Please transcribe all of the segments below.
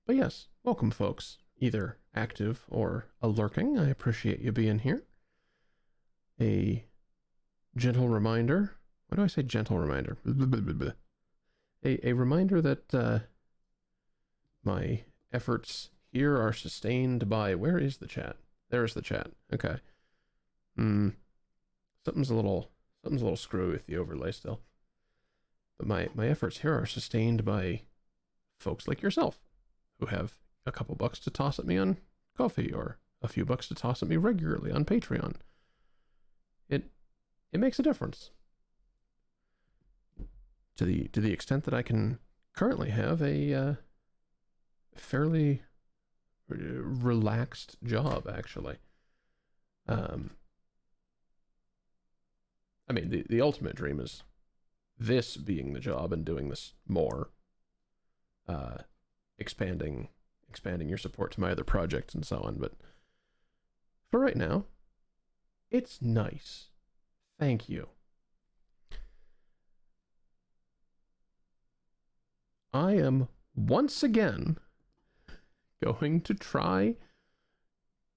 But yes, welcome, folks, either active or a lurking. I appreciate you being here. A gentle reminder. Why do I say gentle reminder? A reminder that my efforts here are sustained by... Where is the chat? There's the chat. Okay. Something's a little screwy with the overlay still. But my efforts here are sustained by folks like yourself, who have a couple bucks to toss at me on Ko-fi, or a few bucks to toss at me regularly on Patreon. It makes a difference. To the extent that I can currently have a fairly relaxed job, actually. I mean, the ultimate dream is this being the job and doing this more. Expanding your support to my other projects and so on, but for right now, it's nice. Thank you. I am once again going to try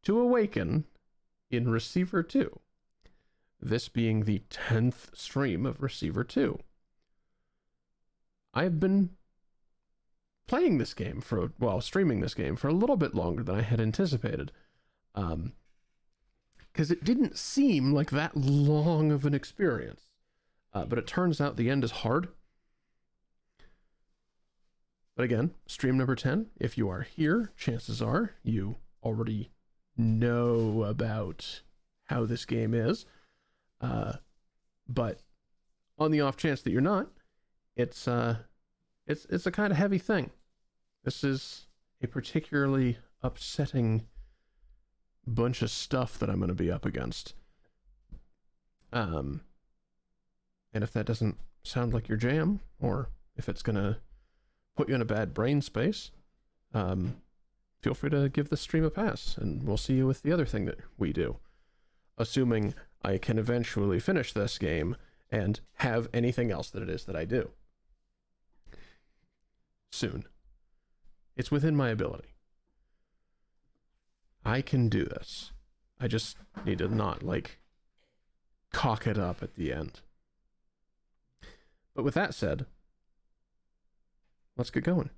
to awaken in Receiver 2. This being the 10th stream of Receiver 2. I've been playing this game streaming this game for a little bit longer than I had anticipated. Because it didn't seem like that long of an experience. But it turns out the end is hard. But again, stream number 10, if you are here, chances are you already know about how this game is. But on the off chance that you're not, it's a kind of heavy thing. This is a particularly upsetting bunch of stuff that I'm going to be up against. And if that doesn't sound like your jam, or if it's going to put you in a bad brain space, feel free to give the stream a pass, and we'll see you with the other thing that we do. Assuming I can eventually finish this game and have anything else that it is that I do. Soon. It's within my ability. I can do this. I just need to not, cock it up at the end. But with that said, let's get going.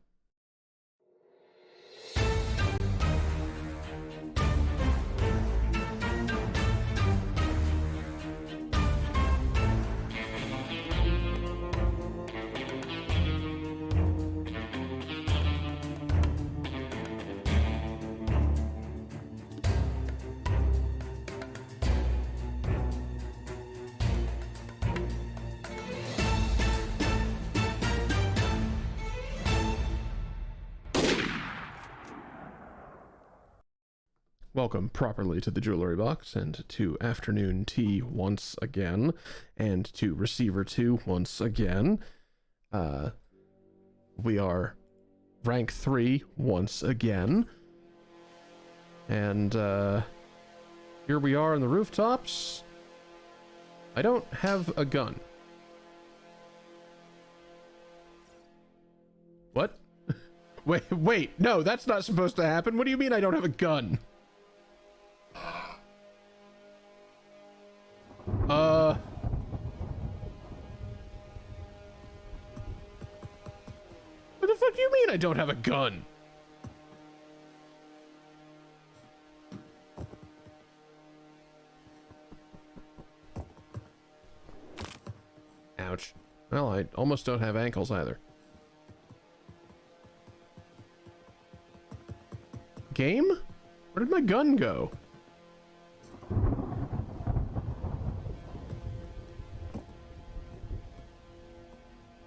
Welcome properly to the Jewelry Box, and to Afternoon Tea once again, and to Receiver 2 once again. We are rank 3 once again. And here we are on the rooftops. I don't have a gun. What? Wait, no, that's not supposed to happen. What do you mean I don't have a gun? What the fuck do you mean I don't have a gun? Ouch. Well, I almost don't have ankles either. Game? Where did my gun go?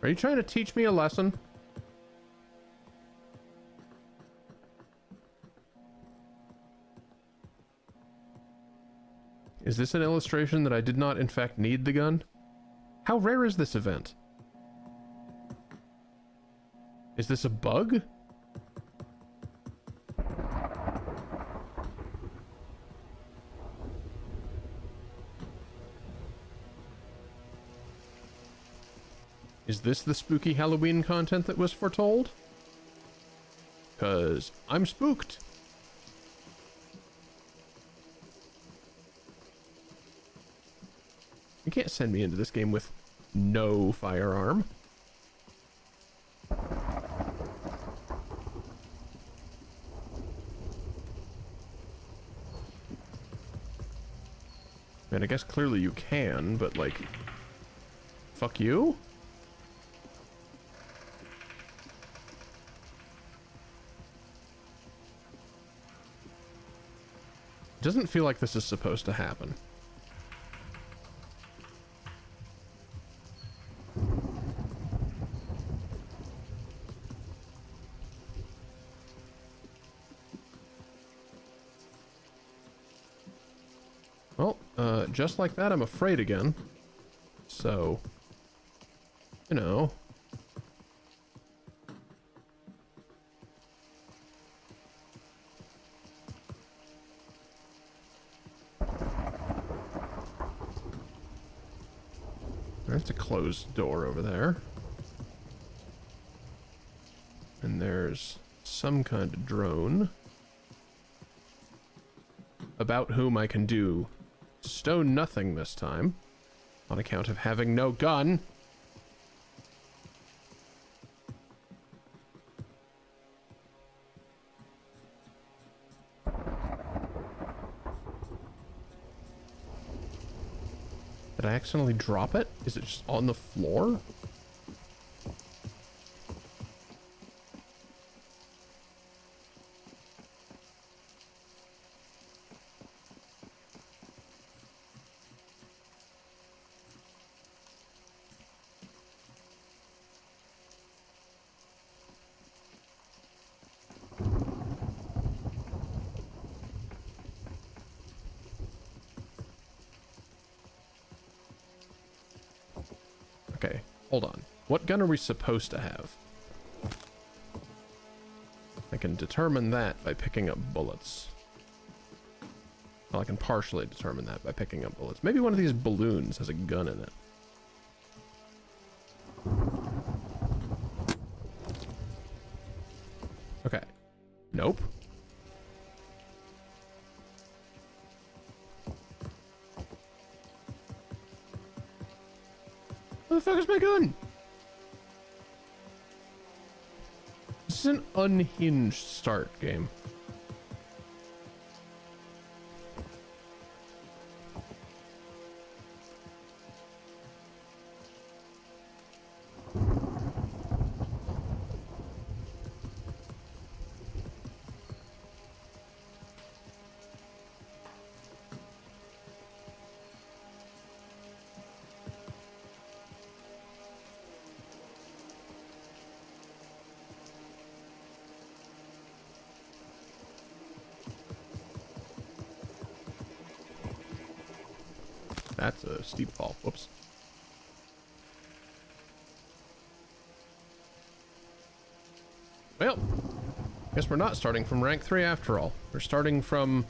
Are you trying to teach me a lesson? Is this an illustration that I did not in fact need the gun? How rare is this event? Is this a bug? Is this the spooky Halloween content that was foretold? Because I'm spooked. You can't send me into this game with no firearm. And I guess clearly you can, but like, fuck you? Doesn't feel like this is supposed to happen. Well, just like that, I'm afraid again. So, you know. There's a closed door over there. And there's some kind of drone. About whom I can do stone nothing this time. On account of having no gun. Did I accidentally drop it? Is it just on the floor? Okay, hold on. What gun are we supposed to have? I can determine that by picking up bullets. Well, I can partially determine that by picking up bullets. Maybe one of these balloons has a gun in it. Okay. Nope. Where the fuck is my gun? This is an unhinged start game. That's a steep fall. Whoops. Well, guess we're not starting from rank 3 after all. We're starting from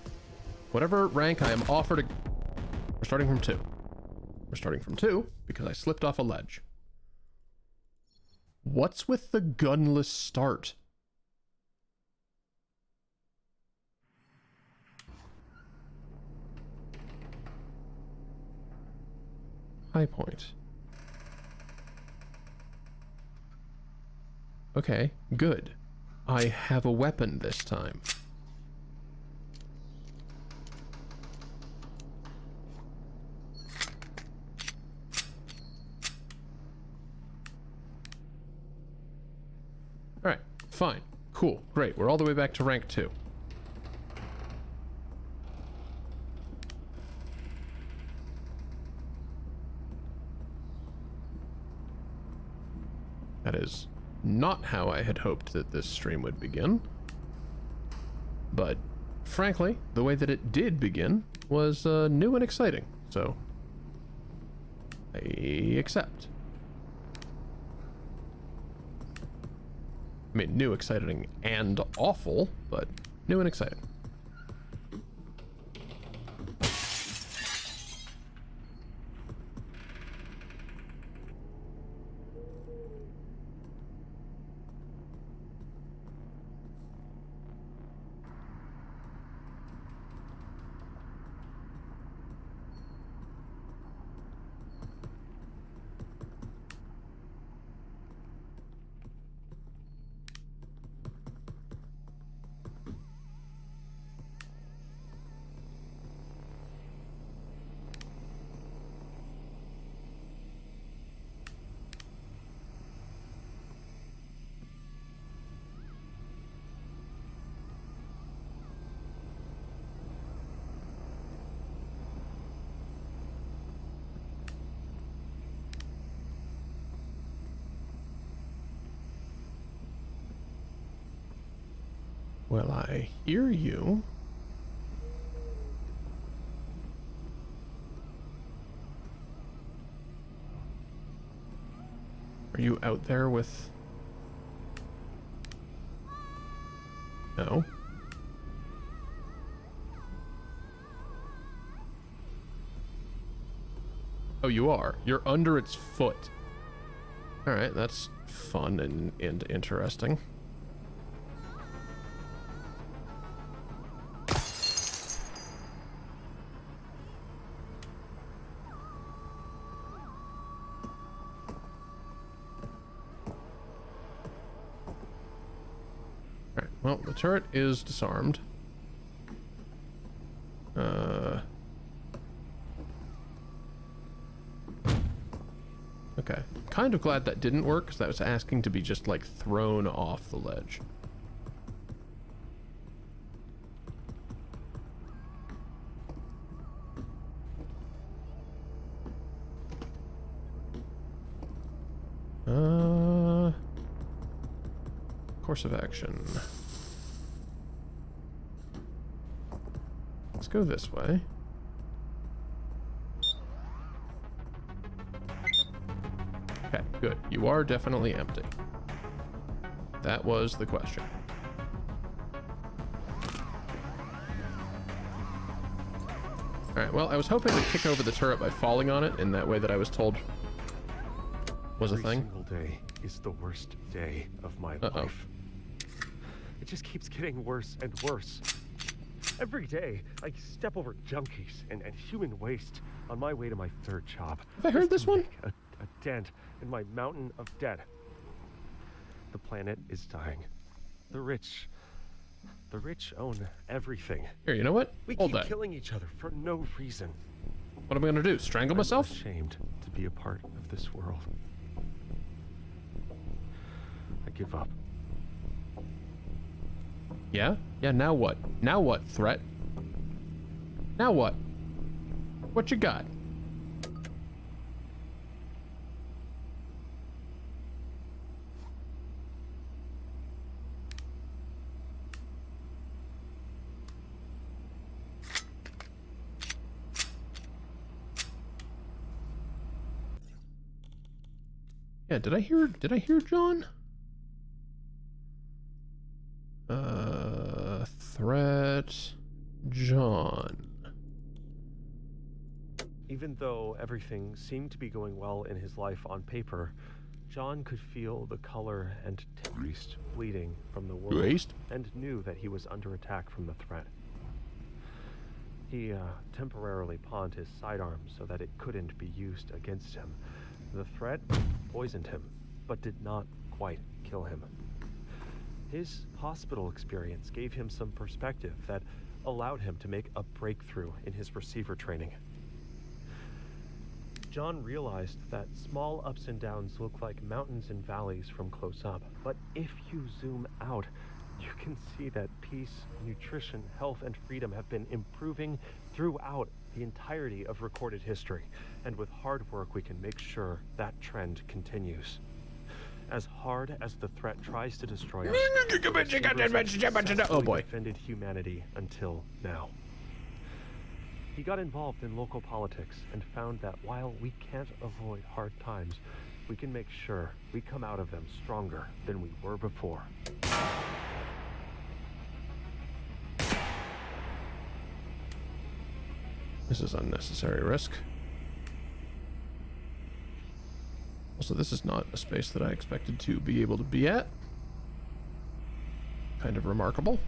whatever rank I am offered. We're starting from 2. We're starting from 2 because I slipped off a ledge. What's with the gunless start? High point. Okay, good. I have a weapon this time. Alright, fine. Cool, great. We're all the way back to rank 2. That is not how I had hoped that this stream would begin. But, frankly, the way that it did begin was new and exciting, so I accept. I mean, new, exciting, and awful, but new and exciting. Well, I hear you. Are you out there with... No. Oh, you are. You're under its foot. Alright, that's fun and interesting. Alright, well, the turret is disarmed. Okay. Kind of glad that didn't work, because that was asking to be just, like, thrown off the ledge. Course of action. Let's go this way. Okay, good. You are definitely empty. That was the question. Alright, well, I was hoping to kick over the turret by falling on it in that way that I was told was a thing. Every single day is the worst day of my life. It just keeps getting worse and worse. Every day, I step over junkies and human waste on my way to my third job. Have I heard this one? A dent in my mountain of dead. The planet is dying. The rich own everything. Here, you know what? We Hold keep that. killing each other for no reason. What am I gonna do? Strangle myself? I'm ashamed to be a part of this world. I give up. Yeah? Yeah, now what? Now what, threat? Now what? What you got? Yeah, did I hear John? Threat John. Even though everything seemed to be going well in his life on paper, John could feel the color and taste bleeding from the world and knew that he was under attack from the threat. He temporarily pawned his sidearm so that it couldn't be used against him. The threat poisoned him, but did not quite kill him. His hospital experience gave him some perspective that allowed him to make a breakthrough in his receiver training. John realized that small ups and downs look like mountains and valleys from close up, but if you zoom out, you can see that peace, nutrition, health, and freedom have been improving throughout the entirety of recorded history, and with hard work we can make sure that trend continues. As hard as the threat tries to destroy us, oh boy, defended humanity until now. He got involved in local politics and found that while we can't avoid hard times, we can make sure we come out of them stronger than we were before. This is unnecessary risk. Also, this is not a space that I expected to be able to be at. Kind of remarkable.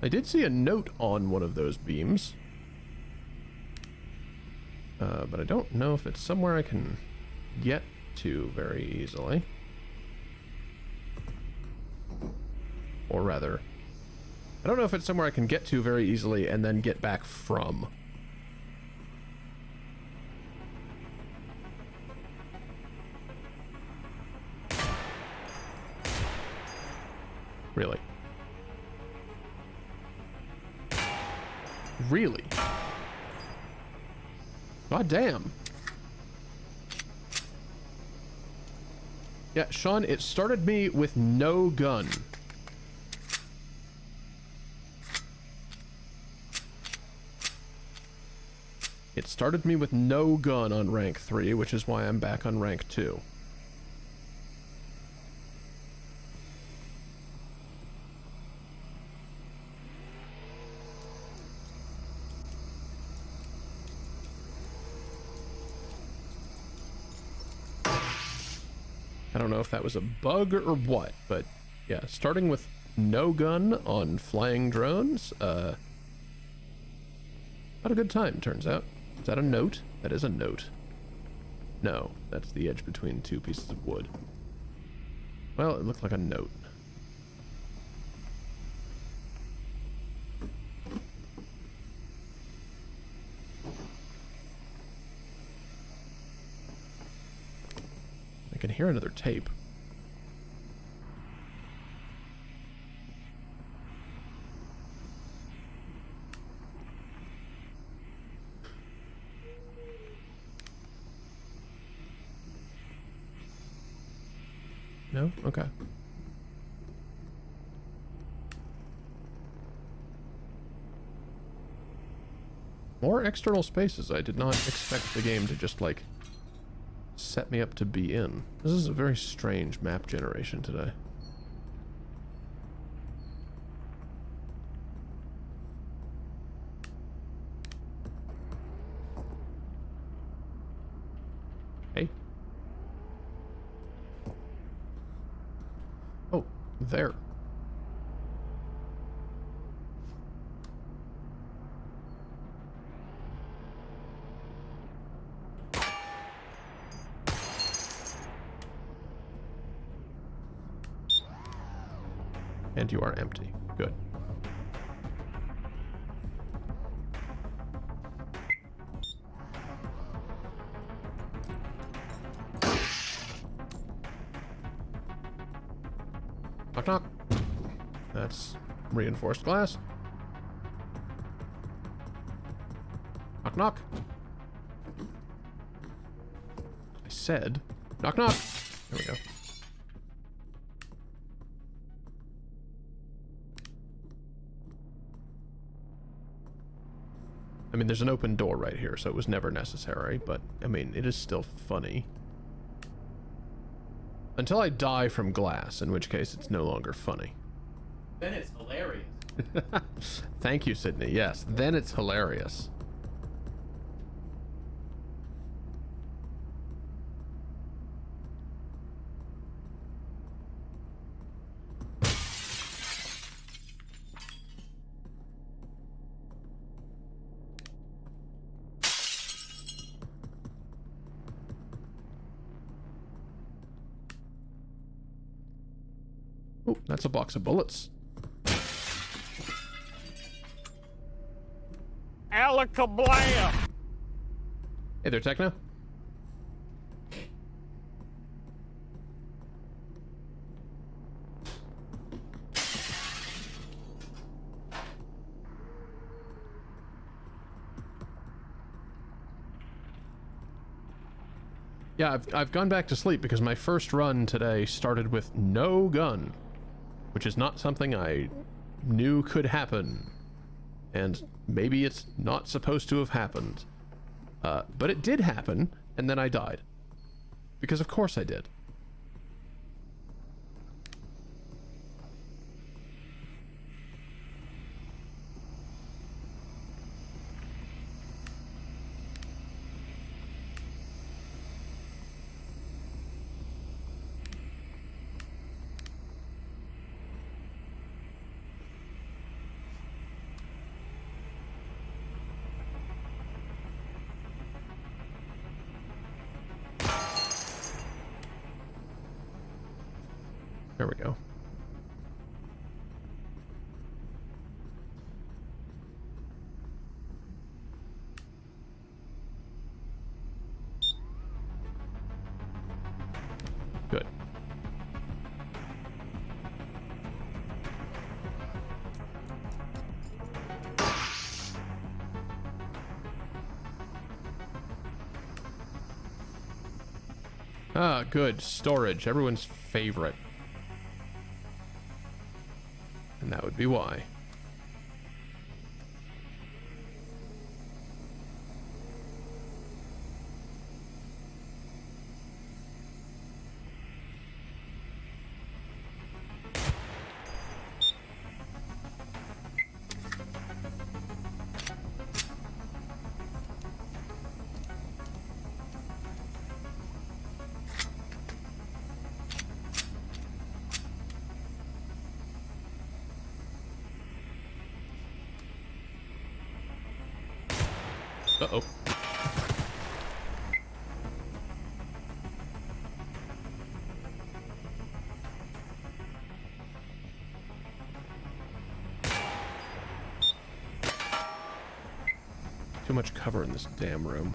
I did see a note on one of those beams. But I don't know if it's somewhere I can get to very easily. Or rather, I don't know if it's somewhere I can get to very easily and then get back from. Really? Really? God damn. Yeah, Sean, it started me with no gun. It started me with no gun on rank 3, which is why I'm back on rank 2. I don't know if that was a bug or what, but yeah, starting with no gun on flying drones, not a good time, turns out. Is that a note? That is a note. No, that's the edge between two pieces of wood. Well, it looked like a note. I can hear another tape. No? Okay. More external spaces. I did not expect the game to just, like, set me up to be in. This is a very strange map generation today. Hey. Oh, there. And you are empty. Good. Knock knock. That's reinforced glass. Knock knock. I said knock knock. There we go. I mean, there's an open door right here, so it was never necessary, but, I mean, it is still funny. Until I die from glass, in which case it's no longer funny. Then it's hilarious. Thank you, Sydney. Yes, then it's hilarious. Oh, that's a box of bullets. Alakablam! Hey there, Techno. Yeah, I've gone back to sleep because my first run today started with no gun, which is not something I knew could happen. And maybe it's not supposed to have happened. But it did happen, and then I died. Because of course I did. There we go. Good. Ah, good. Storage. Everyone's favorite. And that would be why. Uh-oh. Too much cover in this damn room.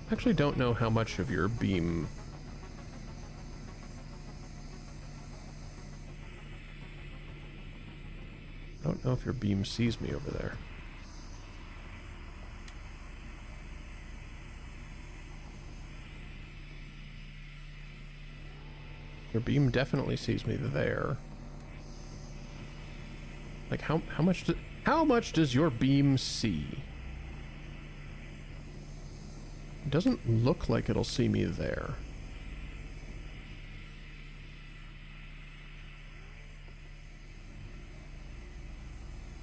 I actually don't know how much of your beam... I don't know if your beam sees me over there. Your beam definitely sees me there. Like how much does your beam see? It doesn't look like it'll see me there.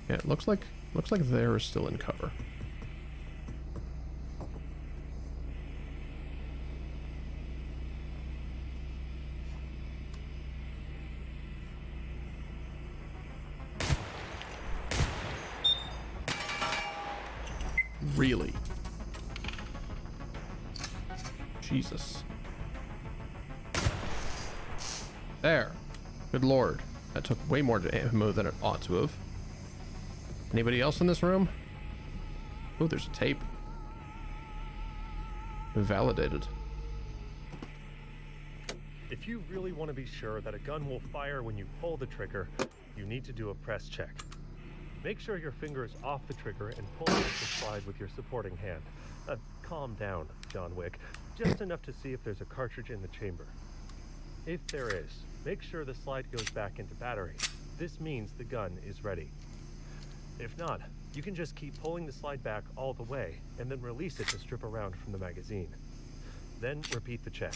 Yeah, it looks like there is still in cover. Really? Jesus. There. Good lord. That took way more ammo than it ought to have. Anybody else in this room? Oh, there's a tape. Validated. If you really want to be sure that a gun will fire when you pull the trigger, you need to do a press check. Make sure your finger is off the trigger and pull the slide with your supporting hand. Calm down, John Wick. Just enough to see if there's a cartridge in the chamber. If there is, make sure the slide goes back into battery. This means the gun is ready. If not, you can just keep pulling the slide back all the way and then release it to strip around from the magazine. Then repeat the check,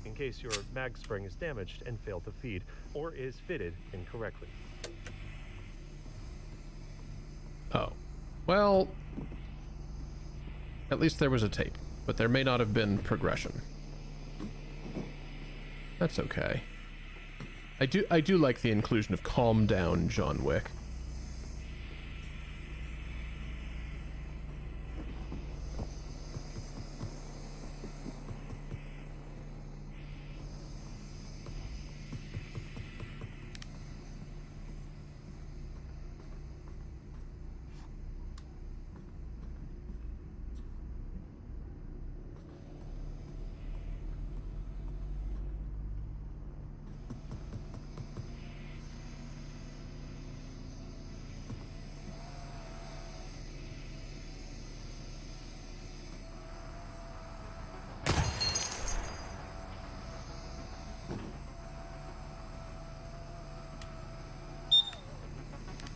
in case your mag spring is damaged and failed to feed, or is fitted incorrectly. Oh. Well, at least there was a tape, but there may not have been progression. That's okay. I do like the inclusion of calm down, John Wick.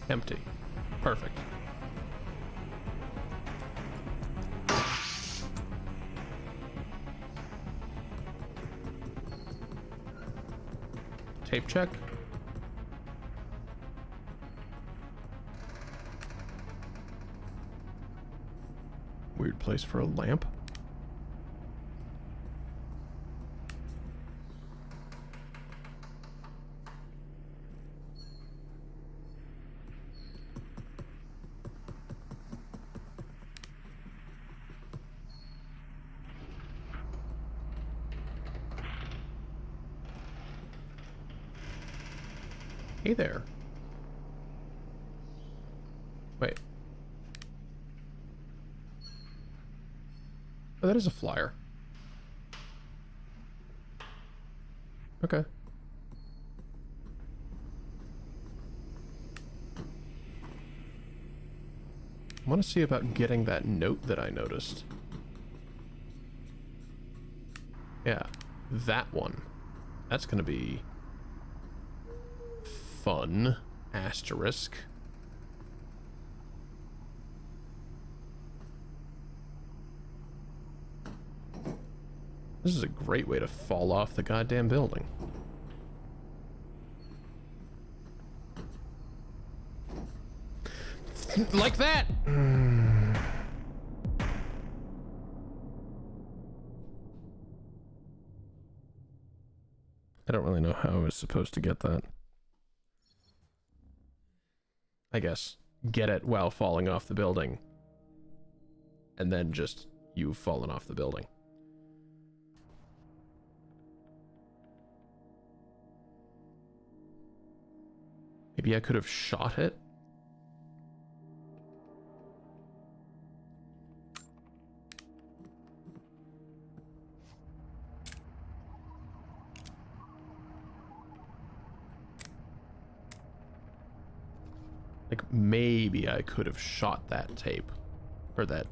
Empty. Perfect. Tape check. Weird place for a lamp. Hey there. Wait. Oh, that is a flyer. Okay. I want to see about getting that note that I noticed. Yeah, that one. That's going to be fun. Asterisk. This is a great way to fall off the goddamn building. Like that! I don't really know how I was supposed to get that. I guess get it while falling off the building. And then just you've fallen off the building. Maybe I could have shot it? Like, maybe I could have shot that tape. Or that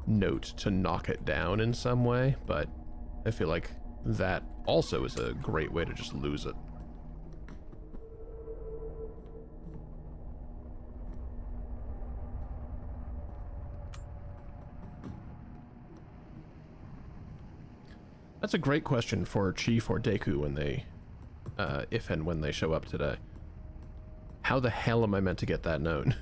note to knock it down in some way, but I feel like that also is a great way to just lose it. That's a great question for Chief or Deku when they, if and when they show up today. How the hell am I meant to get that note?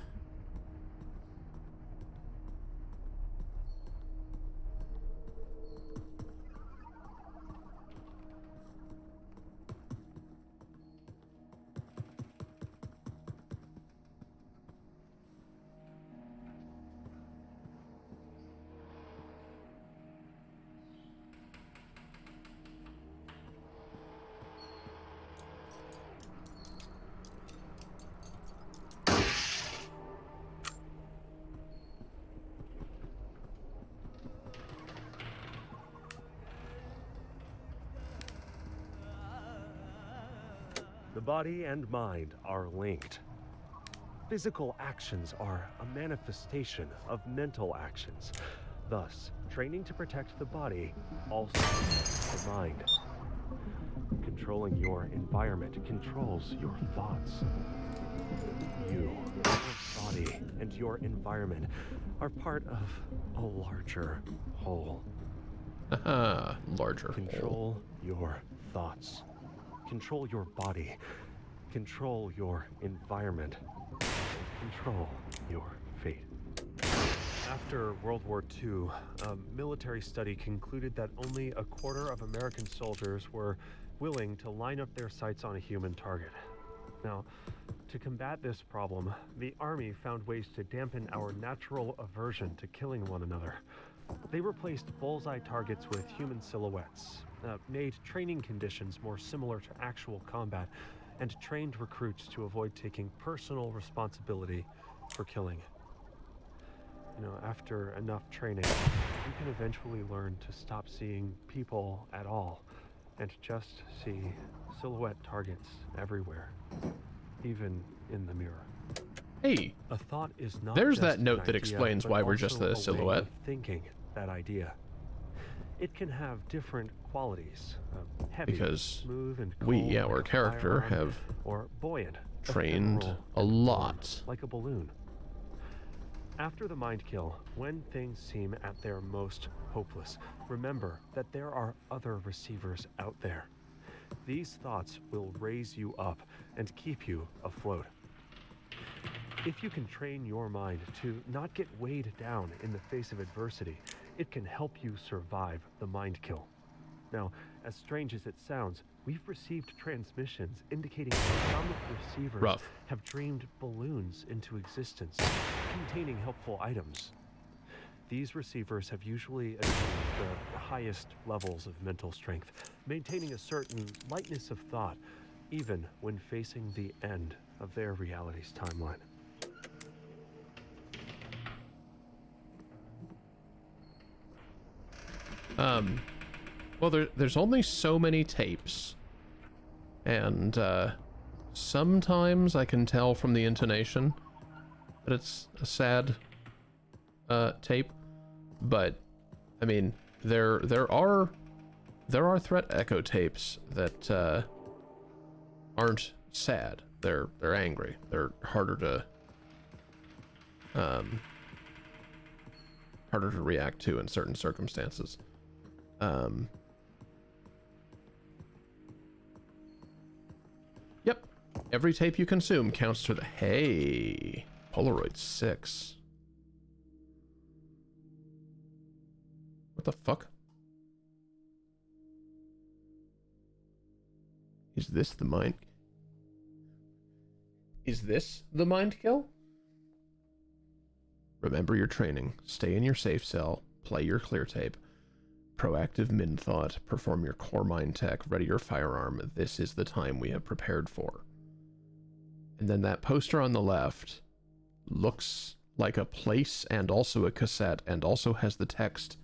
The body and mind are linked. Physical actions are a manifestation of mental actions. Thus, training to protect the body also protects the mind. Controlling your environment controls your thoughts. You, your body, and your environment are part of a larger whole. Larger whole. Control your thoughts. Control your body. Control your environment. And control your fate. After World War II, a military study concluded that only a quarter of American soldiers were willing to line up their sights on a human target. Now, to combat this problem, the Army found ways to dampen our natural aversion to killing one another. They replaced bullseye targets with human silhouettes, made training conditions more similar to actual combat, and trained recruits to avoid taking personal responsibility for killing. You know, after enough training, you can eventually learn to stop seeing people at all and just see silhouette targets everywhere, even in the mirror. Hey, A thought is not there's just that an note that idea, explains but why we're just also a the way silhouette. of thinking that idea. It can have different qualities, heavy, Because smooth, and we, cold our like a character, firearm, have or buoyant, trained ephemeral, a and lot. warm, like a balloon. After the mind kill, when things seem at their most hopeless, remember that there are other receivers out there. These thoughts will raise you up and keep you afloat. If you can train your mind to not get weighed down in the face of adversity, it can help you survive the mind kill. Now, as strange as it sounds, we've received transmissions indicating that some receivers Rough. have dreamed balloons into existence, containing helpful items. These receivers have usually achieved the highest levels of mental strength, maintaining a certain lightness of thought, even when facing the end of their reality's timeline. Well, there's only so many tapes, and sometimes I can tell from the intonation that it's a sad tape, but I mean, there are threat echo tapes that aren't sad. They're angry. They're harder to react to in certain circumstances. Yep. Every tape you consume counts to the... Hey, Polaroid 6. What the fuck? Is this the mind... Is this the mind kill? Remember your training. Stay in your safe cell. Play your clear tape. Proactive min thought. Perform your core mind tech. Ready your firearm. This is the time we have prepared for. And then that poster on the left looks like a place and also a cassette and also has the text,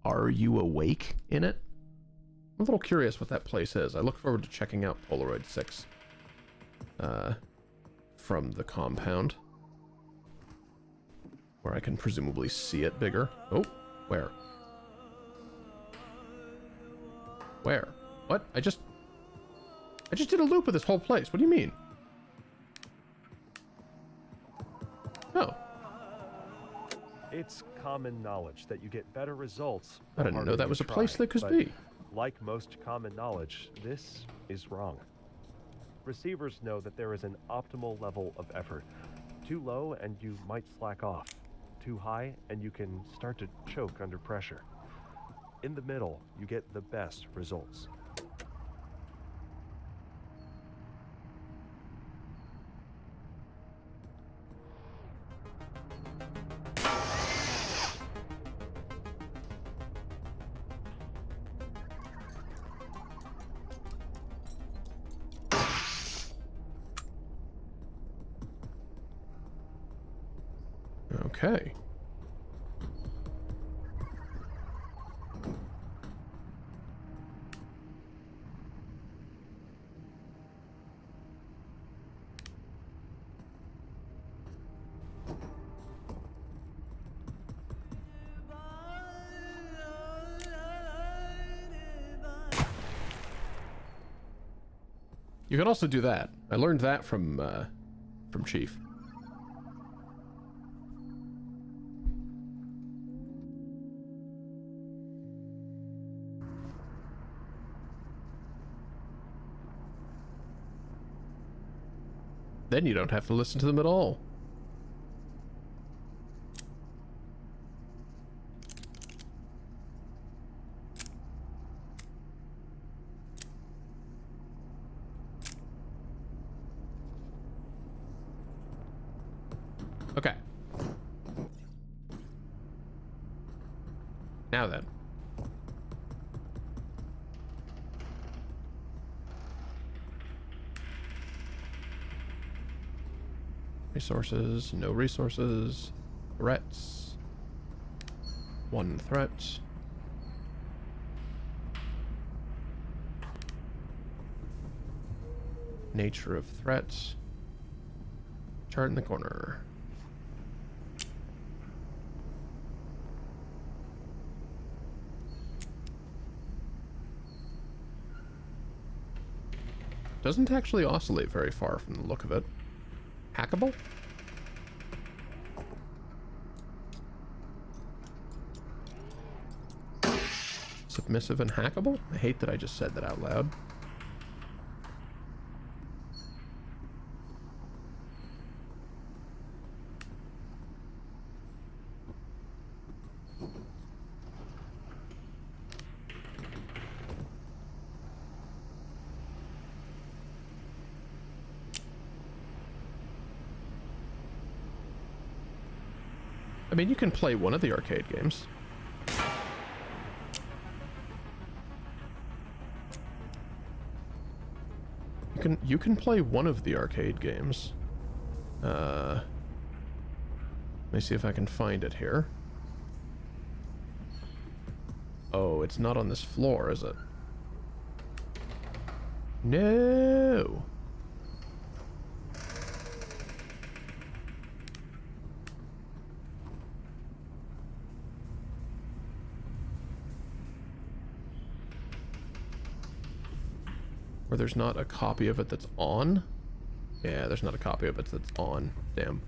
"Are you awake?" in it. I'm a little curious what that place is. I look forward to checking out Polaroid 6 from the compound, where I can presumably see it bigger. Oh, where? Where? What? I just did a loop of this whole place. What do you mean? Oh. It's common knowledge that you get better results. I didn't know that was a place that could be. Like most common knowledge, this is wrong. Receivers know that there is an optimal level of effort. Too low and you might slack off. Too high and you can start to choke under pressure. In the middle, you get the best results. Okay. You can also do that. I learned that from Chief. Then you don't have to listen to them at all. Okay. Now then. Resources, no resources. Threats. One threat. Nature of threat. Chart in the corner. Doesn't actually oscillate very far from the look of it. Hackable? Submissive and hackable? I hate that I just said that out loud. I mean, you can play one of the arcade games. You can play one of the arcade games. Let me see if I can find it here. Oh, it's not on this floor, is it? No. Where there's not a copy of it that's on? Yeah, there's not a copy of it that's on. Damn.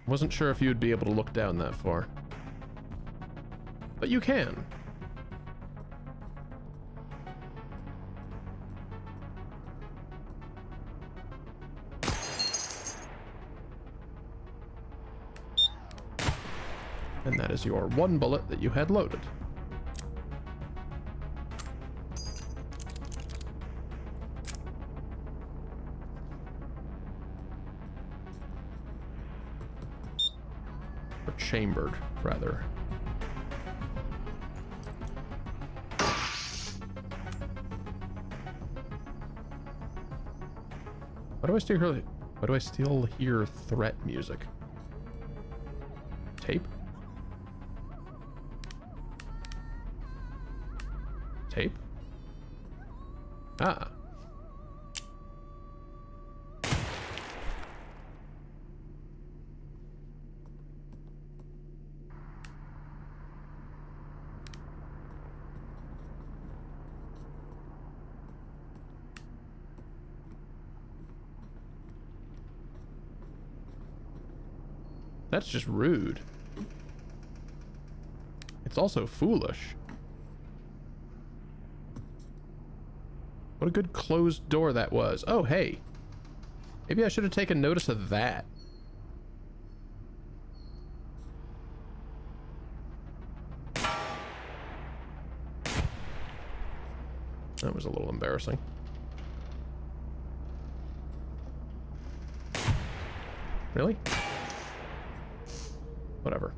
Wasn't sure if you'd be able to look down that far. But you can. And that is your one bullet that you had loaded. Or chambered, rather. Why do I still hear threat music? Tape? Tape? Ah. That's just rude. It's also foolish. What a good closed door that was. Oh, hey. Maybe I should have taken notice of that. That was a little embarrassing. Really? Whatever.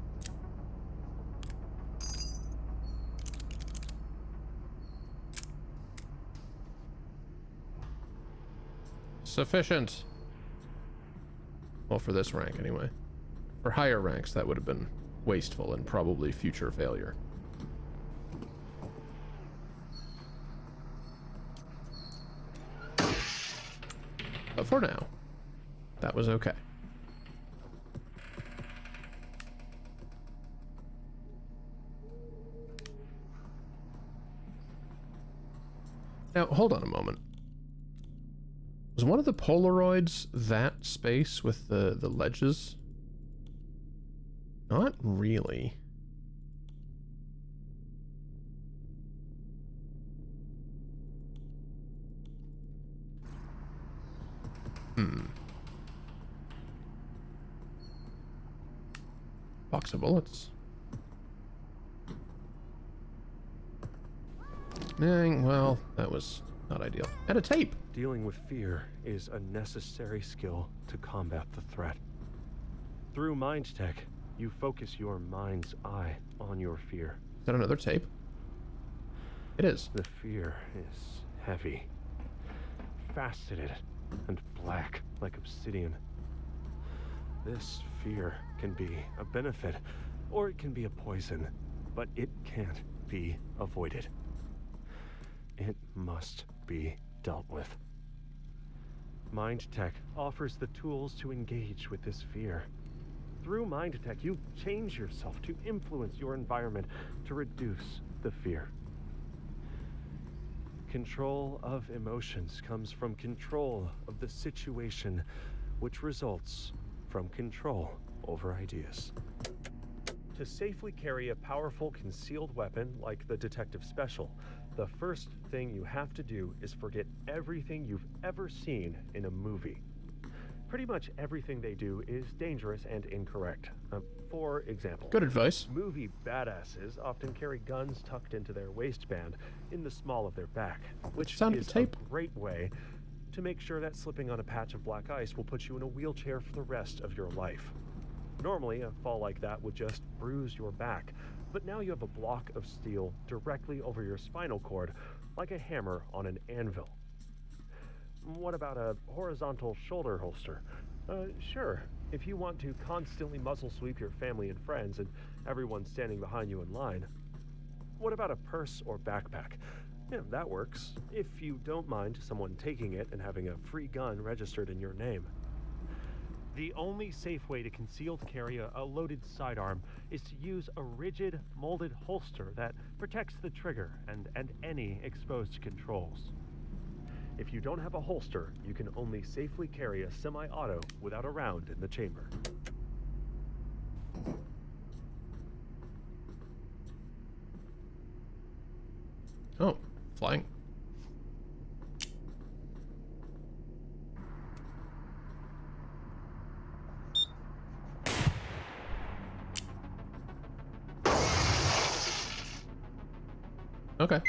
Sufficient. Well, for this rank anyway. For higher ranks, that would have been wasteful and probably future failure. But for now, that was okay. Now, hold on a moment. Was one of the Polaroids that space with the ledges? Not really. Box of bullets. Well, that was not ideal. And a tape. Dealing with fear is a necessary skill to combat the threat. Through Mind Tech, you focus your mind's eye on your fear. Is that another tape? It is. The fear is heavy, faceted, and black like obsidian. This fear can be a benefit, or it can be a poison, but it can't be avoided. It must be dealt with. Mind Tech offers the tools to engage with this fear. Through Mind Tech, you change yourself to influence your environment to reduce the fear. Control of emotions comes from control of the situation, which results from control over ideas. To safely carry a powerful concealed weapon like the Detective Special, the first thing you have to do is forget everything you've ever seen in a movie. Pretty much everything they do is dangerous and incorrect. For example, Good advice. movie badasses often carry guns tucked into their waistband in the small of their back, which Sound of is the tape. a great way to make sure that slipping on a patch of black ice will put you in a wheelchair for the rest of your life. Normally, a fall like that would just bruise your back, but now you have a block of steel directly over your spinal cord, like a hammer on an anvil. What about a horizontal shoulder holster? Sure, If you want to constantly muzzle sweep your family and friends and everyone standing behind you in line, what about a purse or backpack? Yeah, that works, if you don't mind someone taking it and having a free gun registered in your name. The only safe way to concealed carry a loaded sidearm is to use a rigid, molded holster that protects the trigger and any exposed controls. If you don't have a holster, you can only safely carry a semi-auto without a round in the chamber. Oh, flying. Okay.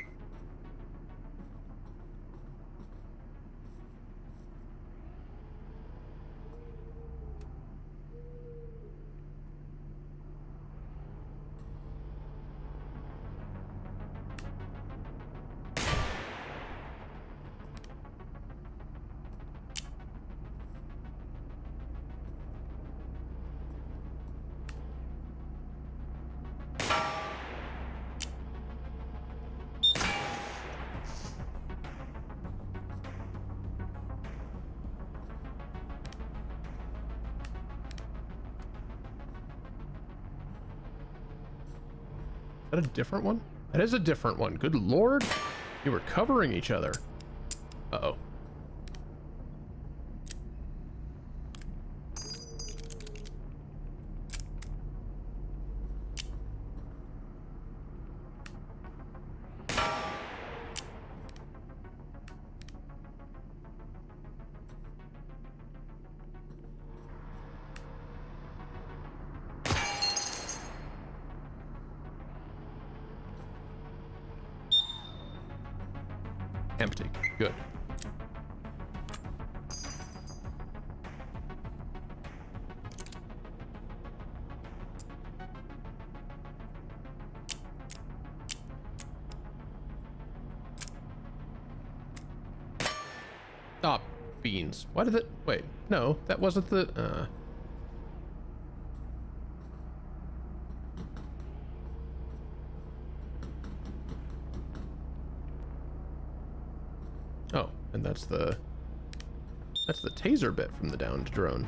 Is that a different one? That is a different one. Good lord. You were covering each other. Uh-oh. Empty. Good. Ah, beans. Why did it... Wait, no, that wasn't the... Oh, and that's the taser bit from the downed drone.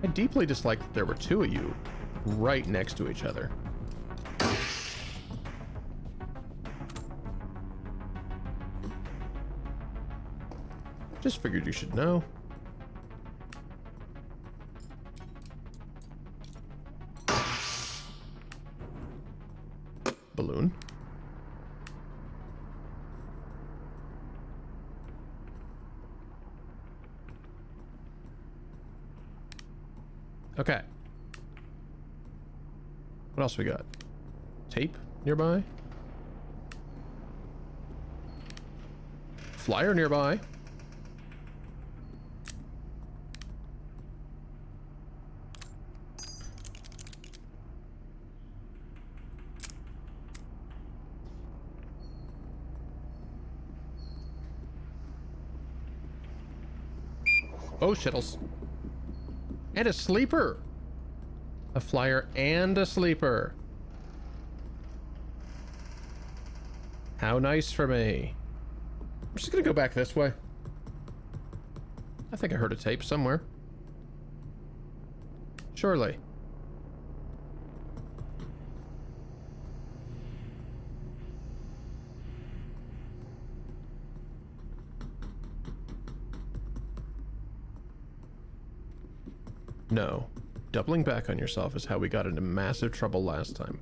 I deeply dislike that there were two of you right next to each other. Just figured you should know. Balloon. Okay. What else we got? Tape nearby? Flyer nearby. Oh, shittles. And a sleeper. A flyer and a sleeper. How nice for me. I'm just gonna go back this way. I think I heard a tape somewhere. Surely. No. Doubling back on yourself is how we got into massive trouble last time.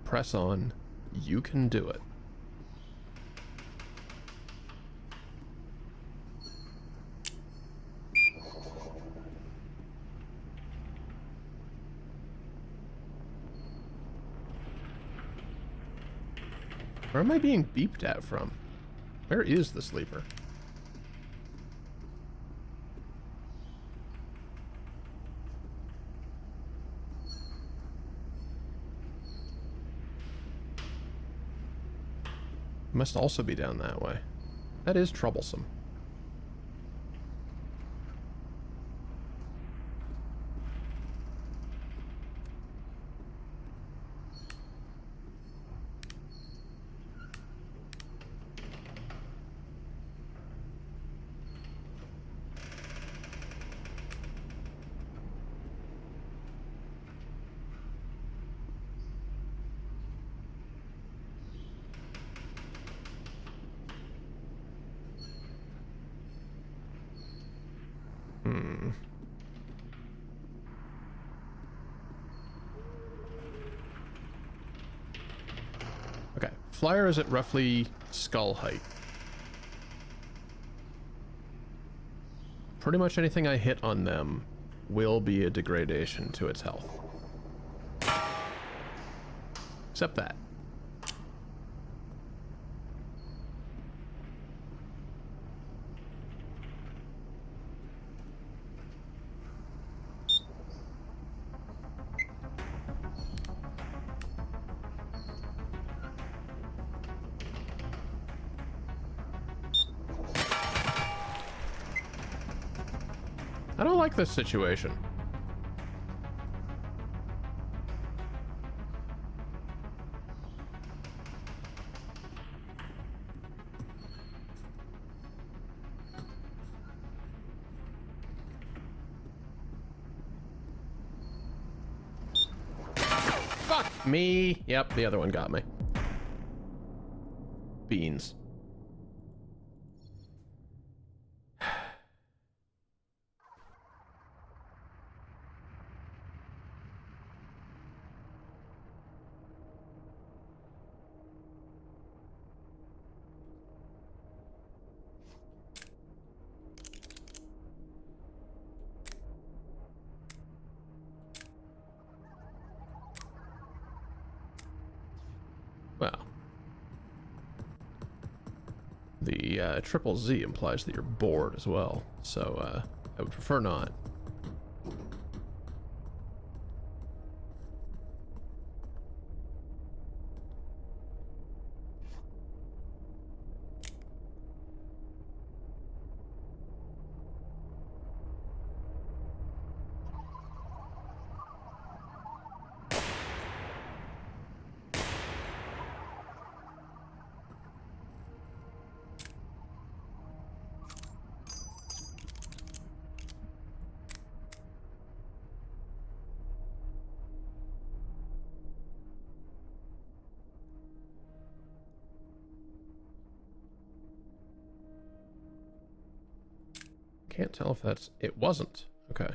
Press on. You can do it. Where am I being beeped at from? Where is the sleeper? Must also be down that way. That is troublesome. Okay, flyer is at roughly skull height. Pretty much anything I hit on them will be a degradation to its health. Except that. I don't like this situation. Fuck me. Yep, the other one got me. Beans. Well, the triple Z implies that you're bored as well, so I would prefer not. Can't tell if that's... It wasn't. Okay.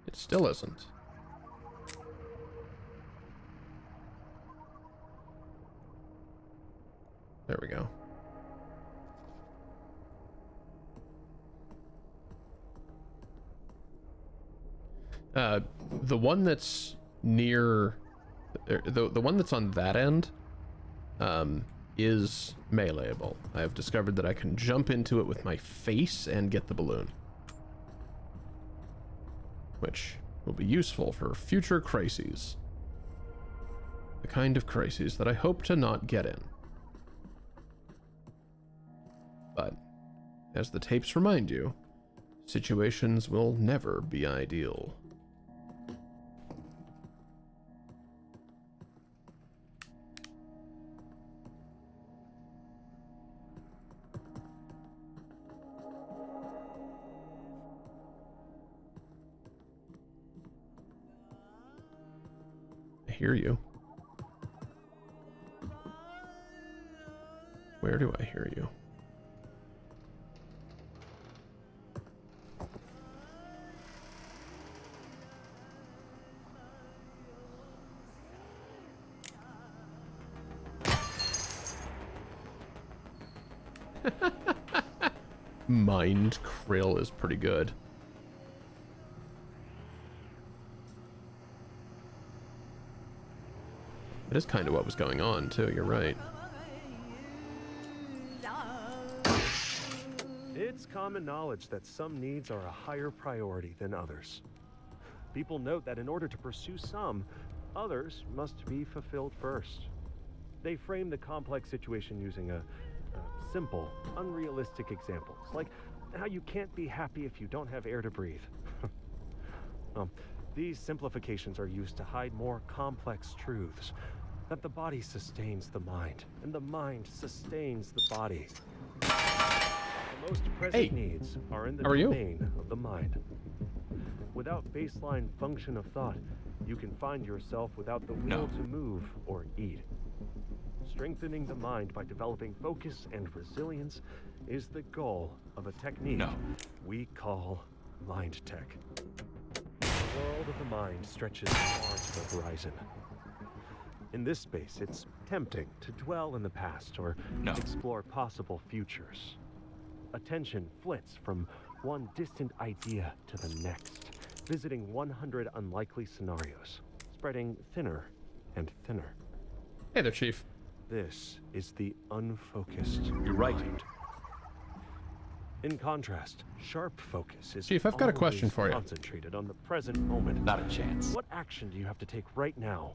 It still isn't. There we go. The one that's near... The one that's on that end is meleeable. I have discovered that I can jump into it with my face and get the balloon, which will be useful for future crises. The kind of crises that I hope to not get in. But, as the tapes remind you, situations will never be ideal. I hear you. Where do I hear you? Mind Krill is pretty good. It is kind of what was going on, too, you're right. common knowledge that some needs are a higher priority than others. People note that in order to pursue some, others must be fulfilled first. They frame the complex situation using simple, unrealistic examples, like how you can't be happy if you don't have air to breathe. These simplifications are used to hide more complex truths, that the body sustains the mind, and the mind sustains the body. The most present needs are in the domain of the mind. Without baseline function of thought, you can find yourself without the will to move or eat. Strengthening the mind by developing focus and resilience is the goal of a technique we call Mind Tech. The world of the mind stretches far to the horizon. In this space, it's tempting to dwell in the past or explore possible futures. Attention flits from one distant idea to the next, visiting 100 unlikely scenarios, spreading thinner and thinner. Hey there, Chief. This is the unfocused You're right. mind. In contrast, sharp focus is Chief, I've got a question always for you. concentrated on the present moment. Not a chance. What action do you have to take right now?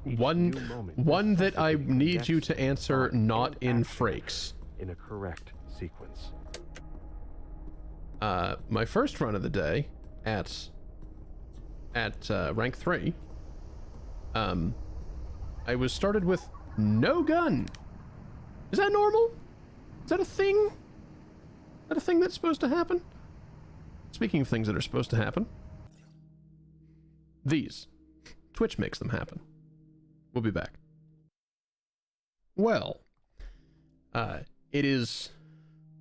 One that I need you to answer not in Frakes. In a correct sequence. My first run of the day at rank 3, I was started with no gun. Is that normal? Is that a thing? Is that a thing that's supposed to happen? Speaking of things that are supposed to happen, these. Twitch makes them happen. We'll be back. Well, it is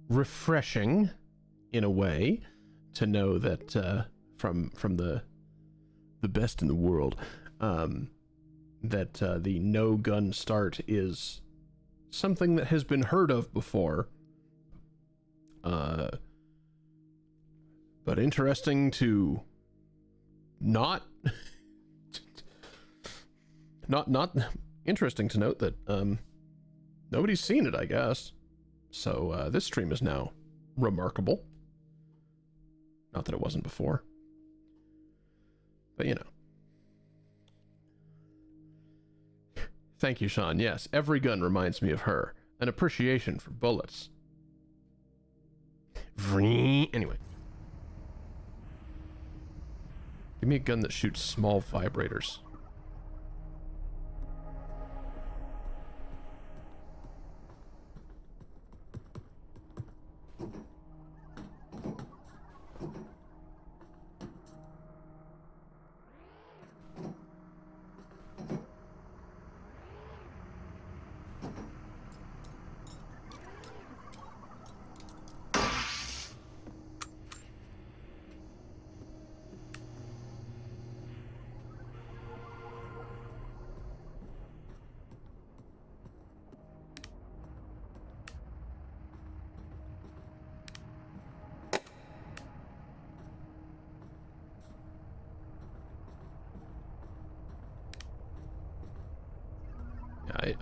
refreshing, in a way, to know that from the best in the world, that the no gun start is something that has been heard of before. But interesting to not interesting to note that nobody's seen it, I guess. So this stream is now remarkable. Not that it wasn't before. But you know. Thank you, Sean. Yes, every gun reminds me of her. An appreciation for bullets. Anyway. Give me a gun that shoots small vibrators.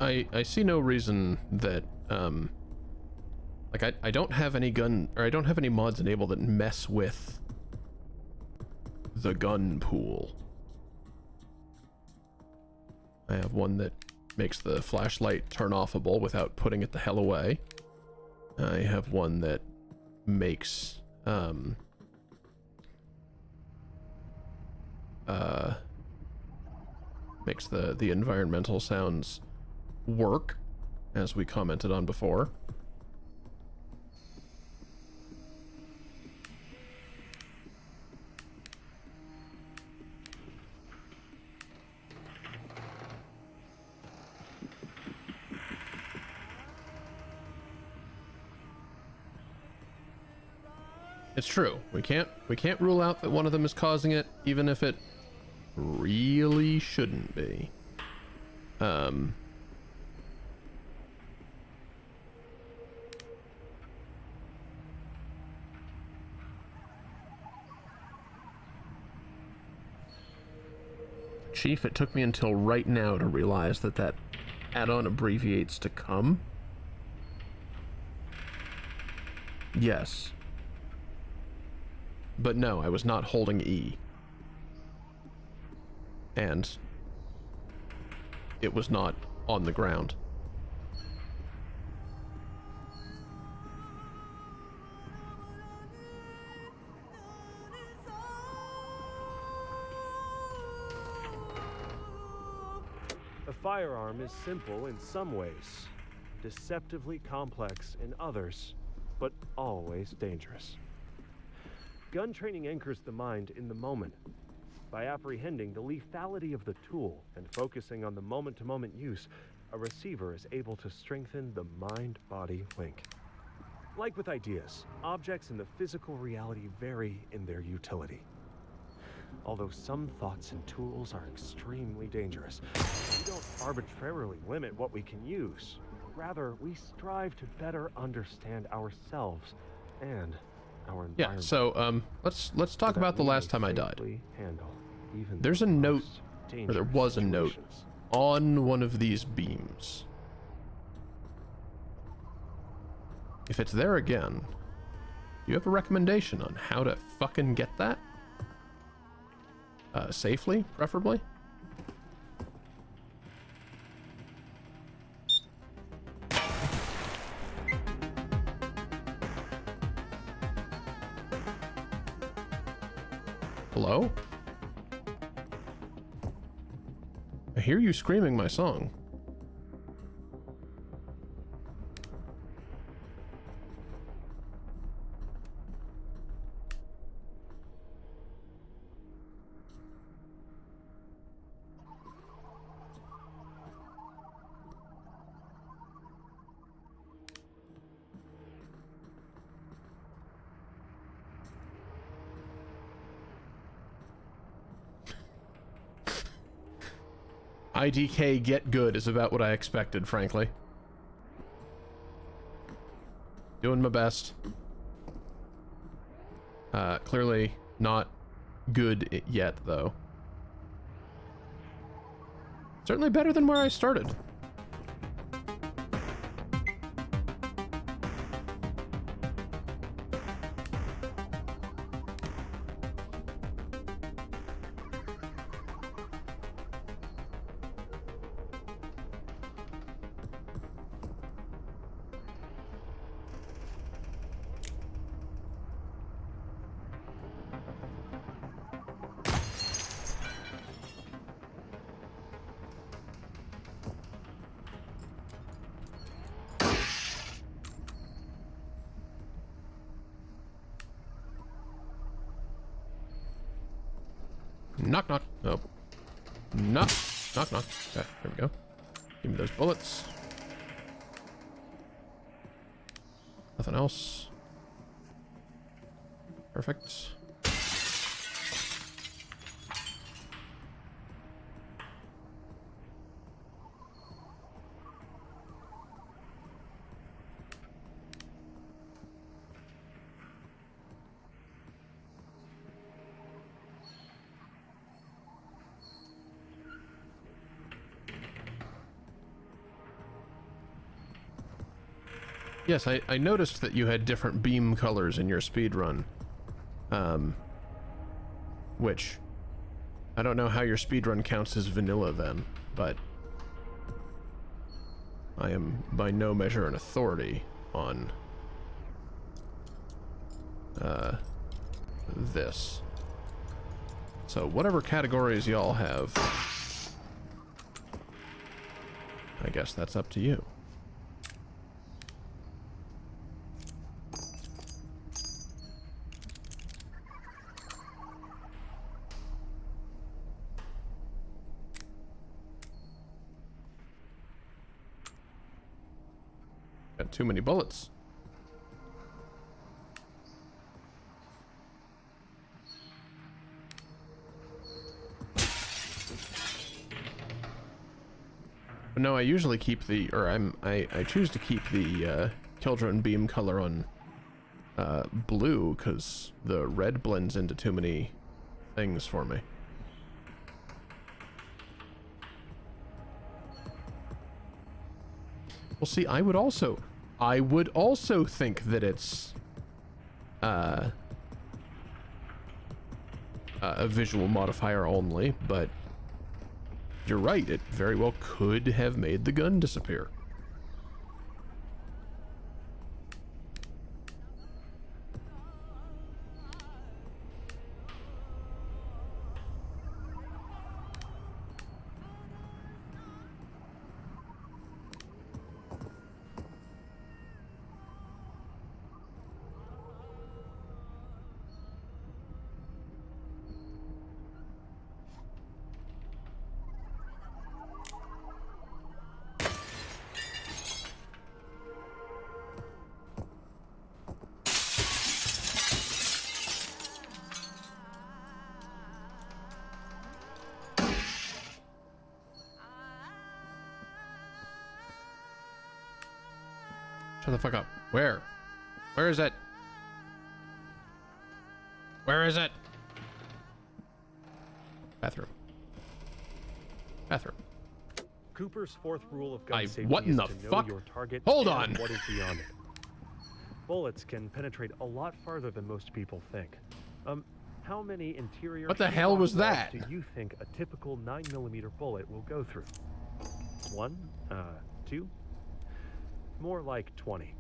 I see no reason that, like, I don't have any gun, or I don't have any mods enabled that mess with the gun pool. I have one that makes the flashlight turn offable without putting it the hell away. I have one that makes, makes the environmental sounds work, as we commented on before. It's true. We can't rule out that one of them is causing it, even if it really shouldn't be. Chief, it took me until right now to realize that that add-on abbreviates to come. Yes. But no, I was not holding E. And it was not on the ground. A firearm is simple in some ways, deceptively complex in others, but always dangerous. Gun training anchors the mind in the moment. By apprehending the lethality of the tool and focusing on the moment-to-moment use, a receiver is able to strengthen the mind-body link. Like with ideas, objects in the physical reality vary in their utility. Although some thoughts and tools are extremely dangerous, we don't arbitrarily limit what we can use. Rather, we strive to better understand ourselves and our environment. Yeah, so let's talk about the last time I died. There's a note, or there was a note, on one of these beams. If it's there again, do you have a recommendation on how to fucking get that? Safely, preferably? Hello? I hear you screaming my song. IDK get good is about what I expected, frankly. Doing my best. Clearly not good yet, though. Certainly better than where I started. Knock, knock. Oh. Knock. Knock, knock. Okay, there we go. Give me those bullets. Nothing else. Perfect. Yes, I noticed that you had different beam colors in your speedrun. Which, I don't know how your speedrun counts as vanilla then, but I am by no measure an authority on this. So whatever categories y'all have, I guess that's up to you. Got too many bullets. But no, I usually keep the, or I choose to keep the Kildrone beam color on blue, because the red blends into too many things for me. Well, see, I would also think that it's a visual modifier only, but you're right, it very well could have made the gun disappear. Shut the fuck up. Where? Where is it? Where is it? Bathroom. Bathroom. Cooper's fourth rule of gun safety what in is the to know fuck? your target Hold and on. what is beyond it. Bullets can penetrate a lot farther than most people think. How many interior What the hell was shoebox that? walls do you think a typical 9mm bullet will go through? 1? 2? More like 20.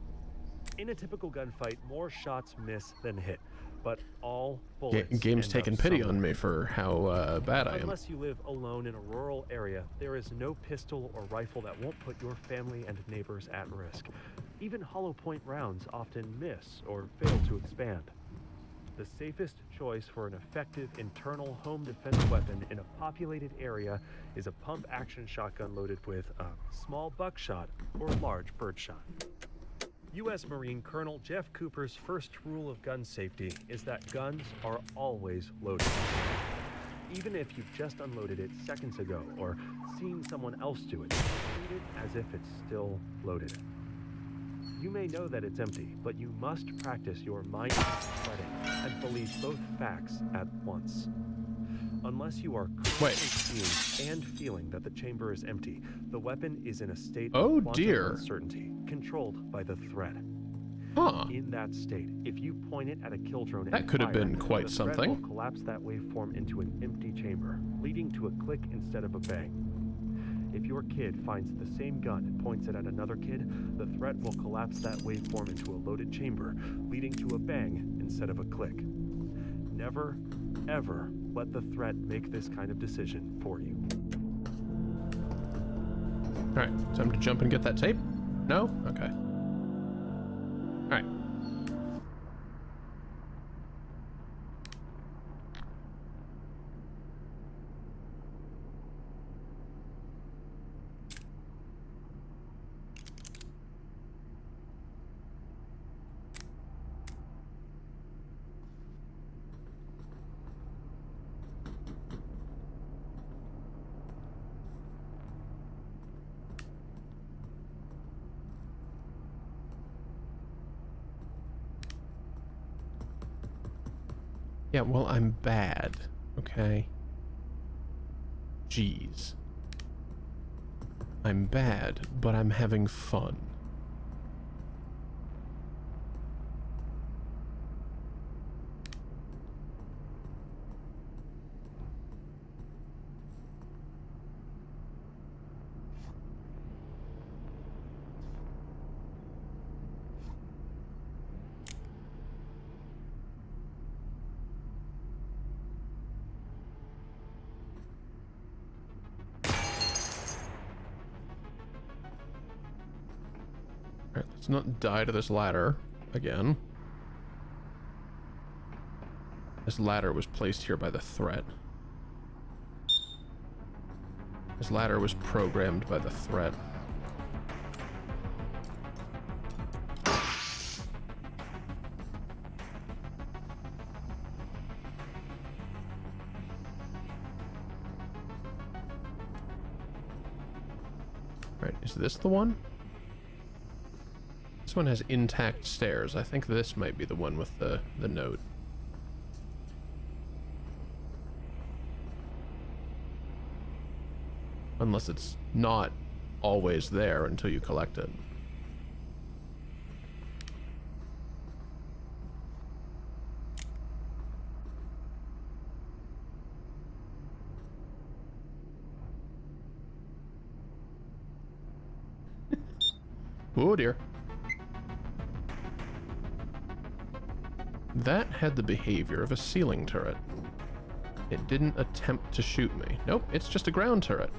In a typical gunfight, more shots miss than hit, but all bullets Game's end taking up pity somewhere. on me for how bad I am. Unless you live alone in a rural area, there is no pistol or rifle that won't put your family and neighbors at risk. Even hollow point rounds often miss or fail to expand. The safest choice for an effective internal home defense weapon in a populated area is a pump-action shotgun loaded with a small buckshot or large birdshot. U.S. Marine Colonel Jeff Cooper's first rule of gun safety is that guns are always loaded. Even if you've just unloaded it seconds ago or seen someone else do it, treat it as if it's still loaded. You may know that it's empty, but you must practice your mind spreading and believe both facts at once. Unless you are currently seeing and feeling that the chamber is empty, the weapon is in a state of quantum uncertainty, controlled by the threat. Huh. In that state, if you point it at a kill drone That and could have fire, been quite the threat something. will collapse that waveform into an empty chamber, leading to a click instead of a bang. If your kid finds the same gun and points it at another kid, the threat will collapse that waveform into a loaded chamber, leading to a bang instead of a click. Never, ever let the threat make this kind of decision for you. Alright, time to jump and get that tape? No? Okay. Alright. Yeah, well, I'm bad, okay? Jeez. I'm bad, but I'm having fun. Alright, let's not die to this ladder again. This ladder was placed here by the threat. This ladder was programmed by the threat. Right, is this the one? This one has intact stairs. I think this might be the one with the note. Unless it's not always there until you collect it. Oh dear. That had the behavior of a ceiling turret. It didn't attempt to shoot me. Nope, it's just a ground turret.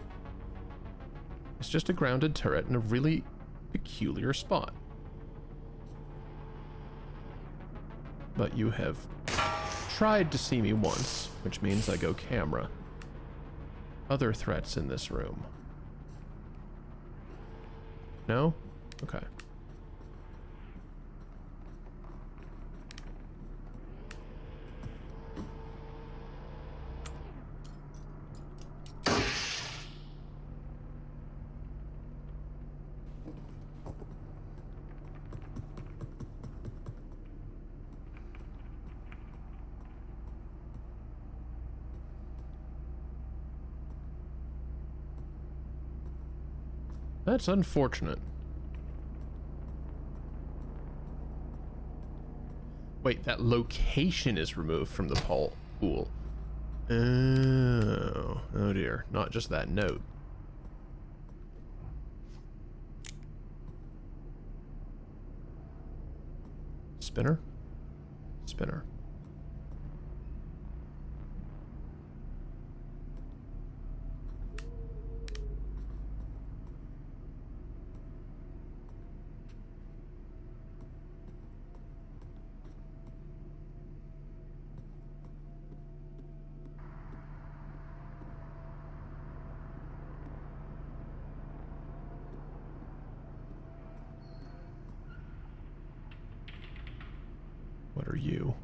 It's just a grounded turret in a really peculiar spot. But you have tried to see me once, which means I go camera. Other threats in this room? No? Okay. That's unfortunate. Wait, that location is removed from the pool. Oh dear, not just that note. Spinner? Spinner. What are you?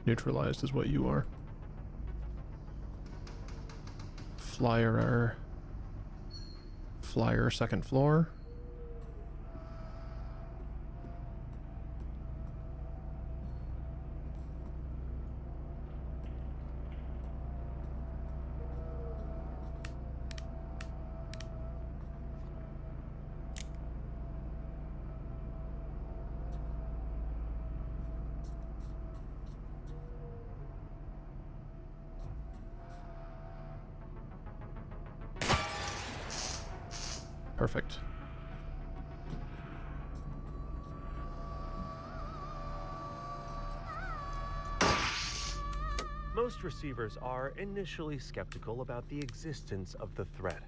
Neutralized is what you are. Flyer second floor. Perfect. Most receivers are initially skeptical about the existence of the threat.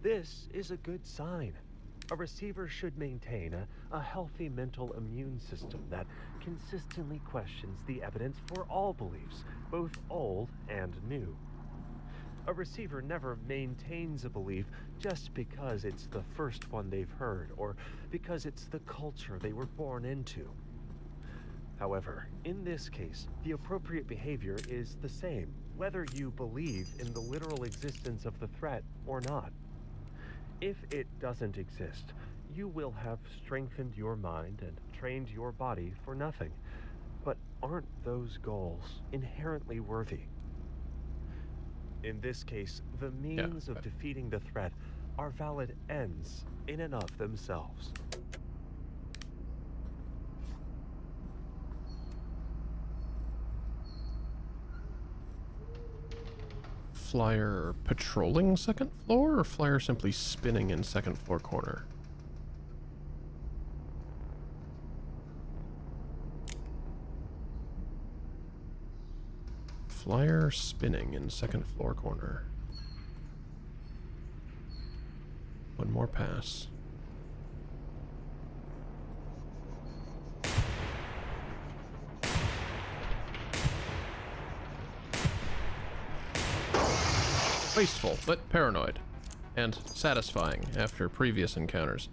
This is a good sign. A receiver should maintain a healthy mental immune system that consistently questions the evidence for all beliefs, both old and new. A receiver never maintains a belief just because it's the first one they've heard or because it's the culture they were born into. However, in this case, the appropriate behavior is the same, whether you believe in the literal existence of the threat or not. If it doesn't exist, you will have strengthened your mind and trained your body for nothing. But aren't those goals inherently worthy? In this case, the means of defeating the threat are valid ends in and of themselves. Flyer patrolling second floor, or Flyer simply spinning in second floor corner? Flyer spinning in second floor corner. One more pass. Wasteful, but paranoid. And satisfying after previous encounters.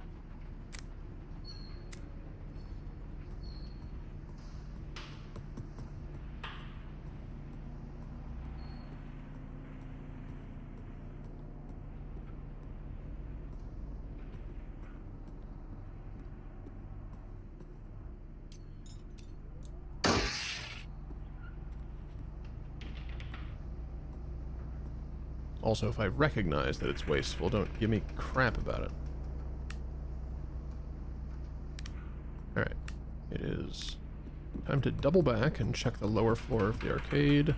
Also, if I recognize that it's wasteful, don't give me crap about it. Alright. It is time to double back and check the lower floor of the arcade.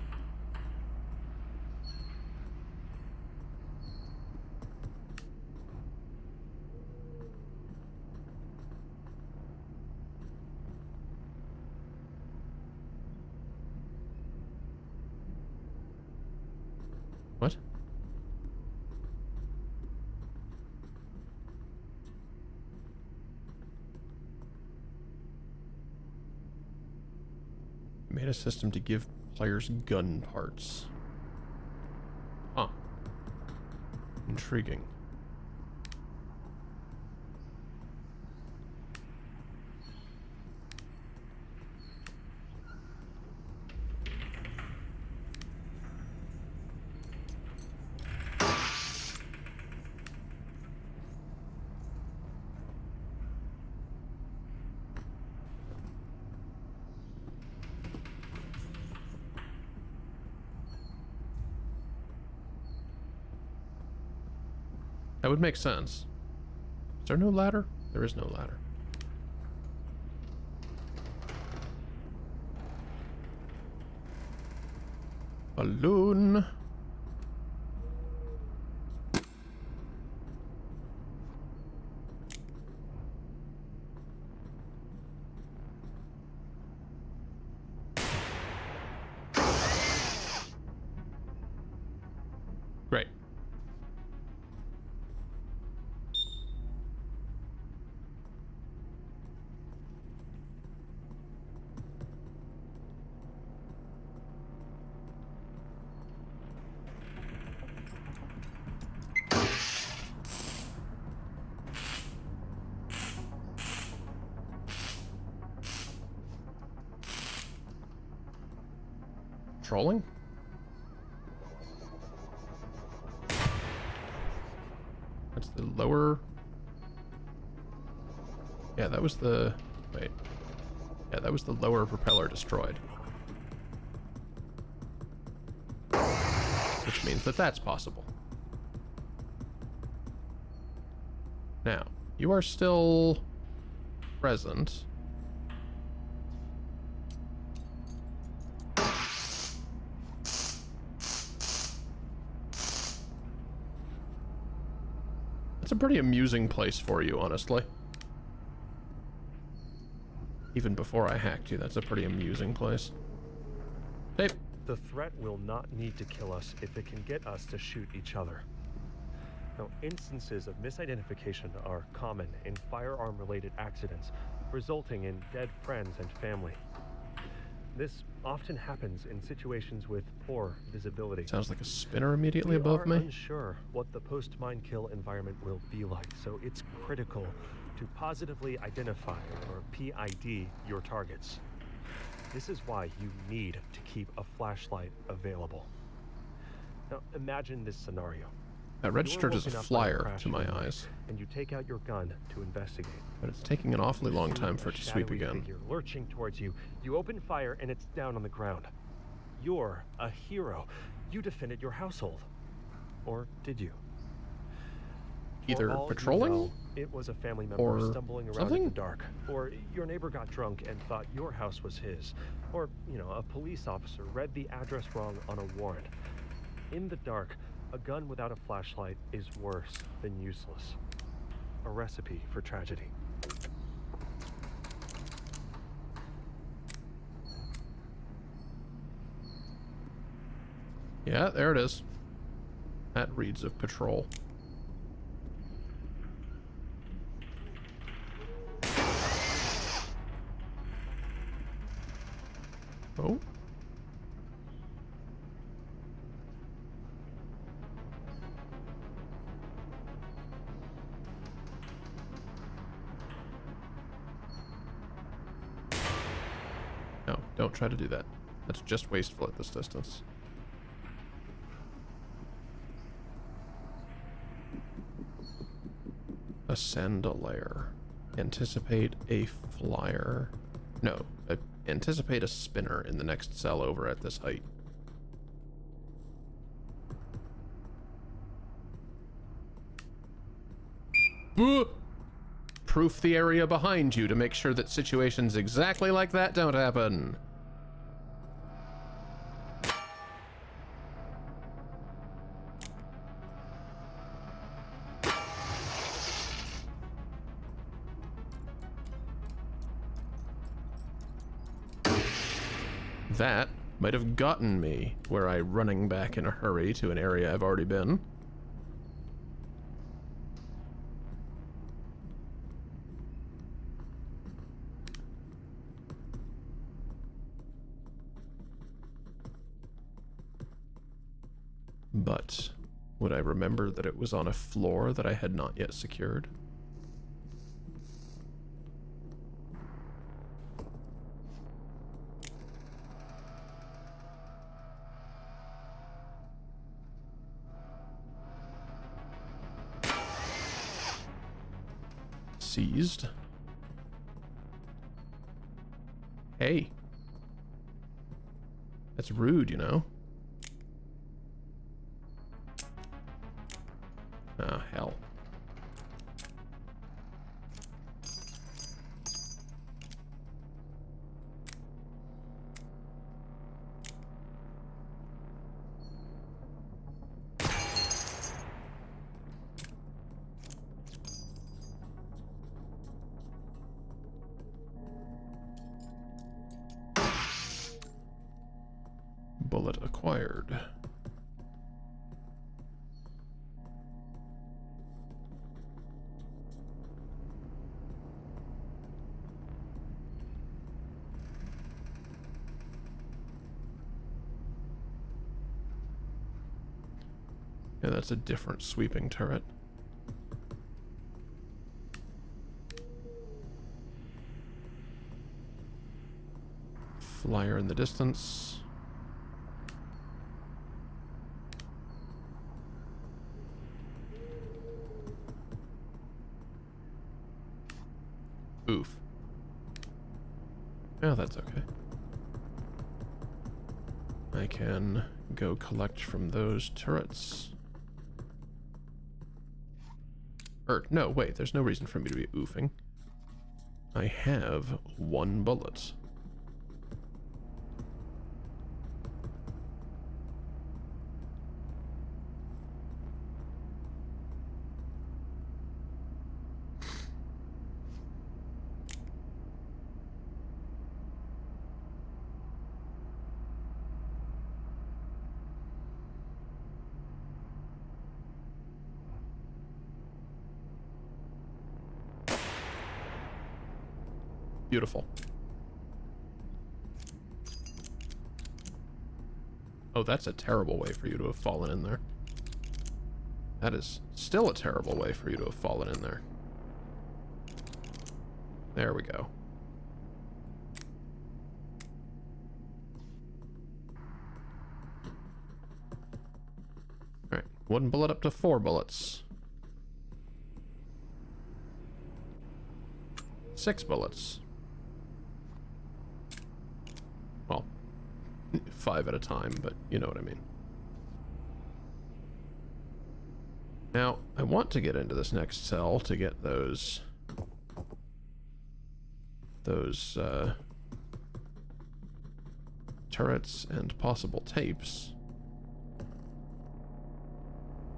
Made a system to give players gun parts. Huh. Intriguing. That would make sense. Is there no ladder? There is no ladder. Balloon. Great. Trolling? That's the lower... Yeah, that was the... Wait. Yeah, that was the lower propeller destroyed. Which means that that's possible. Now, you are still present. It's a pretty amusing place for you, honestly. Even before I hacked you, that's a pretty amusing place. Hey. The threat will not need to kill us if it can get us to shoot each other. Now, instances of misidentification are common in firearm-related accidents, resulting in dead friends and family. This often happens in situations with poor visibility. Sounds like a spinner immediately above me. We are unsure what the post-mine kill environment will be like, so it's critical to positively identify or PID your targets. This is why you need to keep a flashlight available. Now, imagine this scenario. That registered as a flyer to my eyes. And you take out your gun to investigate. But it's taking an awfully long time for it to sweep again. Figure lurching towards you. You open fire and it's down on the ground. You're a hero. You defended your household. Or did you? Either patrolling, you know, it was a family member or stumbling around something? in the dark. Or your neighbor got drunk and thought your house was his. Or, you know, a police officer read the address wrong on a warrant. In the dark, a gun without a flashlight is worse than useless. A recipe for tragedy. Yeah, there it is. That reads of patrol. Oh. No, don't try to do that. That's just wasteful at this distance. Ascend a layer. Anticipate a flyer. No, anticipate a spinner in the next cell over at this height. Proof the area behind you to make sure that situations exactly like that don't happen. That might have gotten me were I running back in a hurry to an area I've already been. But would I remember that it was on a floor that I had not yet secured? Seized. Hey. That's rude, you know? Ah, hell. Bullet acquired. Yeah, that's a different sweeping turret. Flyer in the distance. Oof. Oh, that's okay. I can go collect from those turrets. No, wait, there's no reason for me to be oofing. I have 1 bullet. Beautiful. Oh, that's a terrible way for you to have fallen in there. That is still a terrible way for you to have fallen in there. There we go. Alright, 1 bullet up to 4 bullets. 6 bullets. Well, 5 at a time, but you know what I mean. Now, I want to get into this next cell to get those turrets and possible tapes.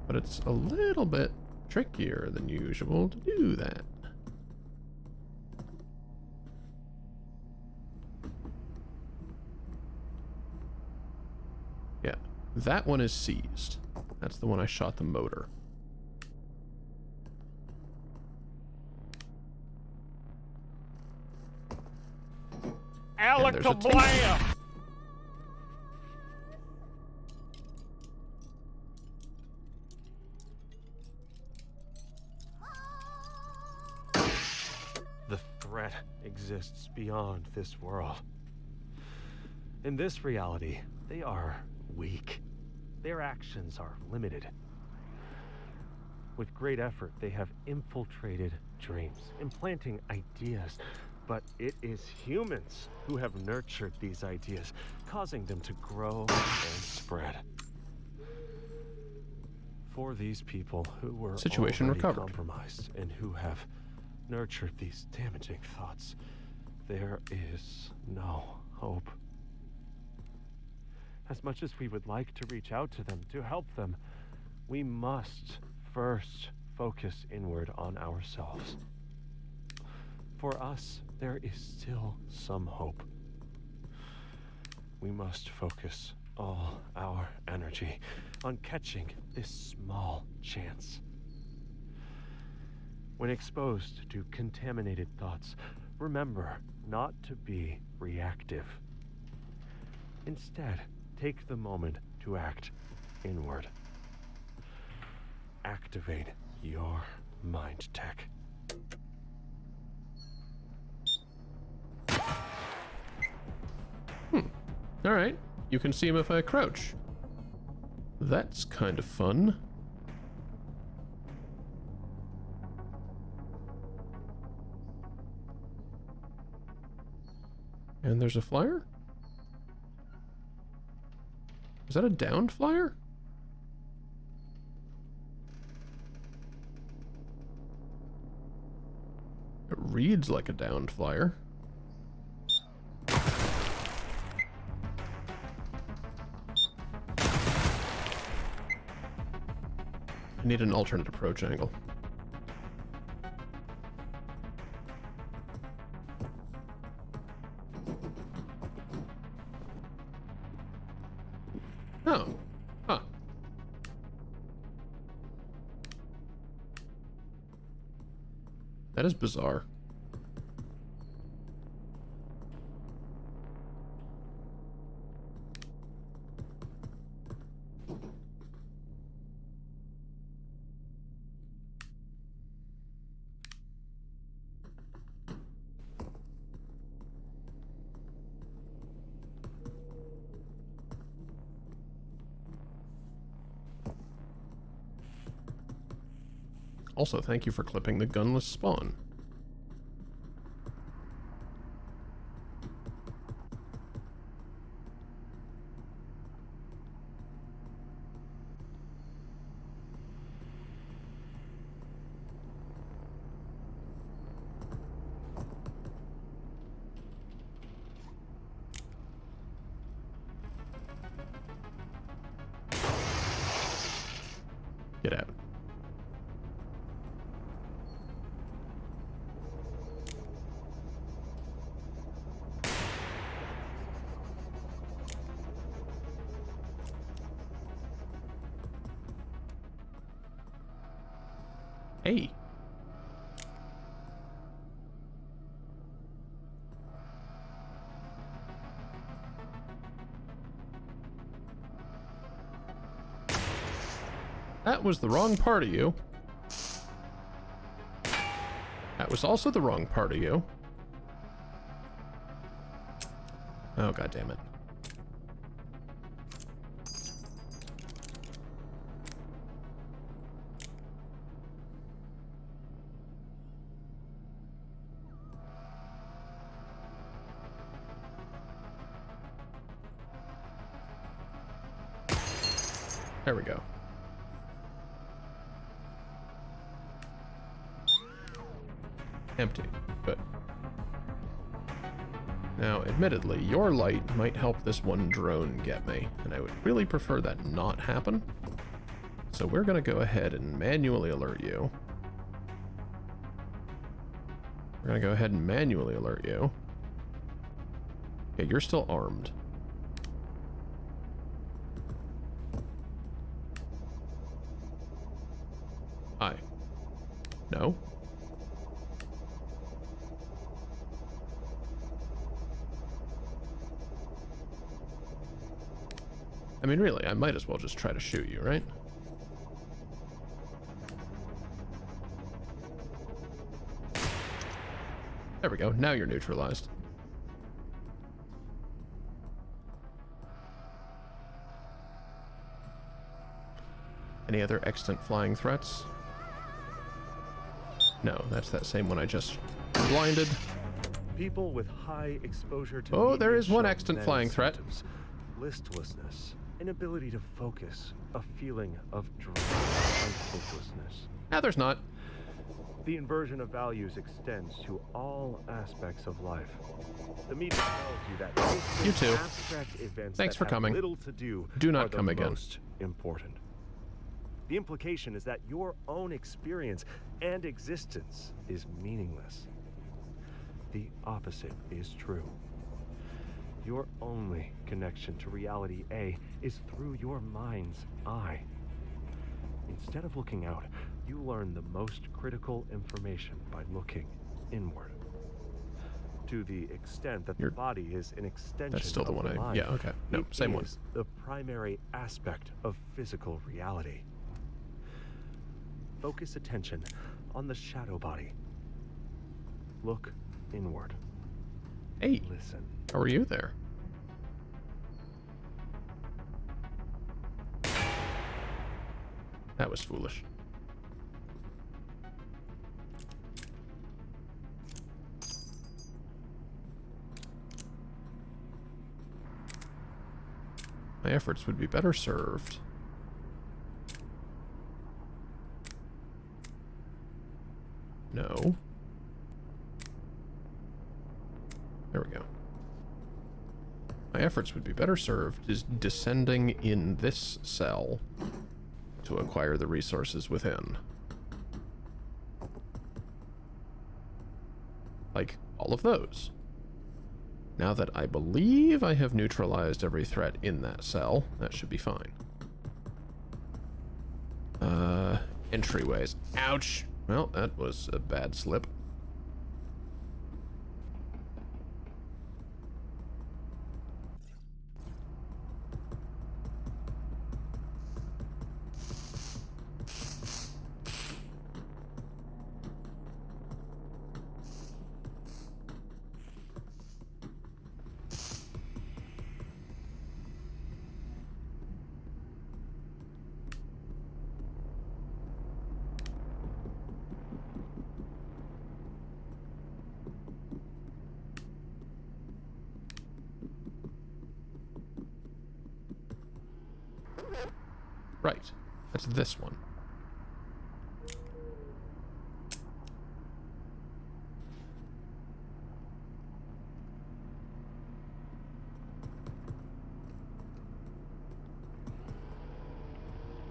But it's a little bit trickier than usual to do that. Yeah, that one is seized. That's the one I shot the motor. Alakablam! The threat exists beyond this world. In this reality, they are weak. Their actions are limited. With great effort, they have infiltrated dreams, implanting ideas. But it is humans who have nurtured these ideas, causing them to grow and spread. For these people who were Situation already recovered. compromised and who have nurtured these damaging thoughts, there is no hope. As much as we would like to reach out to them, to help them, we must first focus inward on ourselves. For us, there is still some hope. We must focus all our energy on catching this small chance. When exposed to contaminated thoughts, remember not to be reactive. Instead, take the moment to act inward. activate your mind tech. Alright, you can see him if I crouch. That's kind of fun. And there's a flyer? Is that a downed flyer? It reads like a downed flyer. I need an alternate approach angle. Oh. Huh. That is bizarre. Also, thank you for clipping the gunless spawn. Get out. Hey. That was the wrong part of you. That was also the wrong part of you. Oh, god damn it. There we go. Empty. Good. Now, admittedly, your light might help this one drone get me, and I would really prefer that not happen. So we're going to go ahead and manually alert you. We're going to go ahead and manually alert you. Okay, you're still armed. Hi. No? I mean, really, I might as well just try to shoot you, right? There we go. Now you're neutralized. Any other extant flying threats? No, that's that same one I just blinded. People with high exposure to Oh, there media is one show extant many flying threat. symptoms. Listlessness, inability to focus, a feeling of drive and hopelessness. Now there's not. The inversion of values extends to all aspects of life. The media tells you that distant, You too. abstract events Thanks that for have coming. little to do not are the come again. most important. The implication is that your own experience and existence is meaningless. The opposite is true. Your only connection to reality A is through your mind's eye. Instead of looking out, you learn the most critical information by looking inward. To the extent that the body is an extension That's still the of one the I... mind, Yeah, okay. No, it same one. is the primary aspect of physical reality. focus attention on the shadow body. Look inward. Hey, Listen. how are you there? That was foolish. My efforts would be better served. No. There we go. My efforts would be better served is descending in this cell to acquire the resources within. Like all of those. Now that I believe I have neutralized every threat in that cell, that should be fine. Entryways. Ouch! Well, that was a bad slip. Right. That's this one.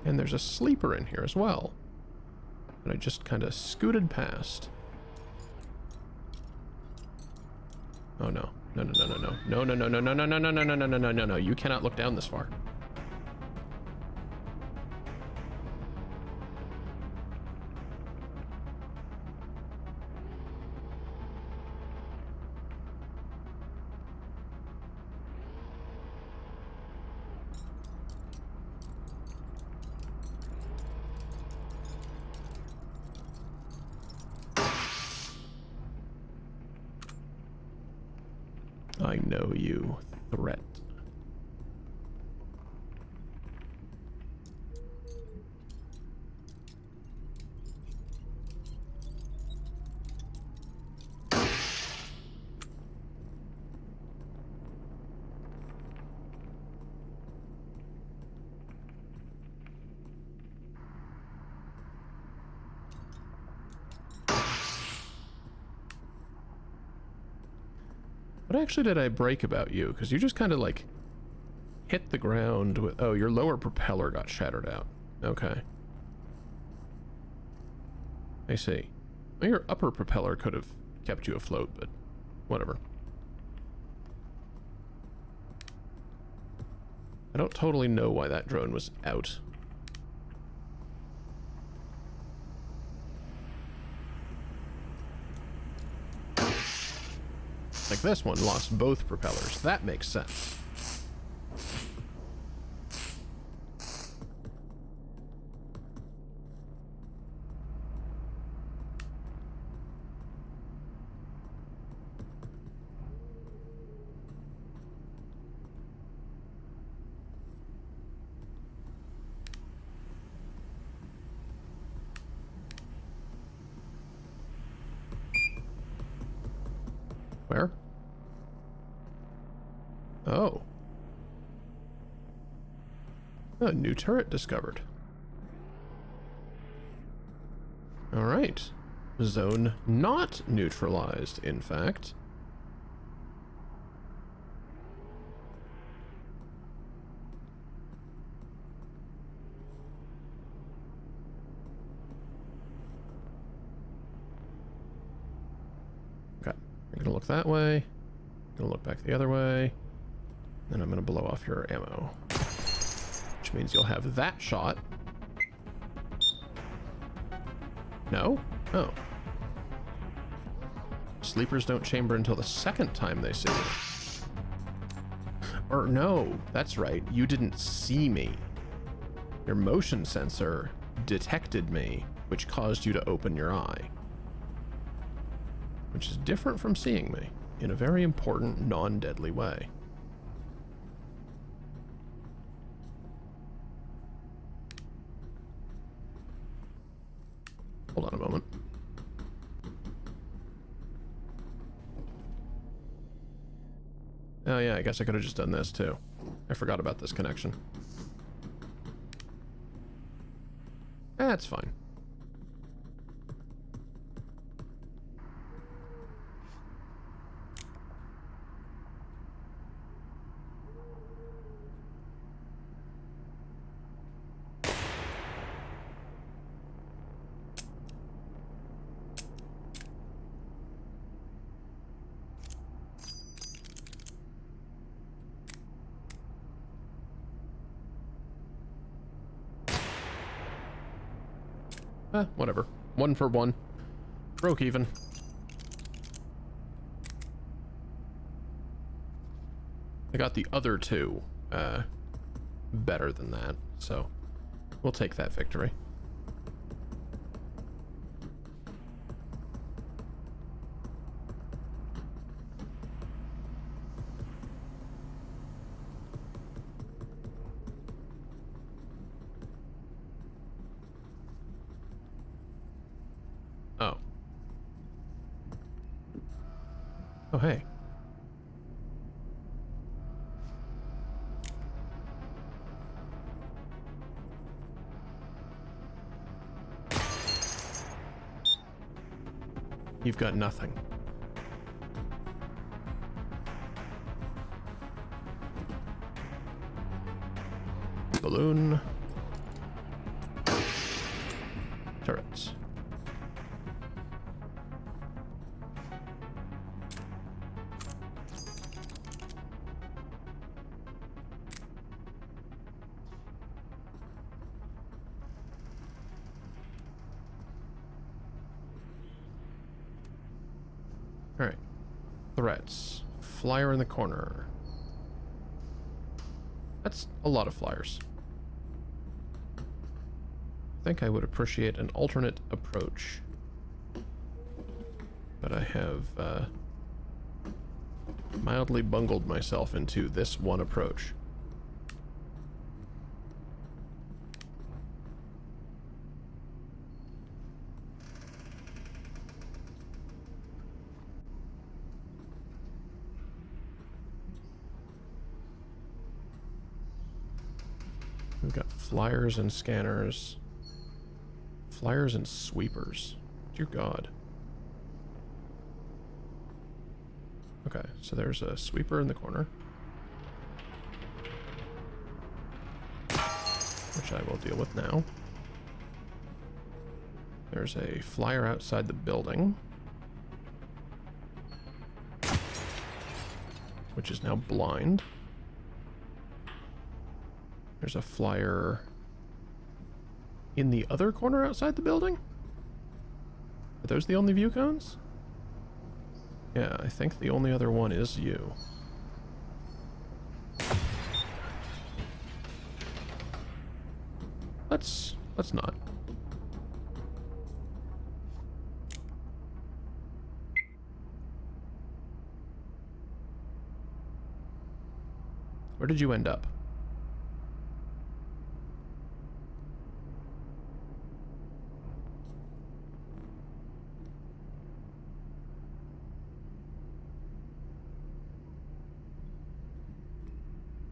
And there's a sleeper in here as well that I just kind of scooted past. Oh no. No, no, no, no, no. No, no, no, no, no, no, no, no, no, no, no, no, no, no, no. You cannot look down this far. I know you, threat. What actually did I break about you? Because you just kind of like hit the ground with... Oh, your lower propeller got shattered out. Okay. I see. Well, your upper propeller could have kept you afloat, but whatever. I don't totally know why that drone was out. Like this one lost both propellers. That makes sense. Where? Oh. A new turret discovered. Alright. Zone not neutralized, in fact. Okay. You're gonna look that way. Gonna look back the other way. Then I'm gonna blow off your ammo. Which means you'll have that shot. No? Oh. Sleepers don't chamber until the second time they see you. Or no, that's right. You didn't see me. Your motion sensor detected me which caused you to open your eye. Which is different from seeing me, in a very important, non-deadly way. Hold on a moment. Oh yeah, I guess I could have just done this too. I forgot about this connection. That's fine. Whatever. 1 for 1. Broke even. I got the other two better than that, so we'll take that victory. Oh. Oh, hey. You've got nothing. Balloon. Turrets. Alright. Threats. Flyer in the corner. That's a lot of flyers. I think I would appreciate an alternate approach. But I have mildly bungled myself into this one approach. We've got flyers and scanners. Flyers and sweepers. Dear God. Okay, so there's a sweeper in the corner. Which I will deal with now. There's a flyer outside the building. Which is now blind. There's a flyer in the other corner outside the building? Are those the only view cones? Yeah, I think the only other one is you. Let's not. Where did you end up?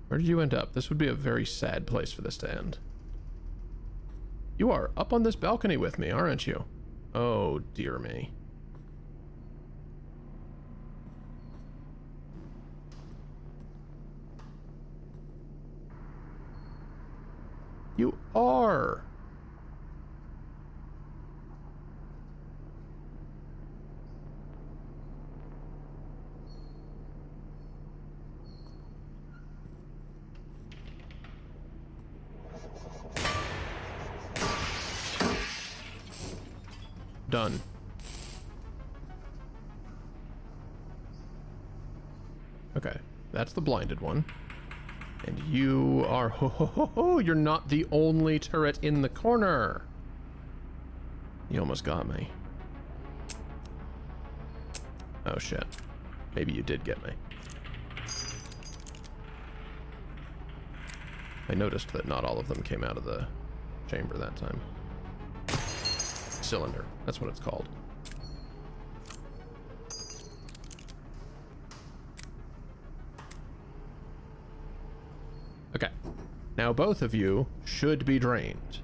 Where did you end up? This would be a very sad place for this to end. You are up on this balcony with me, aren't you? Oh, dear me. You are. Done. Okay, that's the blinded one. And you are... Ho, ho, ho, ho, you're not the only turret in the corner. You almost got me. Oh shit. Maybe you did get me. I noticed that not all of them came out of the chamber that time. Cylinder. That's what it's called. Okay. Now both of you should be drained.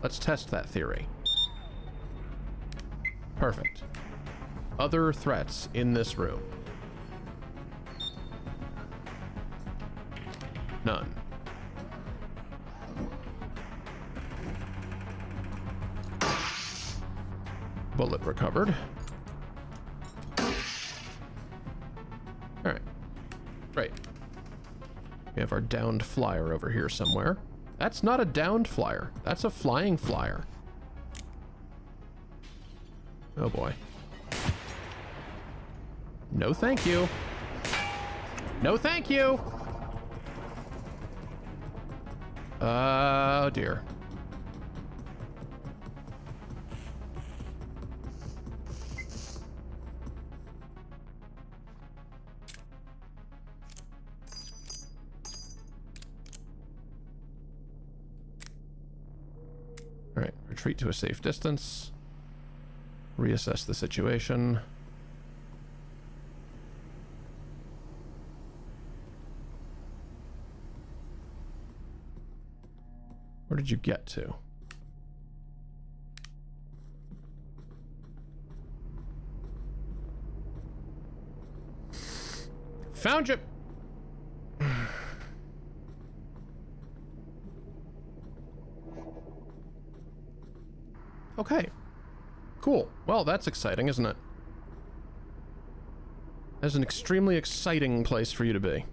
Let's test that theory. Perfect. Other threats in this room? None. Bullet recovered. Alright. Great. We have our downed flyer over here somewhere. That's not a downed flyer. That's a flying flyer. Oh boy. No thank you. No thank you. Oh dear. All right, retreat to a safe distance. Reassess the situation. Where did you get to? Found you! Okay. Cool. Well, that's exciting, isn't it? That's an extremely exciting place for you to be.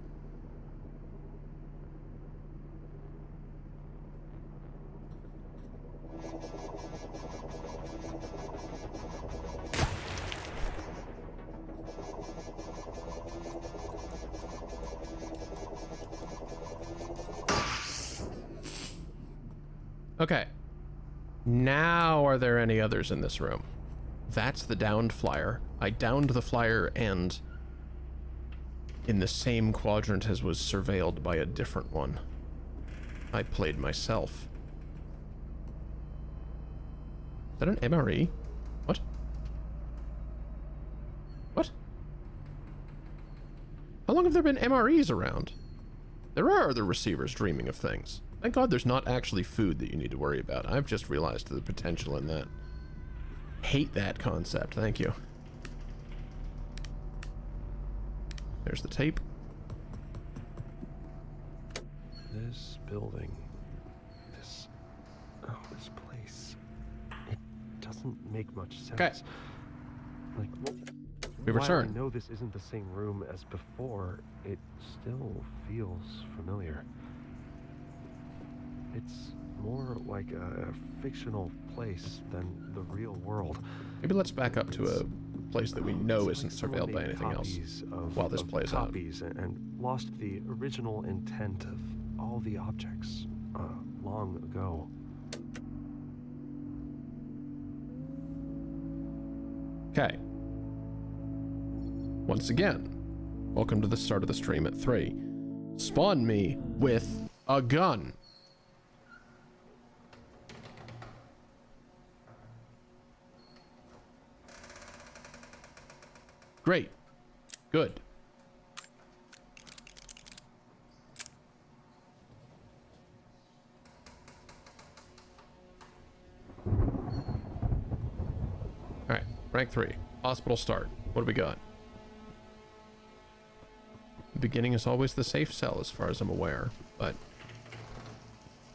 Okay. Now, are there any others in this room? That's the downed flyer. I downed the flyer and in the same quadrant as was surveilled by a different one. I played myself. Is that an MRE? What? What? How long have there been MREs around? There are other receivers dreaming of things. Thank God there's not actually food that you need to worry about. I've just realized the potential in that. Hate that concept. Thank you. There's the tape. This building, this place, it doesn't make much sense. Okay. Like, We while return. I know this isn't the same room as before, it still feels familiar. It's more like a fictional place than the real world. Maybe let's back up to a place that we know isn't It's like someone surveilled by made anything else copies of, while this of plays out. copies and lost the original intent of all the objects long ago. Okay. Once again, welcome to the start of the stream at 3. Spawn me with a gun. Great. Good. Alright, rank 3. Hospital start. What do we got? The beginning is always the safe cell as far as I'm aware, but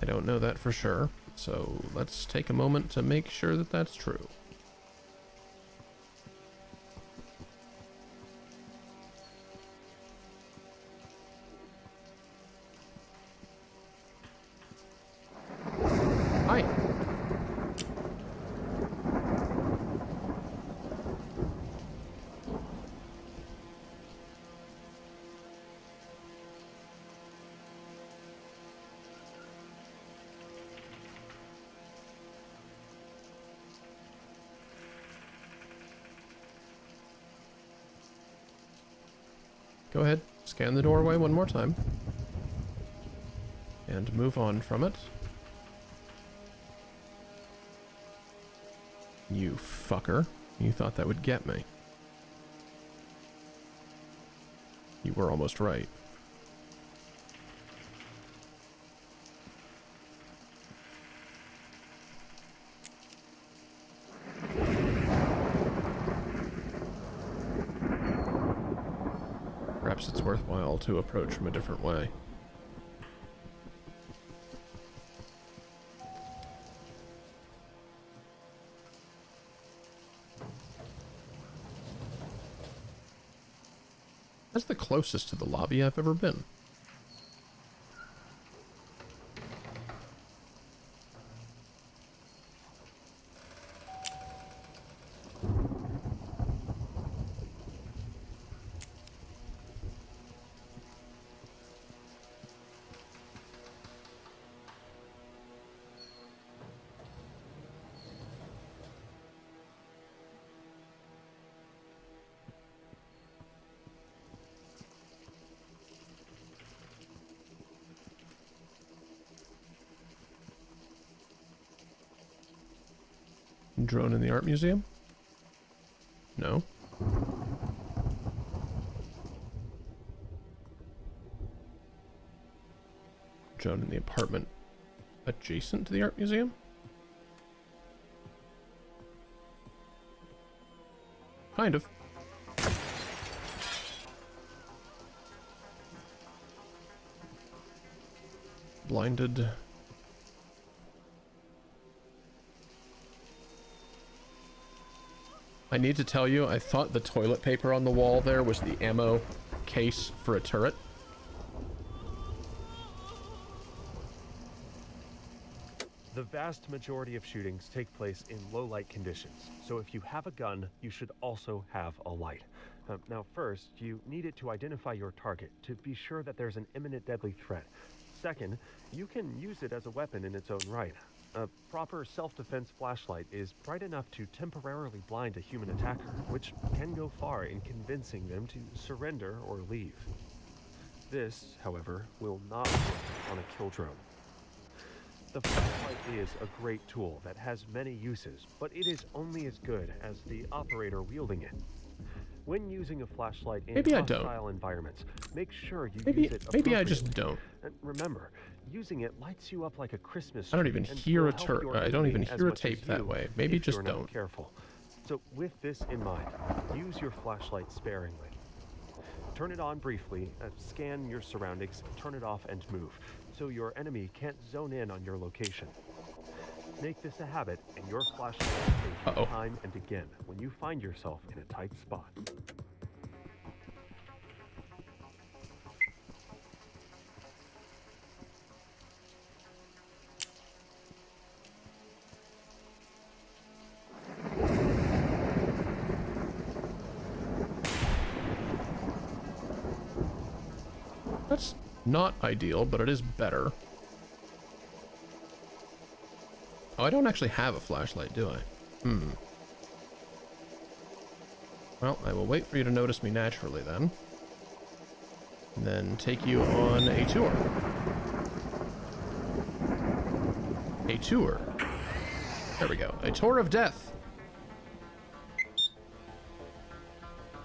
I don't know that for sure, so let's take a moment to make sure that that's true. Hi. Go ahead, scan the doorway one more time. And move on from it. You fucker. You thought that would get me. You were almost right. Perhaps it's worthwhile to approach from a different way. That's the closest to the lobby I've ever been. Drone in the art museum? No. Drone in the apartment adjacent to the art museum? Kind of. Blinded. I need to tell you, I thought the toilet paper on the wall there was the ammo case for a turret. The vast majority of shootings take place in low light conditions, so if you have a gun, you should also have a light. Now first, you need it to identify your target, to be sure that there's an imminent deadly threat. Second, you can use it as a weapon in its own right. A proper self-defense flashlight is bright enough to temporarily blind a human attacker, which can go far in convincing them to surrender or leave. This, however, will not work on a kill drone. The flashlight is a great tool that has many uses, but it is only as good as the operator wielding it. When using a flashlight in hostile environments, make sure you use it appropriately. Maybe I just don't. And remember, using it lights you up like a Christmas tree. I don't even hear I don't even hear a tape that way. Maybe just don't. Careful. So with this in mind, use your flashlight sparingly. Turn it on briefly, scan your surroundings, turn it off and move, so your enemy can't zone in on your location. Make this a habit, and your flashlight will save you time and again when you find yourself in a tight spot. That's not ideal, but it is better. Oh, I don't actually have a flashlight, do I? Well, I will wait for you to notice me naturally then. And then take you on a tour. A tour. There we go. A tour of death.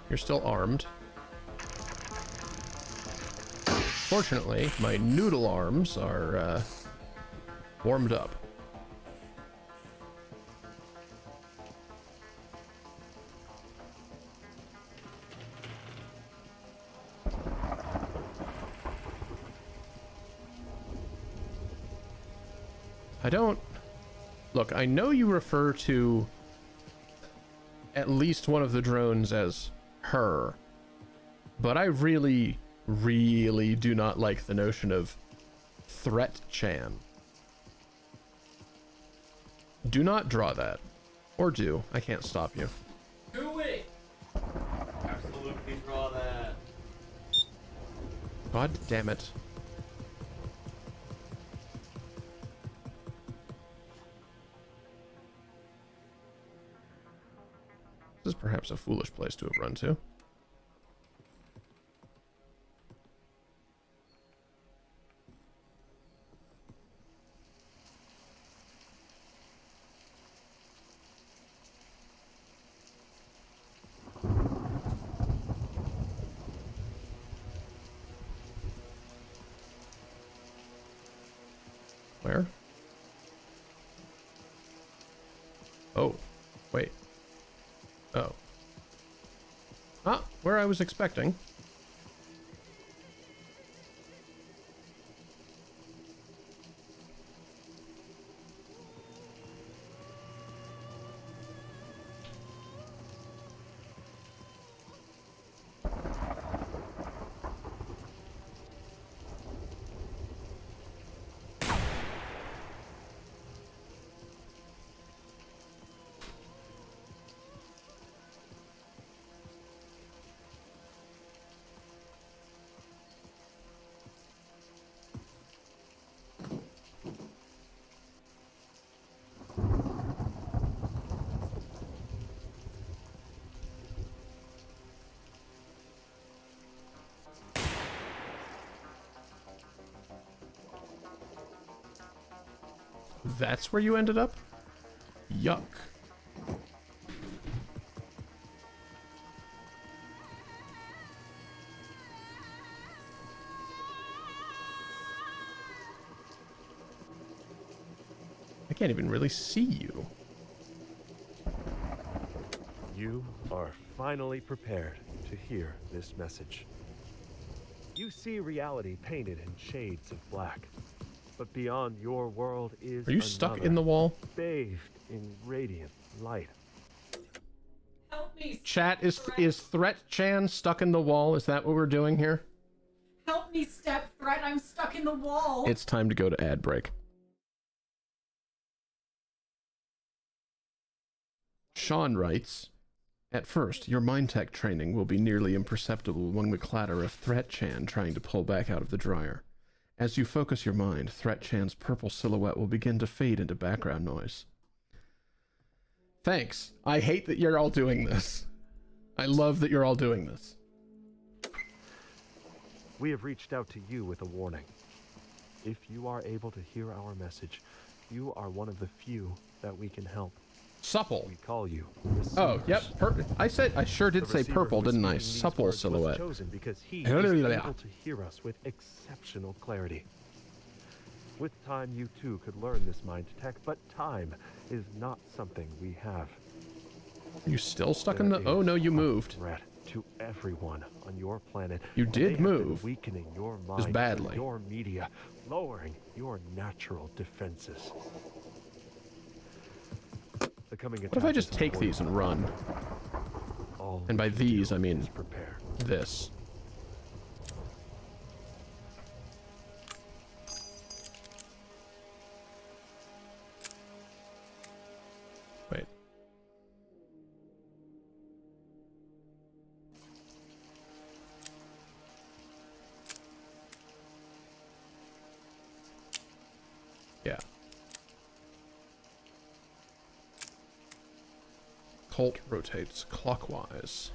You're still armed. Fortunately, my noodle arms are warmed up. I don't... Look, I know you refer to at least one of the drones as her, but I really do not like the notion of Threat Chan. Do not draw that. Or do. I can't stop you. Do it! Absolutely draw that. God damn it. This is perhaps a foolish place to have run to. Where? Oh, wait. Oh. Ah, where I was expecting. That's where you ended up? Yuck. I can't even really see you. You are finally prepared to hear this message. You see reality painted in shades of black. But beyond your world is Are you stuck in the wall? bathed in radiant light. Help me. Chat, is Threat Chan stuck in the wall? Is that what we're doing here? Help me, Step Threat. I'm stuck in the wall. It's time to go to ad break. Sean writes, at first, your mind tech training will be nearly imperceptible among the clatter of Threat Chan trying to pull back out of the dryer. As you focus your mind, Threat Chan's purple silhouette will begin to fade into background noise. Thanks. I hate that you're all doing this. I love that you're all doing this. We have reached out to you with a warning. If you are able to hear our message, you are one of the few that we can help. Supple. We call you Oh, yep. I sure did The say receiver purple, who didn't is I? speaking these Supple words was silhouette. chosen because he is able to hear us with exceptional clarity. With time, you too could learn this mind tech, but time is not something we have. Are you still stuck in There the... Oh, no, you is a moved. threat to everyone on your planet. You They did have been move. weakening your Just mind, badly. your media, lowering your natural defenses. The coming What if I attack just is take important. these and run? All And by you can these, do I mean is prepare. this. Wait. Yeah. Colt rotates clockwise.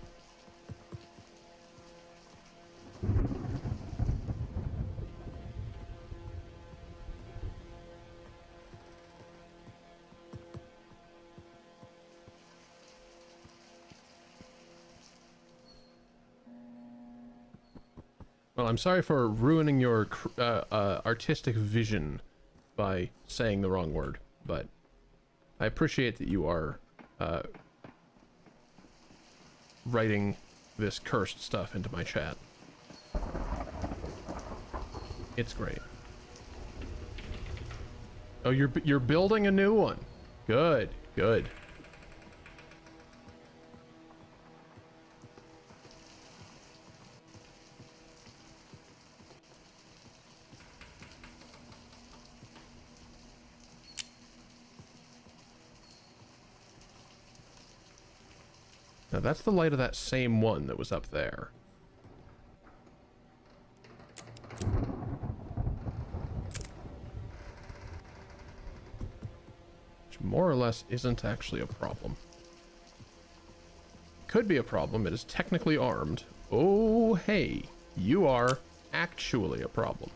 Well, I'm sorry for ruining your artistic vision by saying the wrong word, but I appreciate that you are writing this cursed stuff into my chat. It's great. Oh, you're building a new one. Good, good. Now that's the light of that same one that was up there. Which more or less isn't actually a problem. Could be a problem. It is technically armed. Oh, hey. You are actually a problem.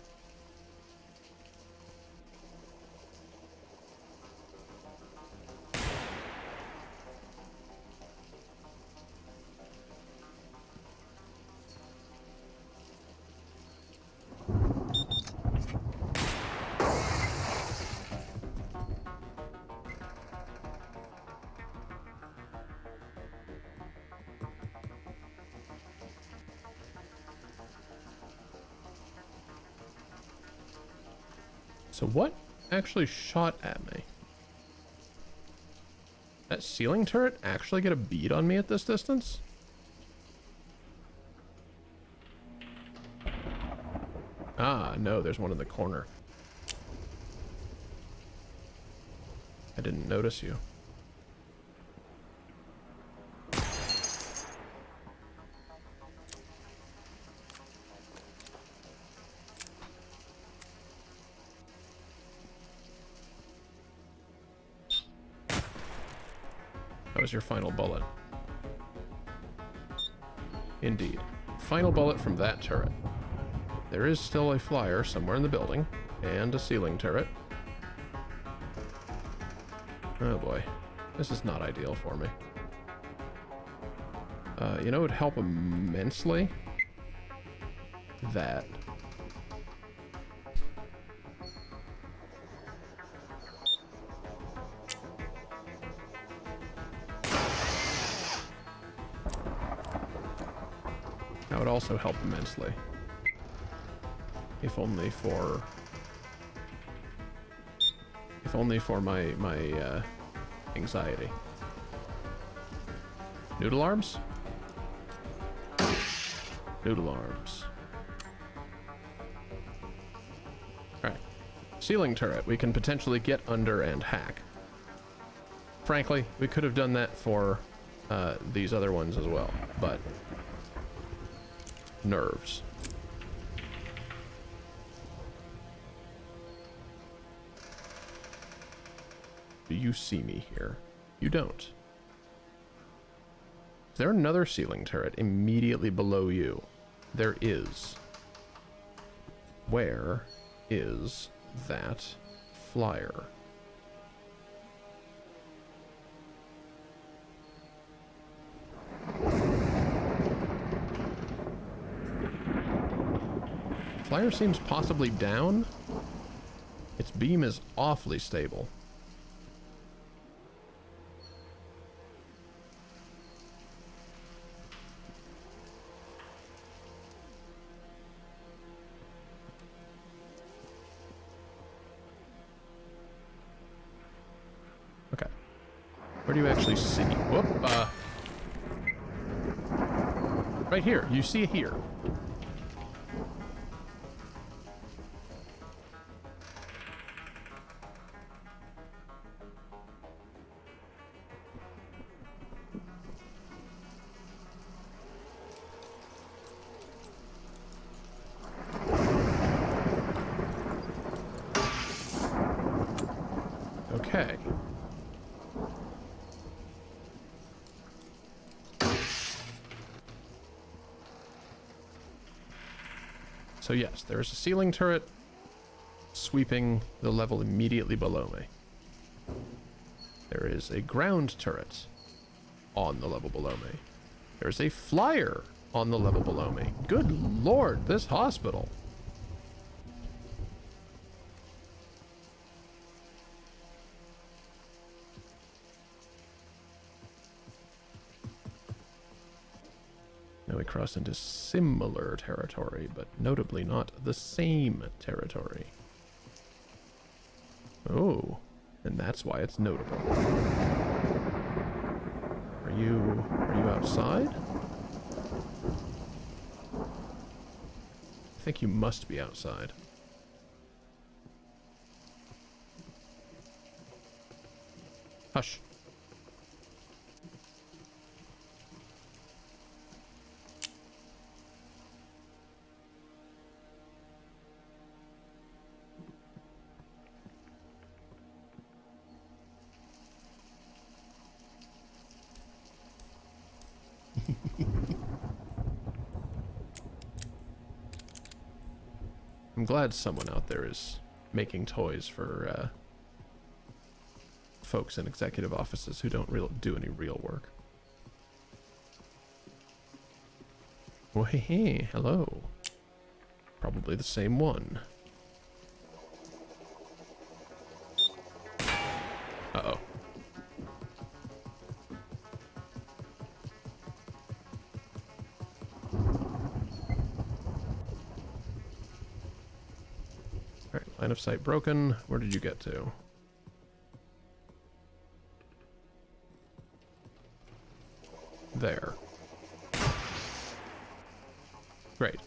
So what actually shot at me? That ceiling turret actually get a bead on me at this distance? Ah, no, there's one in the corner. I didn't notice you. That was your final bullet. Indeed. Final bullet from that turret. There is still a flyer somewhere in the building, and a ceiling turret. Oh boy. This is not ideal for me. You know, it would help immensely? That. That would also help immensely. If only for my anxiety. Noodle arms? Noodle arms. Alright. Ceiling turret. We can potentially get under and hack. Frankly, we could have done that for these other ones as well, but nerves. Do you see me here? You don't. Is there another ceiling turret immediately below you? There is. Where is that flyer? Flyer seems possibly down. Its beam is awfully stable. Okay. Where do you actually see? Whoop, right here. You see it here. Okay. So yes, there is a ceiling turret sweeping the level immediately below me. There is a ground turret on the level below me. There's a flyer on the level below me. Good lord, this hospital. Now we cross into similar territory, but notably not the same territory. Oh, and that's why it's notable. Are you outside? I think you must be outside. Hush. I'm glad someone out there is making toys for folks in executive offices who don't do any real work. Oh, hey, hello. Probably the same one. Uh-oh. Line of of sight broken. Where did you get to? There. Great.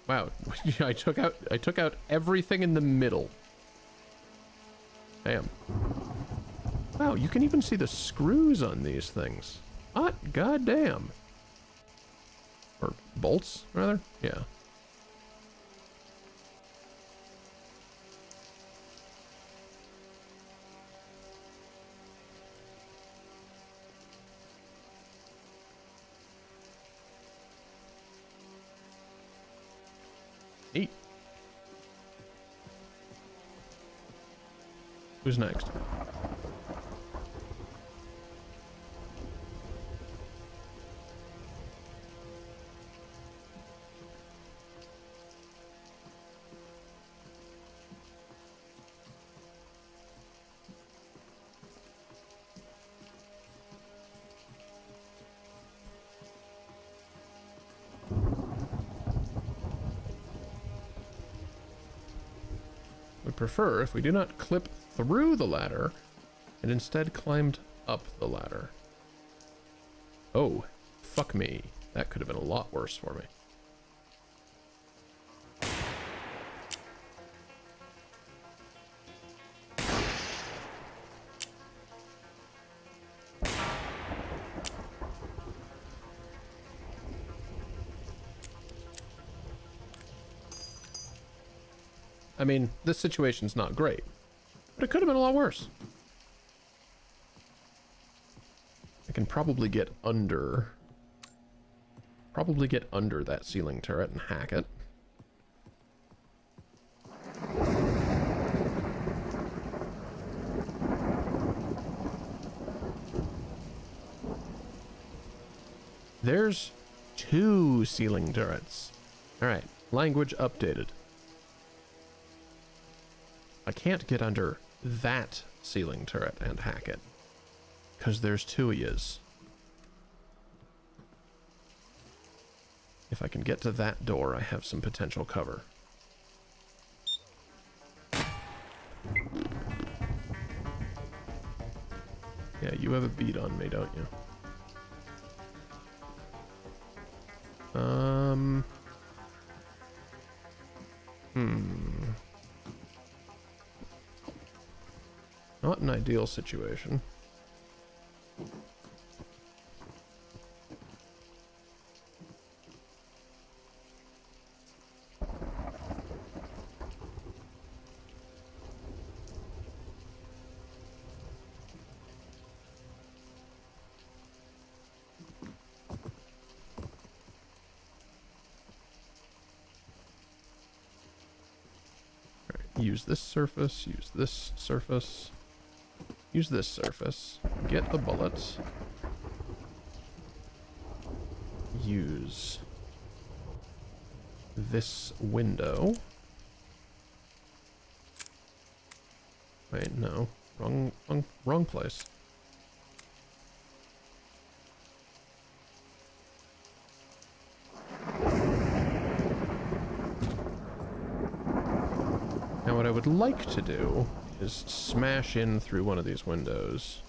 Wow, I took out everything in the middle. Damn. Wow, you can even see the screws on these things. Hot goddamn. Or bolts, rather? Yeah. Neat. Who's next? Would prefer if we do not clip through the ladder and instead climbed up the ladder. Oh, fuck me. That could have been a lot worse for me. I mean, this situation's not great, but it could have been a lot worse. I can probably get under that ceiling turret and hack it. There's 2 ceiling turrets. All right, language updated. I can't get under that ceiling turret and hack it, because there's 2 of yous. If I can get to that door, I have some potential cover. Yeah, you have a bead on me, don't you? Not an ideal situation. Use this surface, use this surface, use this surface, get a bullet, use this window. Wait, no, wrong place. Now what I would like to do is smash in through one of these windows.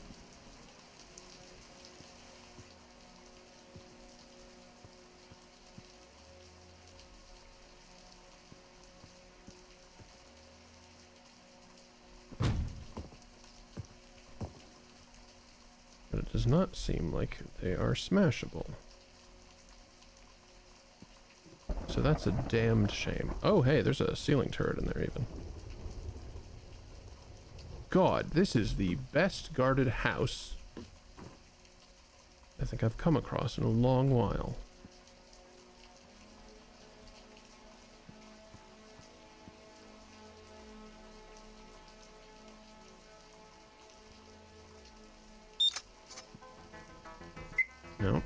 But it does not seem like they are smashable. So that's a damned shame. Oh, hey, there's a ceiling turret in there even. God, this is the best guarded house I think I've come across in a long while. No.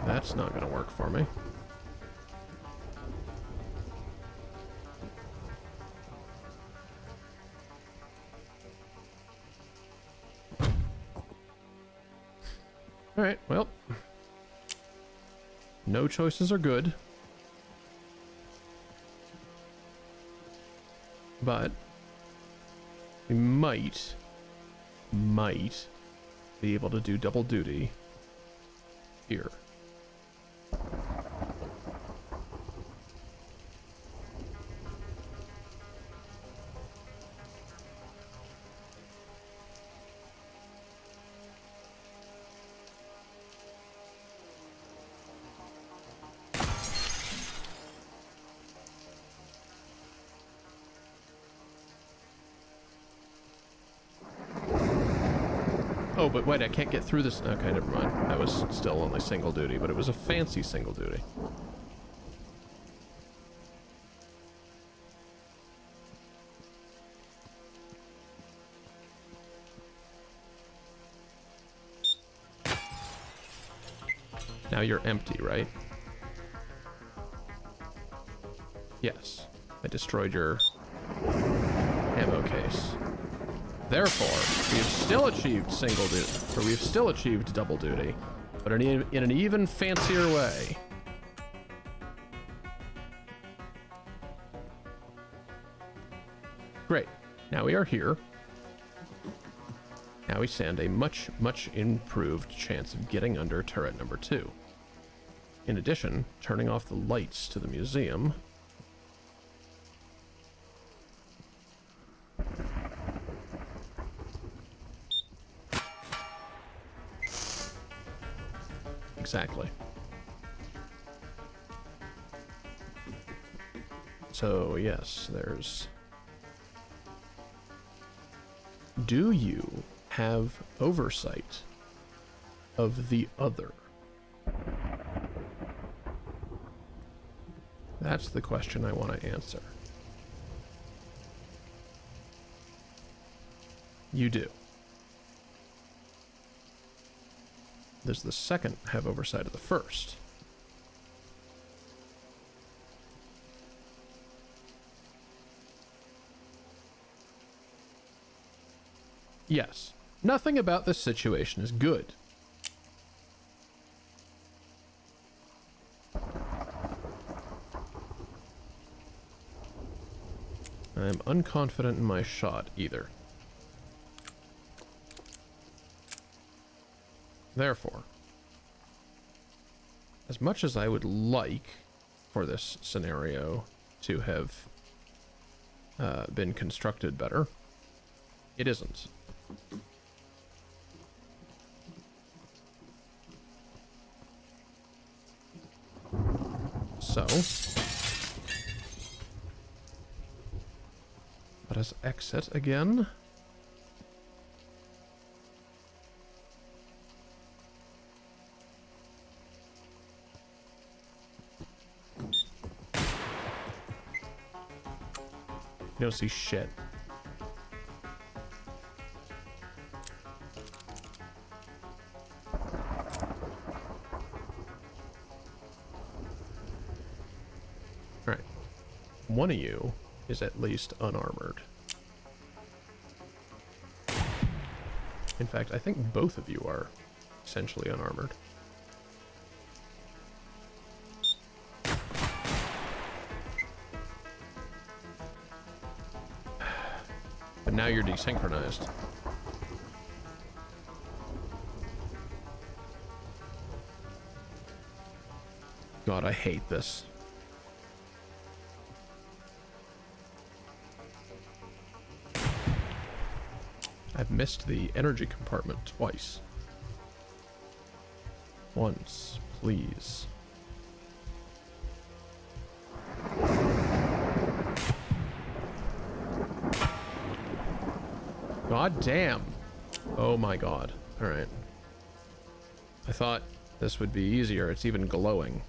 That's not gonna work for me. Alright, well. No choices are good. But we might be able to do double duty here. Oh, but wait, I can't get through this. Okay, never mind. That was still only single duty, but it was a fancy single duty. Now you're empty, right? Yes. I destroyed your ammo case. Therefore, we have still achieved single duty, or we have still achieved double duty, but in an even fancier way. Great. Now we are here. Now we stand a much, much improved chance of getting under turret number 2. In addition, turning off the lights to the museum exactly. So, yes, there's... Do you have oversight of the other? That's the question I want to answer. You do. Does the second have oversight of the first? Yes. Nothing about this situation is good. I'm unconfident in my shot either. Therefore, as much as I would like for this scenario to have been constructed better, it isn't. So, let us exit again. You don't see shit. Alright. One of you is at least unarmored. In fact, I think both of you are essentially unarmored. But now you're desynchronized. God, I hate this. I've missed the energy compartment twice. Once, please. God damn. Oh my god. Alright. I thought this would be easier. It's even glowing.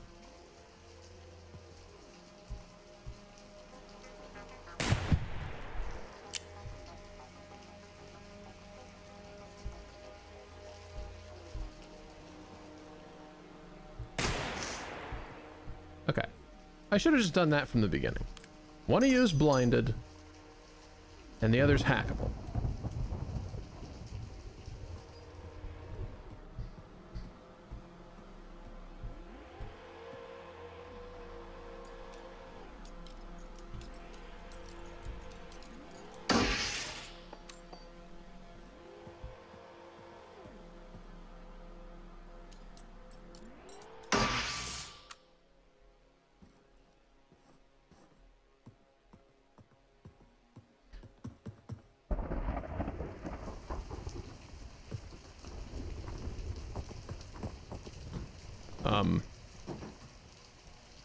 Okay. I should have just done that from the beginning. One of you is blinded, and the other's hackable.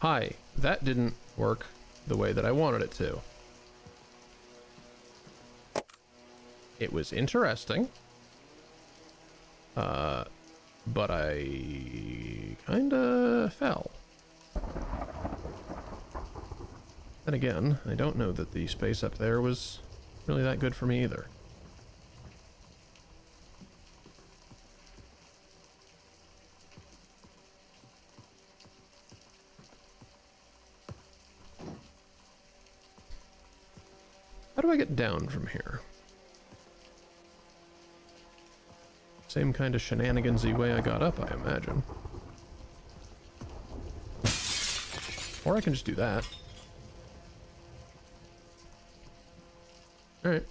Hi, that didn't work the way that I wanted it to. It was interesting. But I kinda fell. Then again, I don't know that the space up there was really that good for me either. How do I get down from here? Same kind of shenanigansy way I got up, I imagine. Or I can just do that. Alright.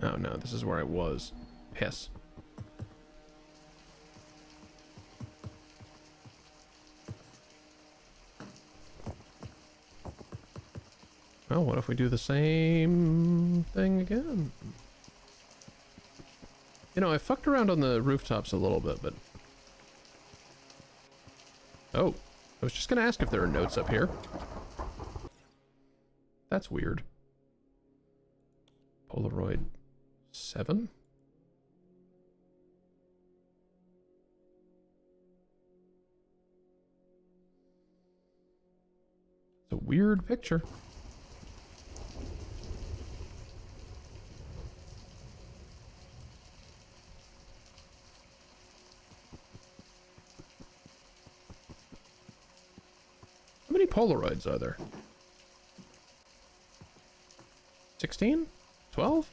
Oh no, this is where I was. Piss. Well, what if we do the same thing again? You know, I fucked around on the rooftops a little bit, but... Oh, I was just gonna ask if there are notes up here. That's weird. Polaroid 7? It's a weird picture. How many Polaroids are there? 16? 12?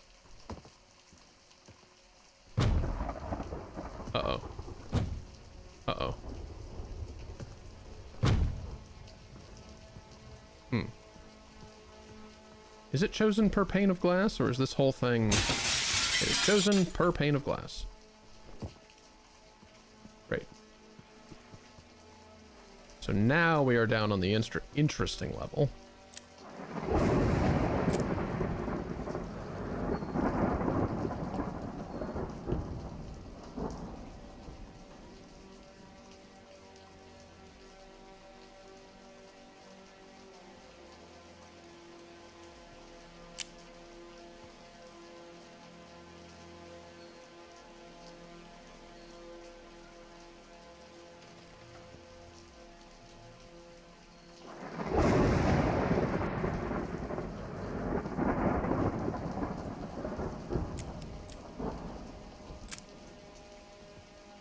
Uh-oh. Uh-oh. Is it chosen per pane of glass, or is this whole thing... It is chosen per pane of glass. Great. So now we are down on the interesting level.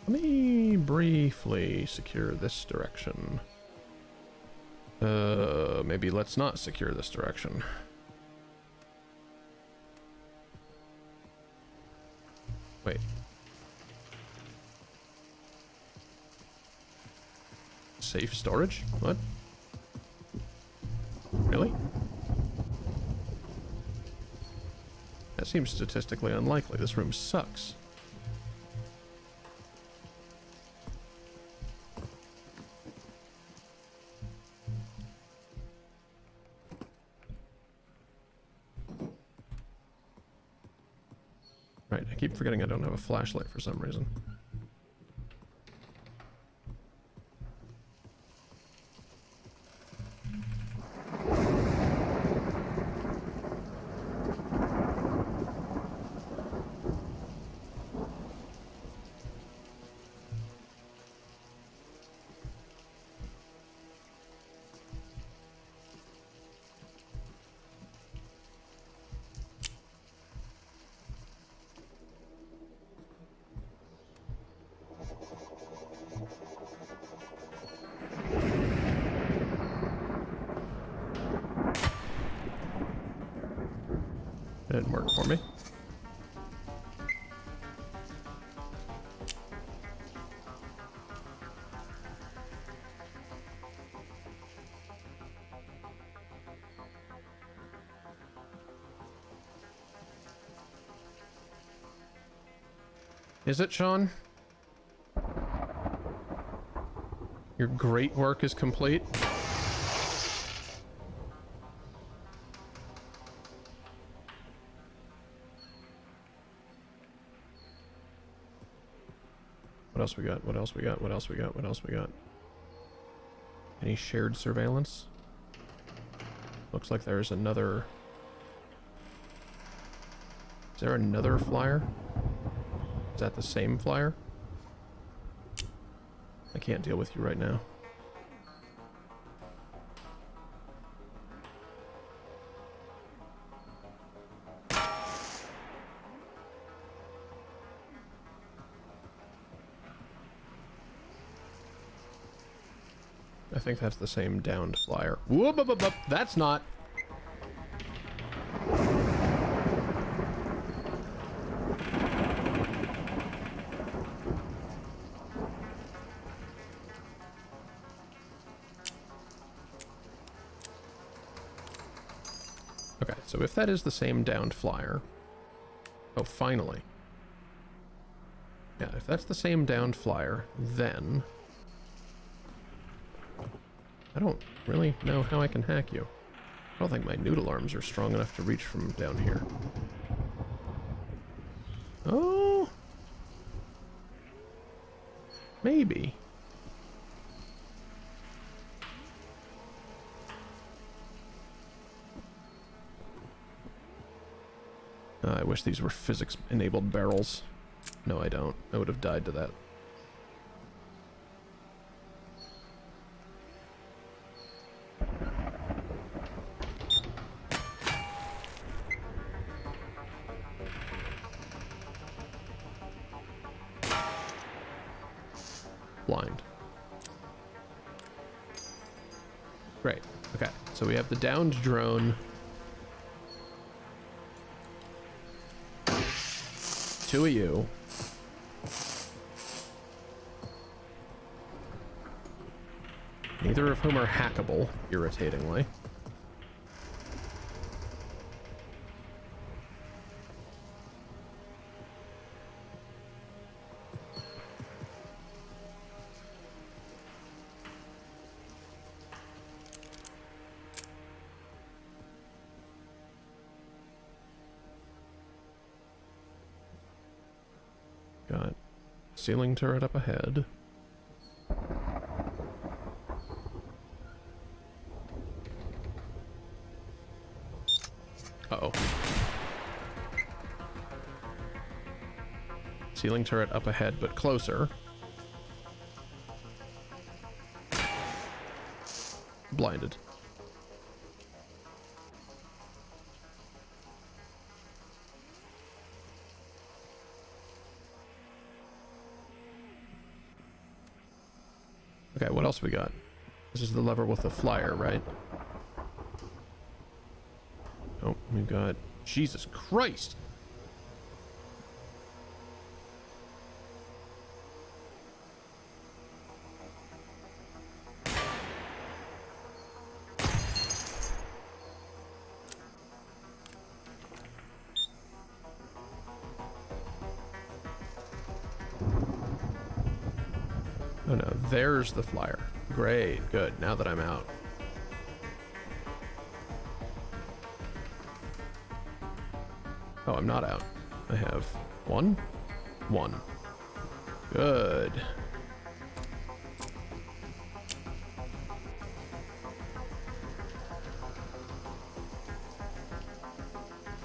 Let me briefly secure this direction. Maybe let's not secure this direction. Wait. Safe storage? What? Really? That seems statistically unlikely. This room sucks. Right, I keep forgetting I don't have a flashlight for some reason. It didn't work for me. Is it, Sean? Your great work is complete? What else we got? What else we got? What else we got? What else we got? Any shared surveillance? Looks like there's another... Is there another flyer? Is that the same flyer? I can't deal with you right now. I think that's the same downed flyer. Whoop, whoop, whoop, whoop. That's not. Okay, so if that is the same downed flyer... Oh, finally. Yeah, if that's the same downed flyer, then... I don't really know how I can hack you. I don't think my noodle arms are strong enough to reach from down here. Oh... Maybe. I wish these were physics-enabled barrels. No, I don't. I would have died to that. Blind. Great. Okay, so we have the downed drone. Two of you. Neither of whom are hackable, irritatingly. Got ceiling turret up ahead. Uh-oh. Ceiling turret up ahead, but closer. Blinded. Okay, what else we got? This is the lever with the flyer, right? Oh, we got... Jesus Christ! Oh no, there's the flyer. Great, good, now that I'm out. Oh, I'm not out. I have one. Good.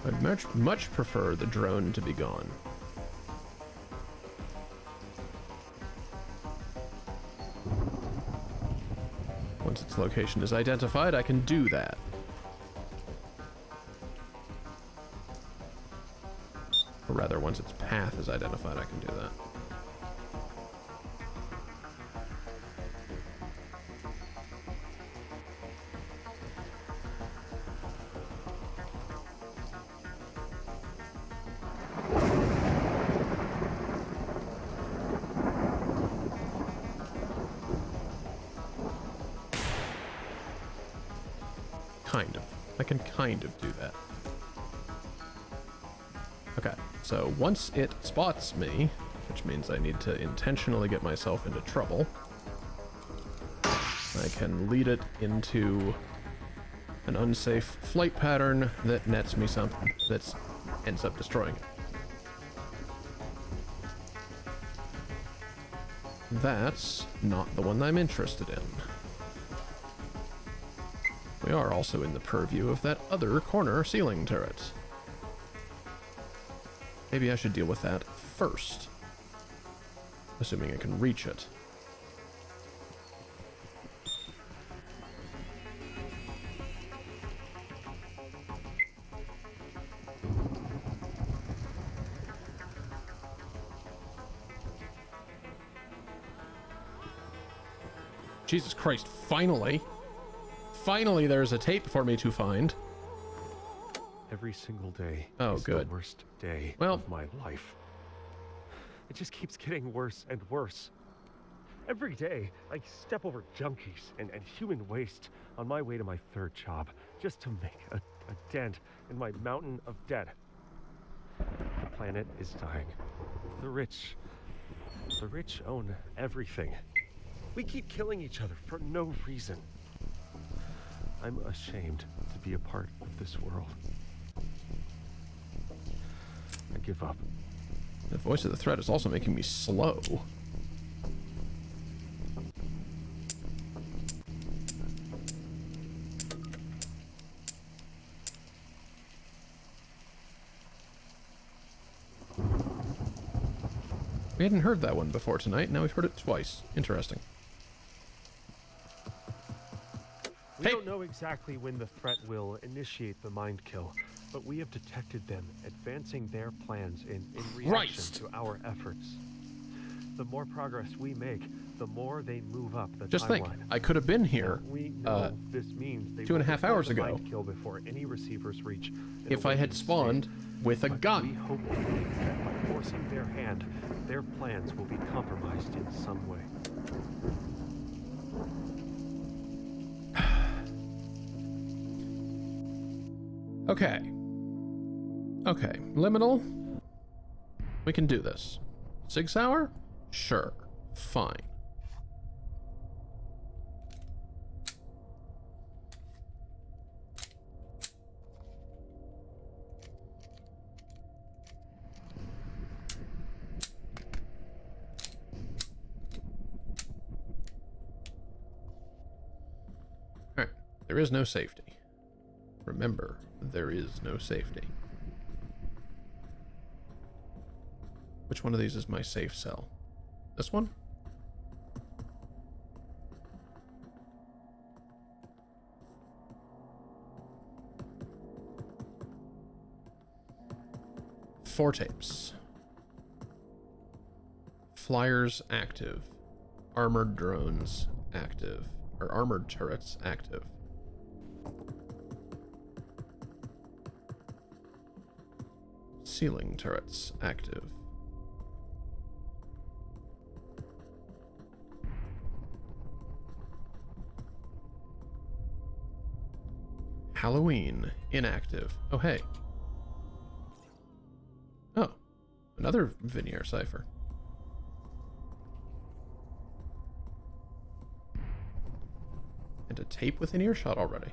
I'd much prefer the drone to be gone. Once its location is identified, I can do that. Or rather, once its path is identified, I can do that. Kind of. I can kind of do that. Okay, so once it spots me, which means I need to intentionally get myself into trouble. I can lead it into an unsafe flight pattern that nets me something that ends up destroying it. That's not the one I'm interested in. We are also in the purview of that other corner ceiling turret. Maybe I should deal with that first, assuming I can reach it. Jesus Christ, finally! Finally there's a tape for me to find. Every single day Oh, is good. the worst day Well- of my life. It just keeps getting worse and worse. Every day, I step over junkies and human waste on my way to my third job, just to make a dent in my mountain of debt. The planet is dying. The rich own everything. We keep killing each other for no reason. I'm ashamed to be a part of this world. I give up. The voice of the threat is also making me slow. We hadn't heard that one before tonight, now we've heard it twice. Interesting. We Hey. don't know exactly when the threat will initiate the mind kill, but we have detected them advancing their plans in reaction Christ. to our efforts. The more progress we make, the more they move up the Just timeline. think, I could have been here We know this means they 2.5 will hours perform the ago mind kill before any receivers reach an if I had awakened spawned state. with a But we gun. hope they think that by forcing their hand, their plans will be compromised in some way. Okay. Okay, Liminal. We can do this. 6 hour? Sure. Fine. Alright, there is no safety. Remember, there is no safety. Which one of these is my safe cell? This one? Four tapes. Flyers active. Armored drones active. Or armored turrets active. Ceiling turrets active. Halloween inactive. Oh, hey. Oh, another Veneer cipher. And a tape within earshot already.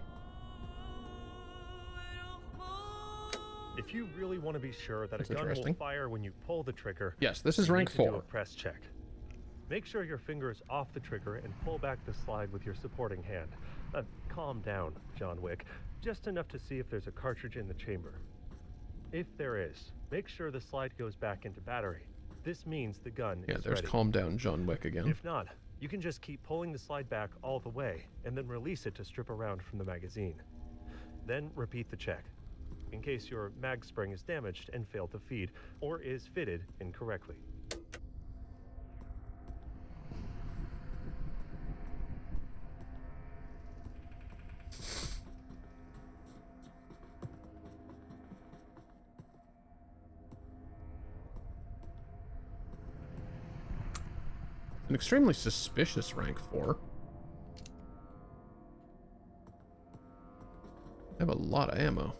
If you really want to be sure that That's a gun will interesting. fire when you pull the trigger, Yes, this is you rank need to do 4. a press check. Make sure your finger is off the trigger and pull back the slide with your supporting hand. Calm down, John Wick. Just enough to see if there's a cartridge in the chamber. If there is, make sure the slide goes back into battery. This means the gun Yeah, is there's ready. Calm Down John Wick again. If not, you can just keep pulling the slide back all the way and then release it to strip around from the magazine. Then repeat the check, in case your mag spring is damaged and failed to feed, or is fitted incorrectly. An extremely suspicious rank 4. I have a lot of ammo.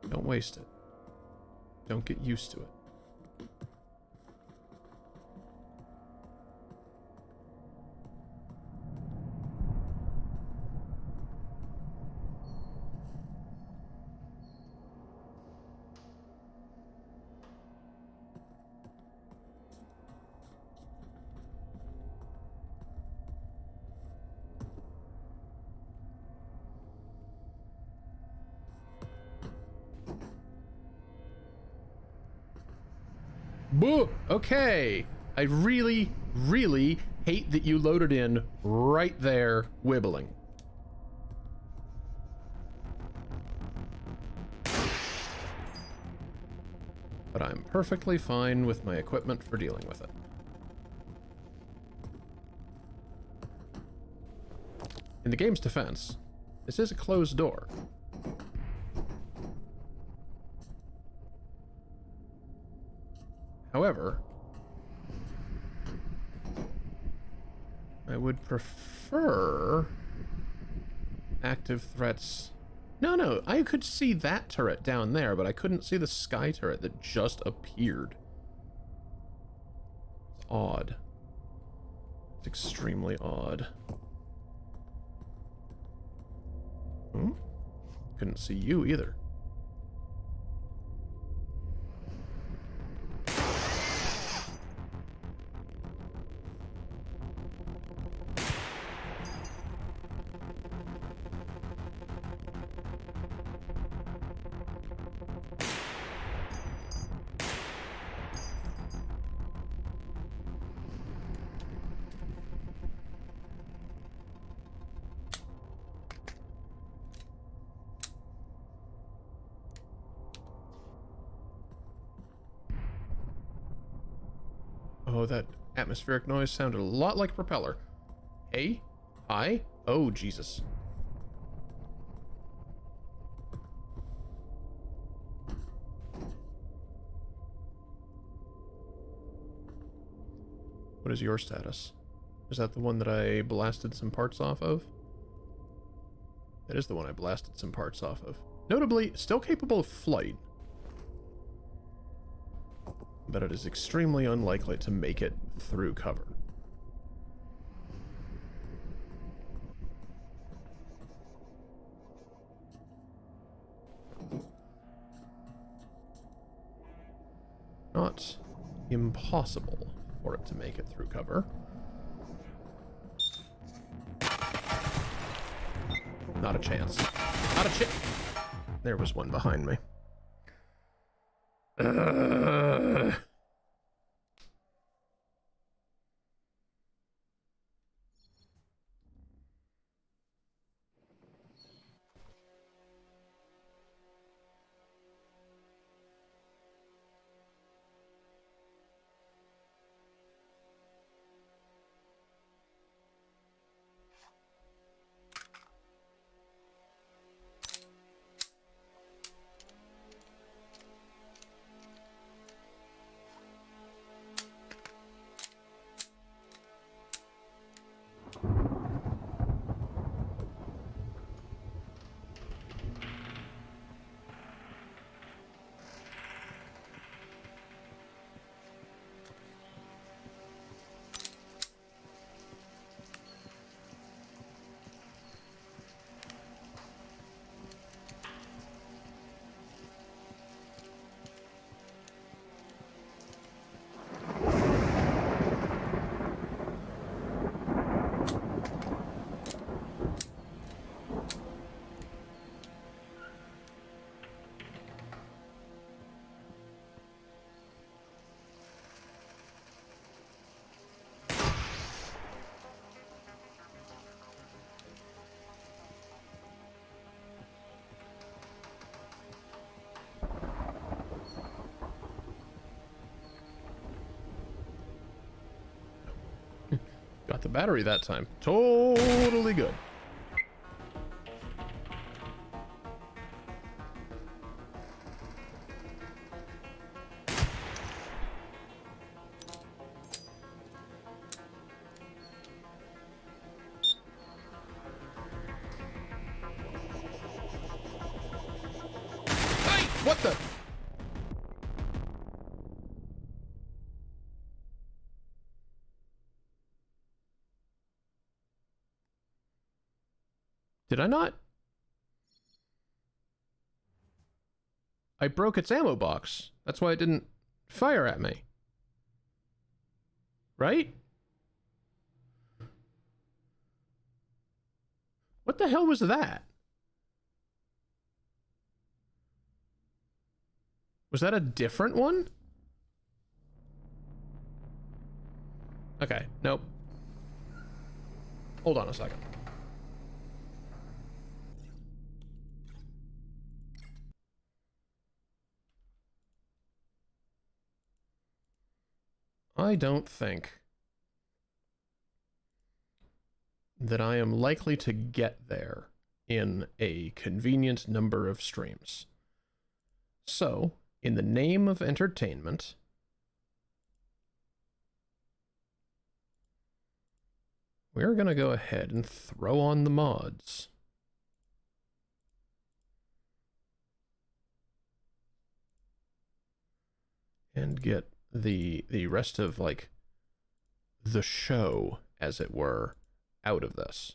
Don't waste it. Don't get used to it. Boo! Okay. I really, really hate that you loaded in right there, wibbling. But I'm perfectly fine with my equipment for dealing with it. In the game's defense, this is a closed door. However, I would prefer active threats. No, I could see that turret down there, but I couldn't see the sky turret that just appeared. It's odd. It's extremely odd. Couldn't see you either. Oh, that atmospheric noise sounded a lot like a propeller. Hey? Hi? Oh, Jesus. What is your status? Is that the one that I blasted some parts off of? That is the one I blasted some parts off of. Notably, still capable of flight. But it is extremely unlikely to make it through cover. Not impossible for it to make it through cover. Not a chance. Not a chance. There was one behind me. Got the battery that time. Totally good. Hey! What the? Did I not? I broke its ammo box. That's why it didn't fire at me. Right? What the hell was that? Was that a different one? Okay, nope. Hold on a second. I don't think that I am likely to get there in a convenient number of streams. So, in the name of entertainment, we're going to go ahead and throw on the mods. And get the rest of, like, the show, as it were, out of this.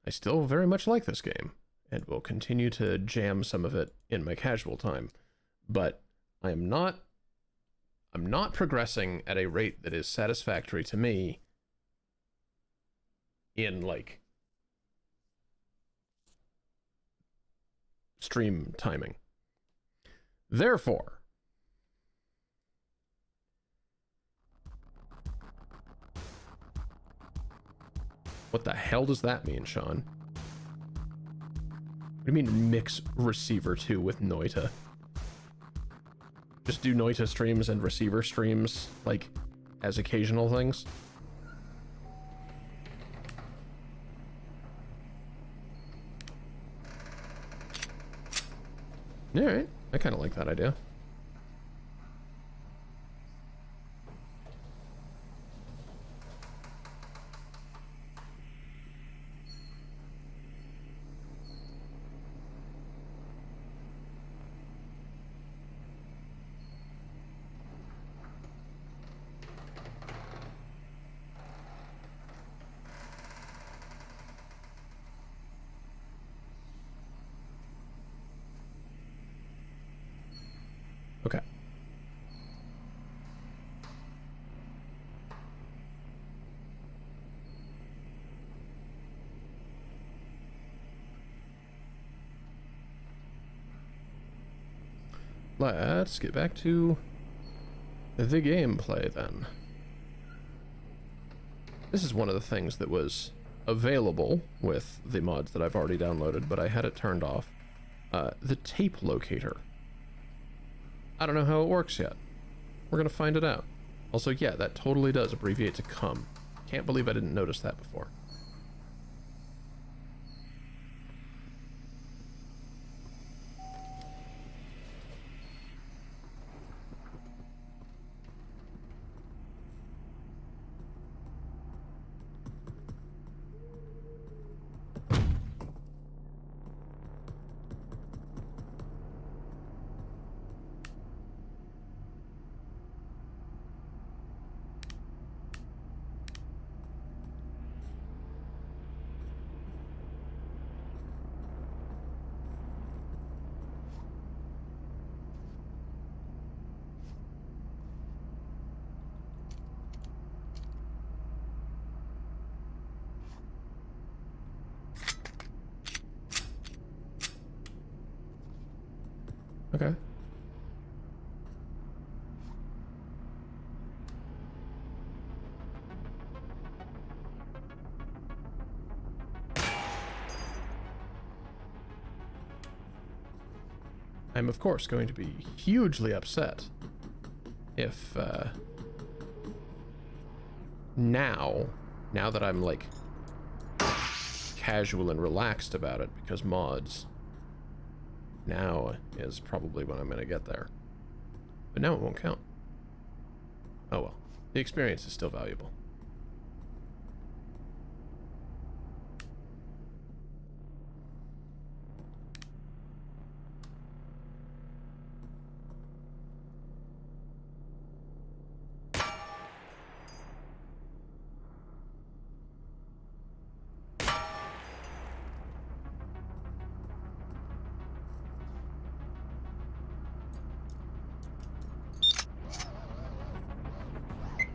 I still very much like this game, and will continue to jam some of it in my casual time, but I'm not progressing at a rate that is satisfactory to me in, like, stream timing. Therefore, what the hell does that mean, Sean? What do you mean mix Receiver 2 with Noita? Just do Noita streams and Receiver streams, like, as occasional things? Alright, I kind of like that idea. Okay. Let's get back to the gameplay then. This is one of the things that was available with the mods that I've already downloaded, but I had it turned off. The tape locator. I don't know how it works yet. We're gonna find it out. Also, yeah, that totally does abbreviate to come. Can't believe I didn't notice that before. Okay. I'm of course going to be hugely upset if now that I'm like casual and relaxed about it because mods, now is probably when I'm going to get there. But now it won't count. Oh well. The experience is still valuable.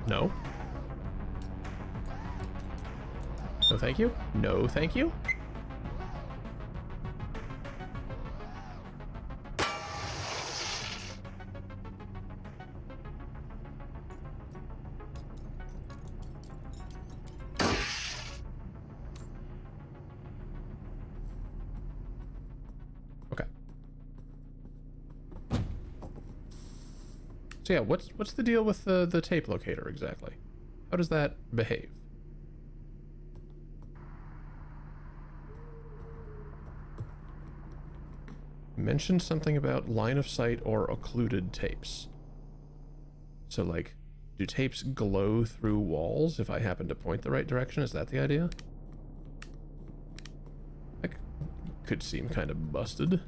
No. No, thank you. No, thank you. So yeah, what's the deal with the tape locator exactly? How does that behave? Mentioned something about line of sight or occluded tapes. So like, do tapes glow through walls if I happen to point the right direction? Is that the idea? That could seem kind of busted.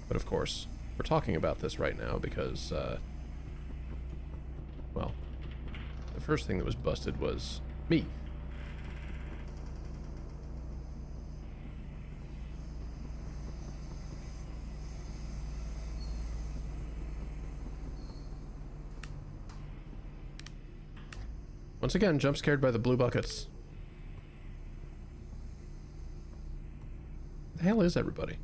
But of course, we're talking about this right now because, well, the first thing that was busted was me. Once again, jump scared by the blue buckets. Where the hell is everybody?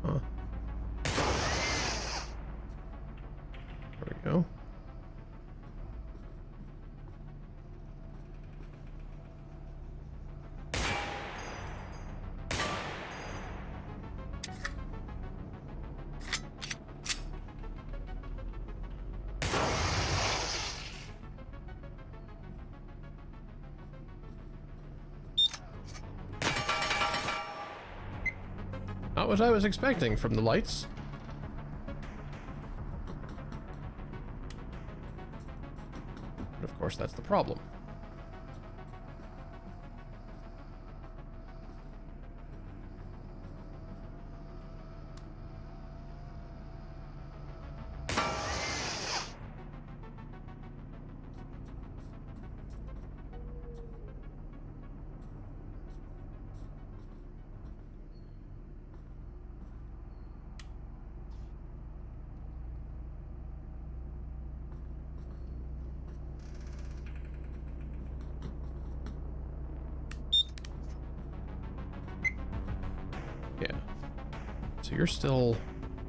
Huh. There we go. Not what I was expecting from the lights. But of course, that's the problem. Yeah. So you're still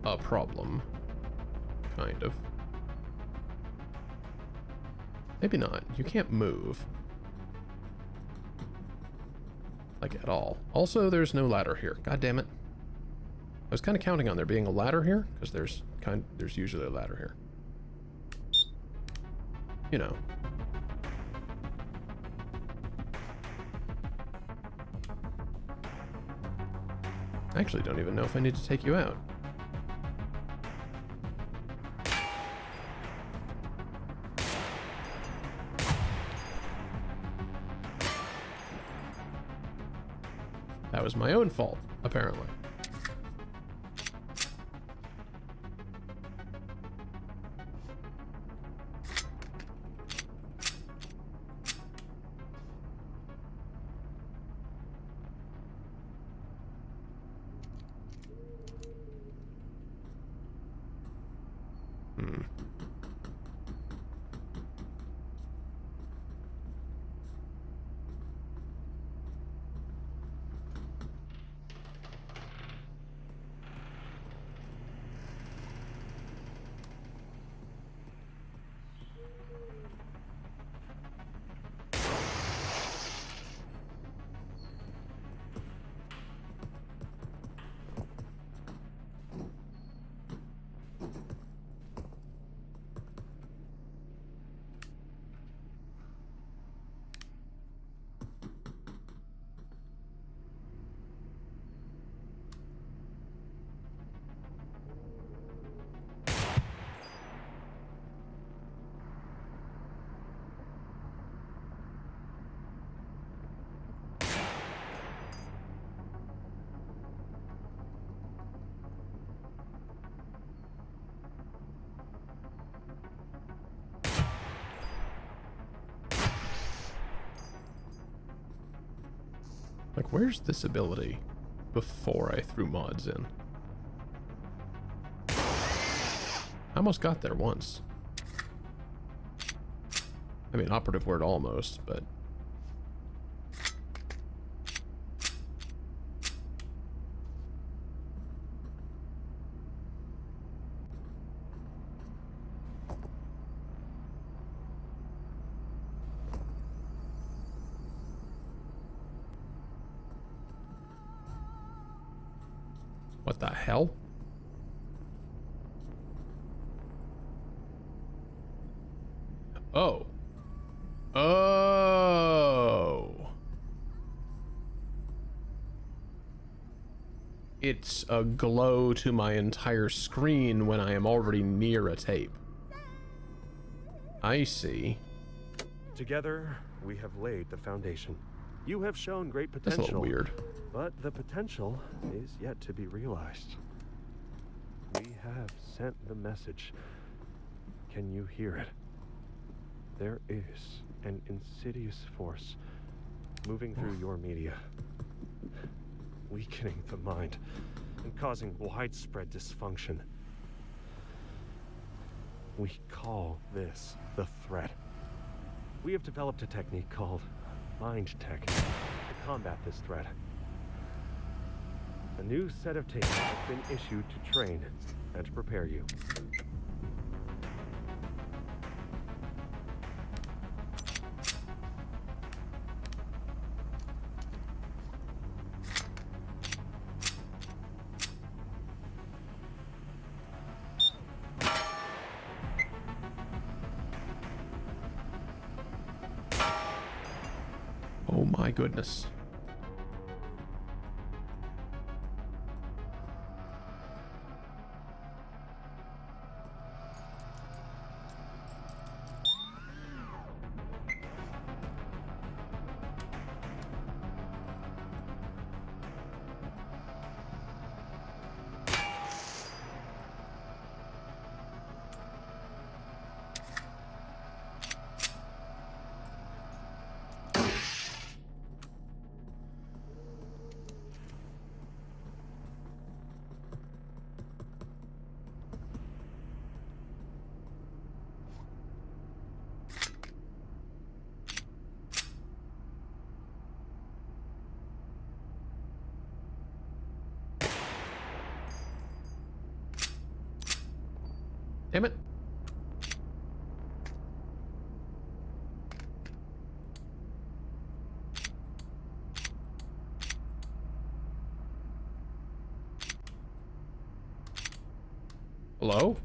a problem. Kind of. Maybe not. You can't move. Like, at all. Also, there's no ladder here. God damn it. I was kind of counting on there being a ladder here, because there's usually a ladder here. You know. I actually don't even know if I need to take you out. That was my own fault, apparently. Like, where's this ability before I threw mods in? I almost got there once. I mean, operative word almost, but... What the hell? Oh. Oh. It's a glow to my entire screen when I am already near a tape. I see. Together, we have laid the foundation. You have shown great That's potential. a little weird. But the potential is yet to be realized. We have sent the message. Can you hear it? There is an insidious force moving through your media, weakening the mind and causing widespread dysfunction. We call this the threat. We have developed a technique called Mind Tech to combat this threat. A new set of tapes has been issued to train and to prepare you. Oh my goodness. Damn it. Hello?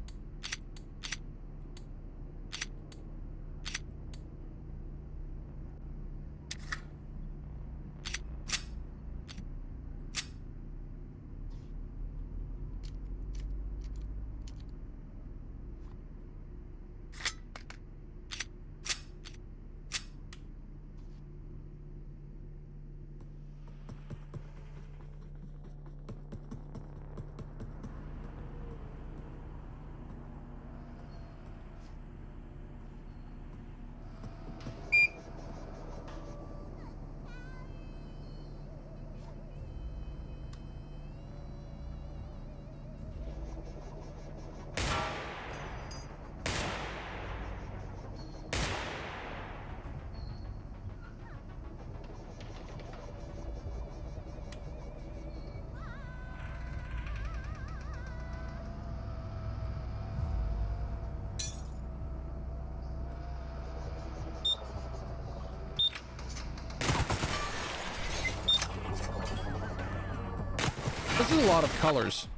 This is a lot of colors.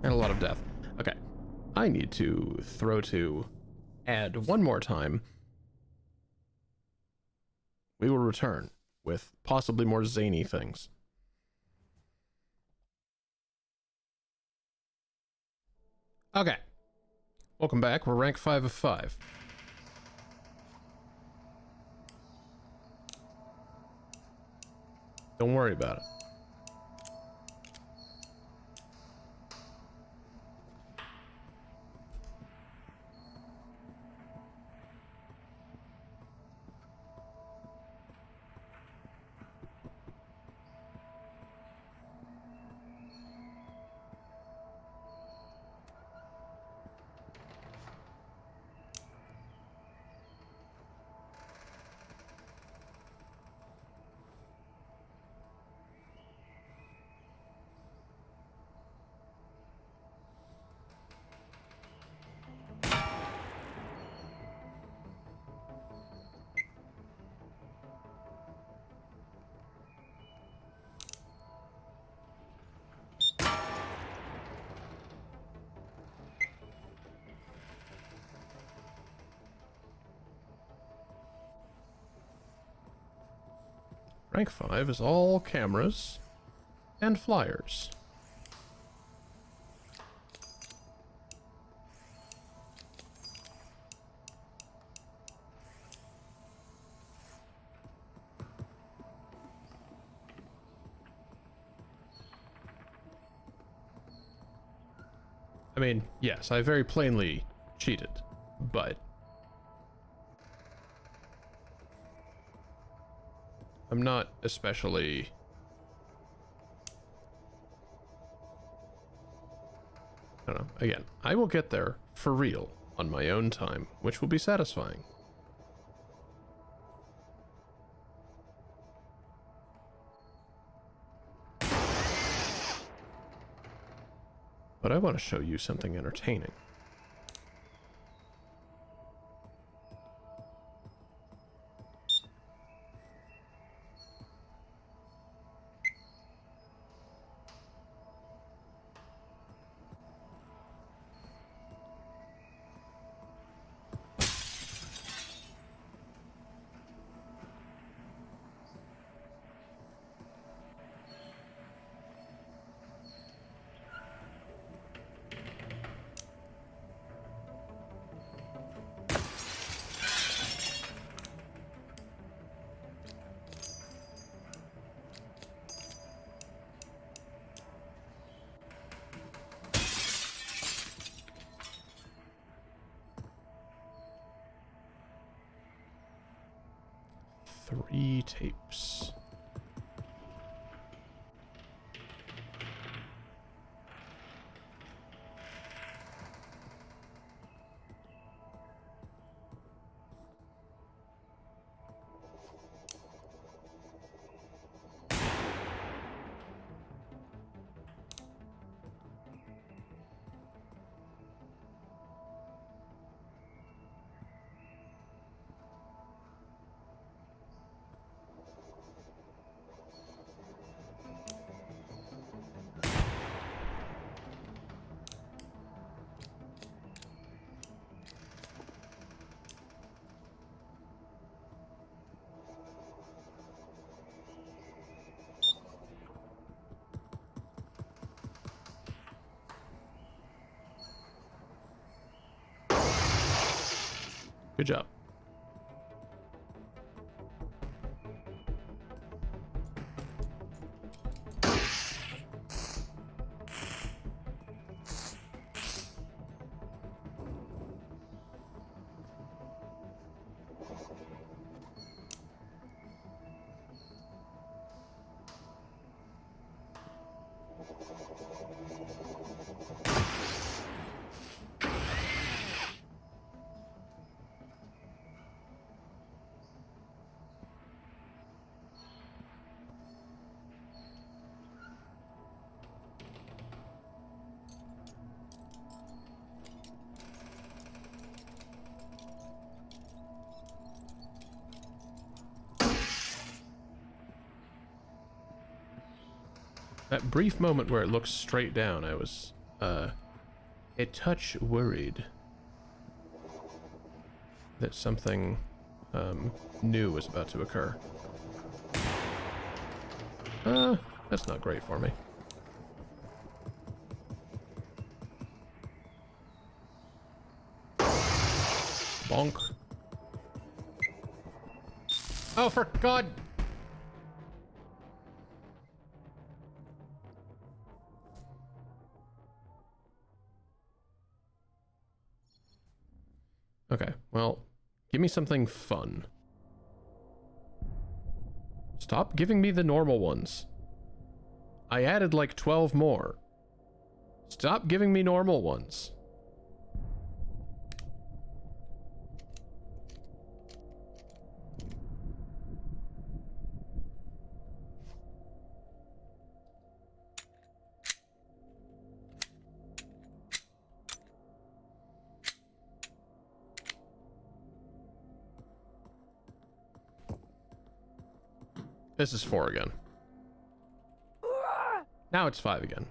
And a lot of death. Okay. I need to throw to add one more time. We will return with possibly more zany things. Okay. Welcome back. We're rank 5 of 5. Don't worry about it. rank 5 is all cameras and flyers. I mean, yes, I very plainly cheated, but I'm not especially... I don't know. Again, I will get there for real on my own time, which will be satisfying. But I want to show you something entertaining. Three tapes. Good job. That brief moment where it looks straight down, I was, a touch worried that something, new was about to occur. That's not great for me. Bonk. Oh, for God! Okay, well, give me something fun. Stop giving me the normal ones. I added like 12 more. Stop giving me normal ones. This is 4 again. Now it's 5 again.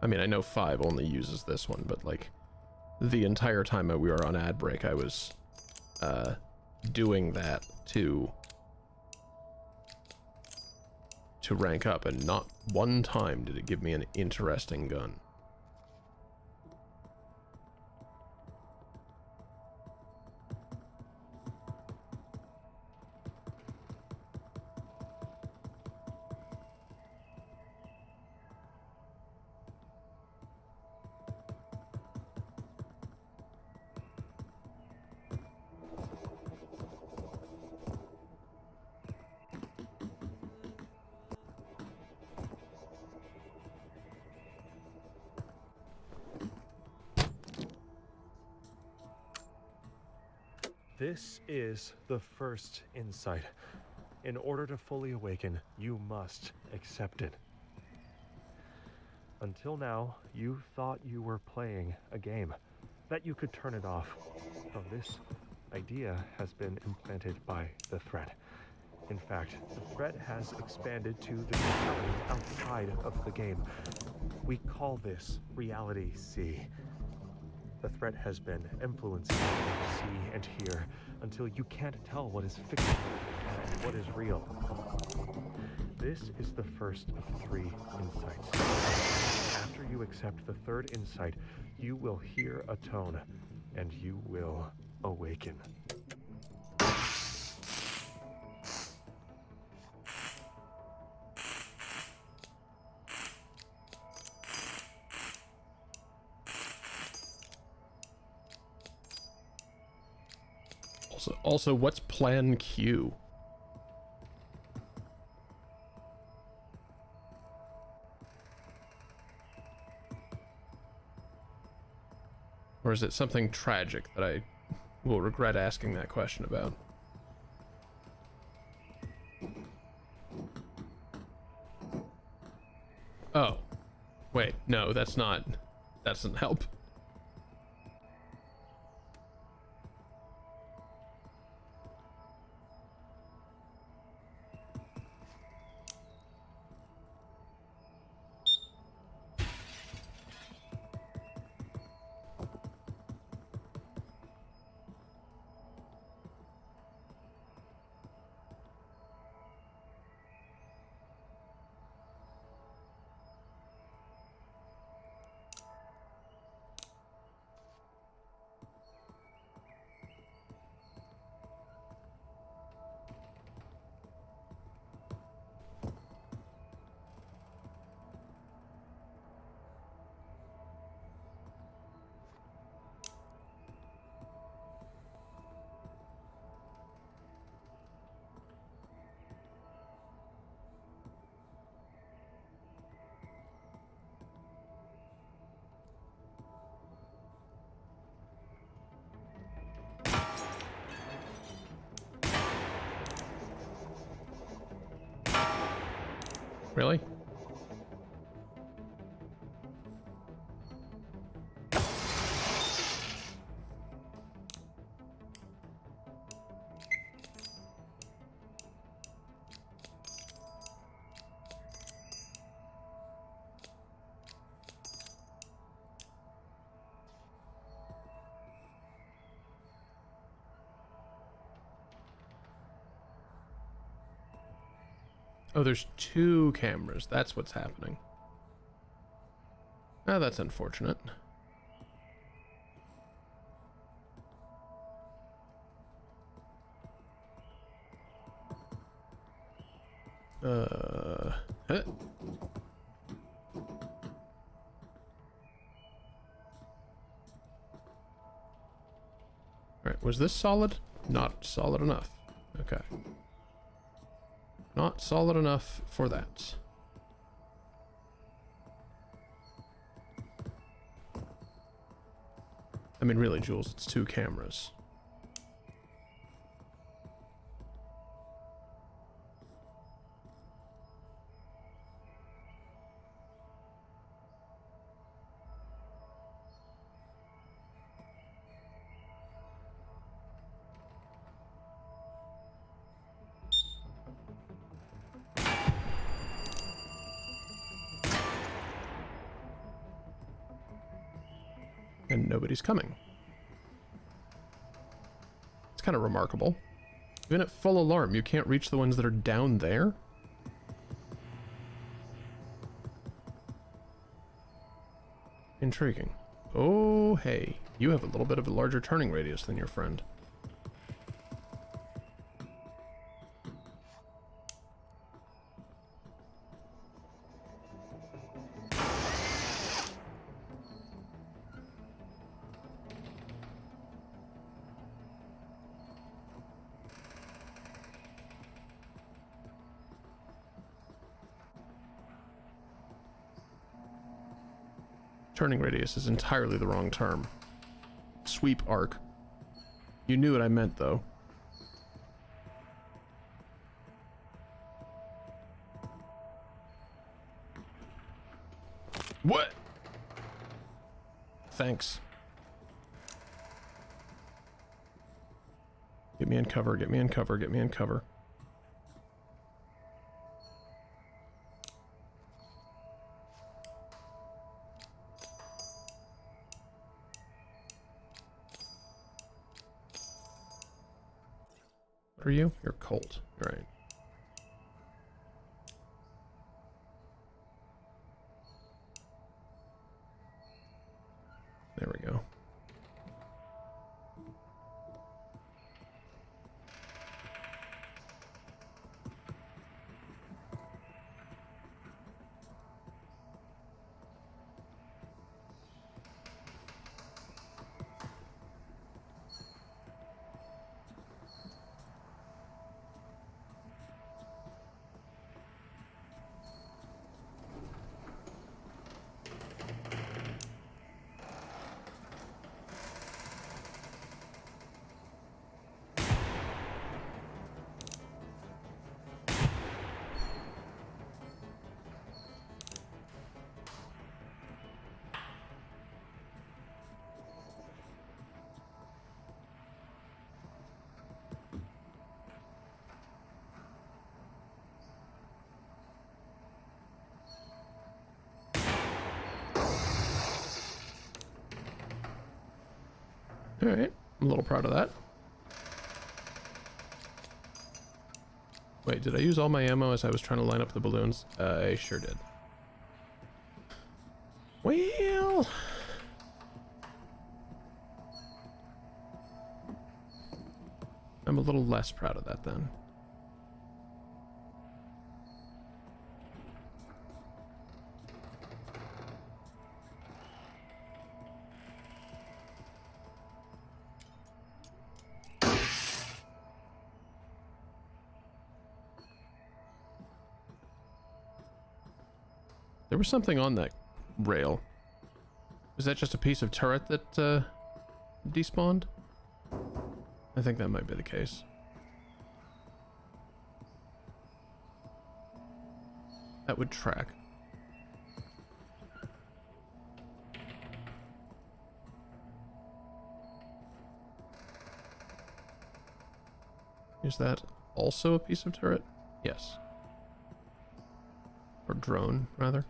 I mean, I know 5 only uses this one, but like the entire time that we were on ad break, I was doing that to rank up, and not one time did it give me an interesting gun. This is the first insight. In order to fully awaken, you must accept it. Until now, you thought you were playing a game, that you could turn it off. So this idea has been implanted by the threat. In fact, the threat has expanded to the reality outside of the game. We call this Reality C. The threat has been influencing what you see and hear until you can't tell what is fictional and what is real. This is the first of 3 insights. After you accept the third insight, you will hear a tone, and you will awaken. Also, what's Plan Q? Or is it something tragic that I will regret asking that question about? Oh. Wait, no, that's not... That doesn't help. Really? Oh, there's 2 cameras. That's what's happening. Oh, that's unfortunate. Huh? Alright, was this solid? Not solid enough. Okay. Not solid enough for that. I mean, really, Jules, it's 2 cameras. and nobody's coming. It's kind of remarkable. Even at full alarm, you can't reach the ones that are down there? Intriguing. Oh, hey. You have a little bit of a larger turning radius than your friend. Turning radius is entirely the wrong term. Sweep arc. You knew what I meant, though. What? Thanks. Get me in cover, get me in cover, get me in cover. What are you? You're cold. Right. There we go. Alright, I'm a little proud of that. Wait, did I use all my ammo as I was trying to line up the balloons? I sure did. Well... I'm a little less proud of that then. There was something on that rail. Is that just a piece of turret that despawned? I think that might be the case. That would track. Is that also a piece of turret? Yes. Or drone, rather.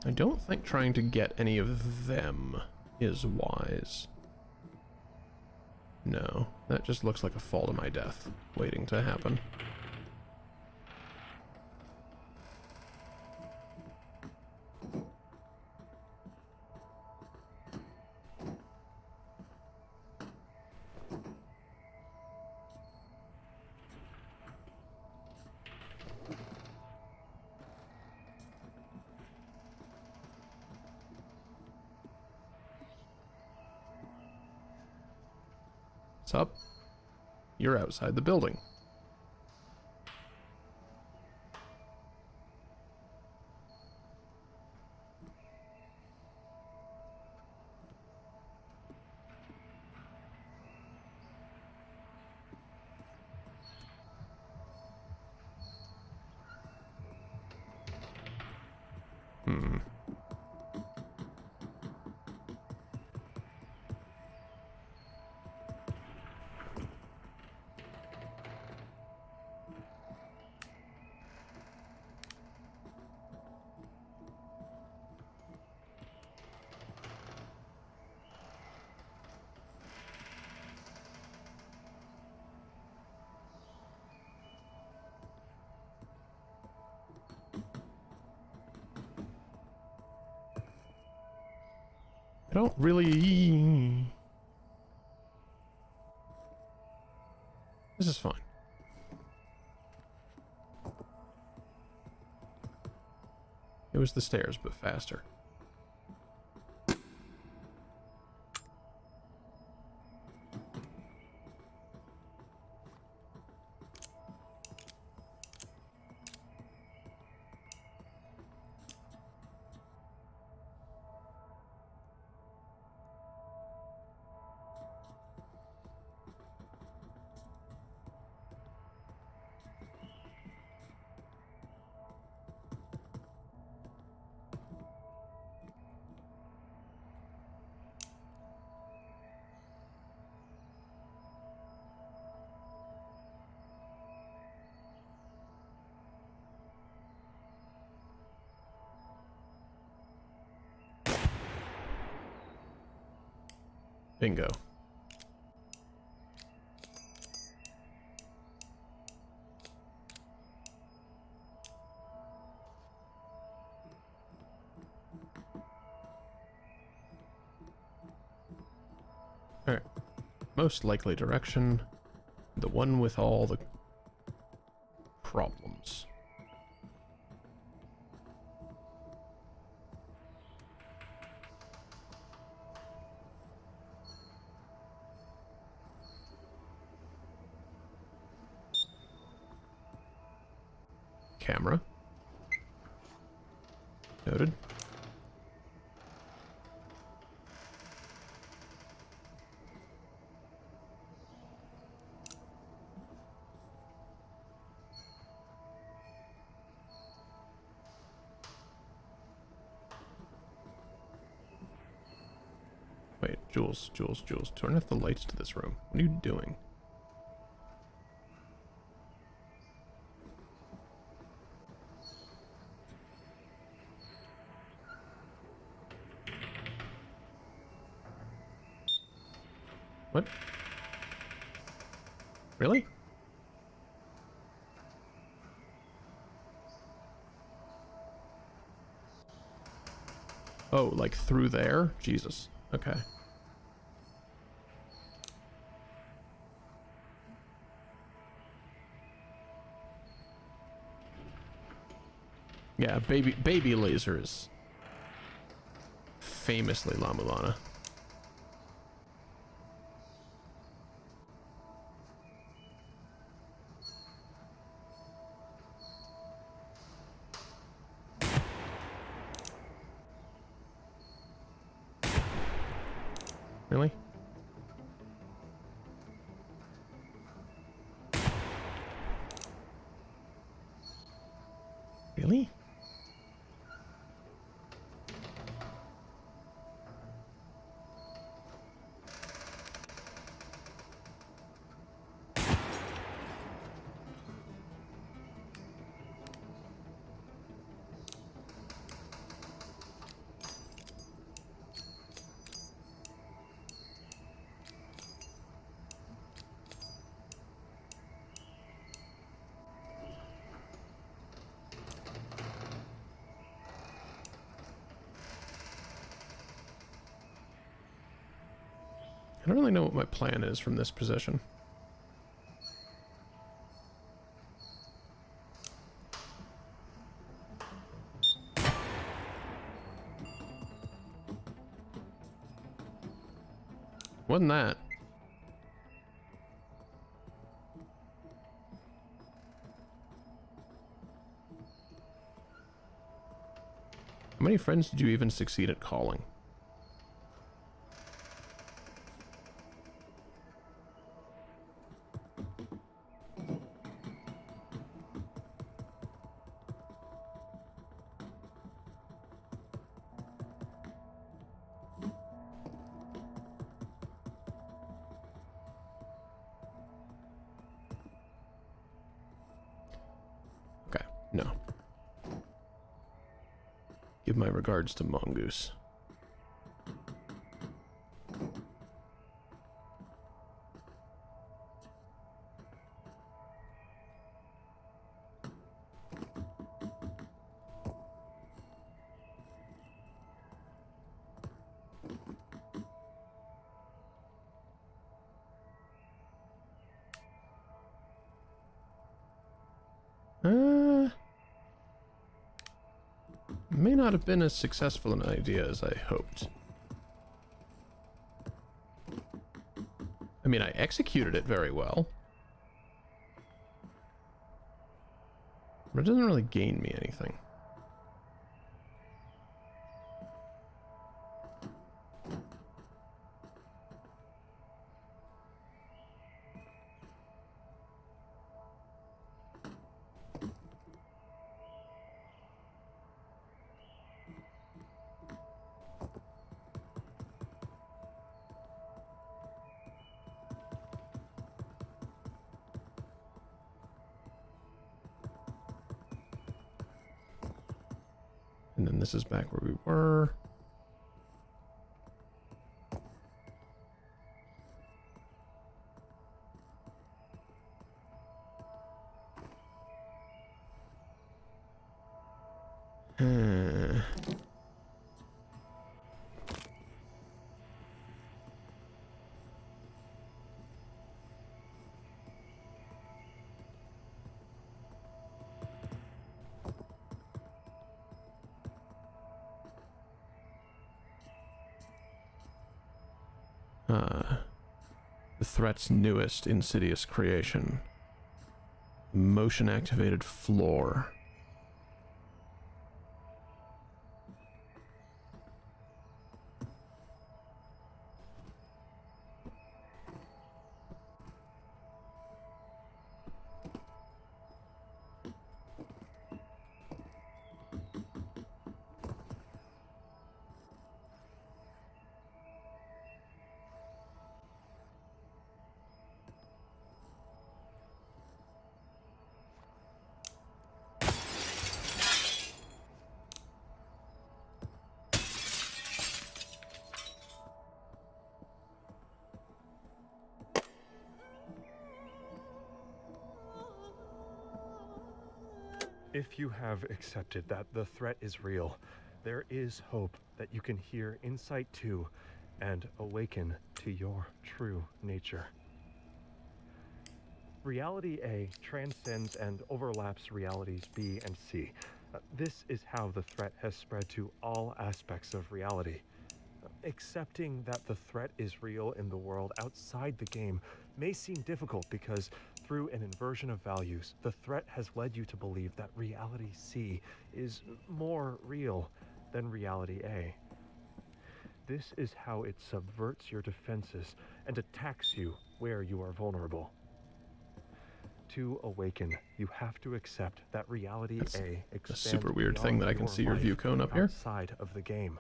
I don't think trying to get any of them is wise. No, that just looks like a fall to my death waiting to happen. What's up? You're outside the building. I don't really... This is fine. It was the stairs, but faster. Bingo. Alright. Most likely direction. The one with all the problems. Camera. Noted. Wait, Jules, turn off the lights to this room. What are you doing? What? Really? Oh, like through there? Jesus. Okay. Yeah, baby laser is famously La Mulana. Really? Really? I don't really know what my plan is from this position. Wasn't that? How many friends did you even succeed at calling? Okay, no. Give my regards to Mongoose. May not have been as successful an idea as I hoped. I mean, I executed it very well. But it doesn't really gain me anything. And then this is back where we were. The threat's newest insidious creation. Motion-activated floor. If you have accepted that the threat is real, there is hope that you can hear Insight 2 and awaken to your true nature. Reality A transcends and overlaps realities B and C. This is how the threat has spread to all aspects of reality. Accepting that the threat is real in the world outside the game may seem difficult because, through an inversion of values, the threat has led you to believe that reality C is more real than reality A. This is how it subverts your defenses and attacks you where you are vulnerable. To awaken, you have to accept that reality A expands a super weird thing that I can see your view cone up here. Outside of the game.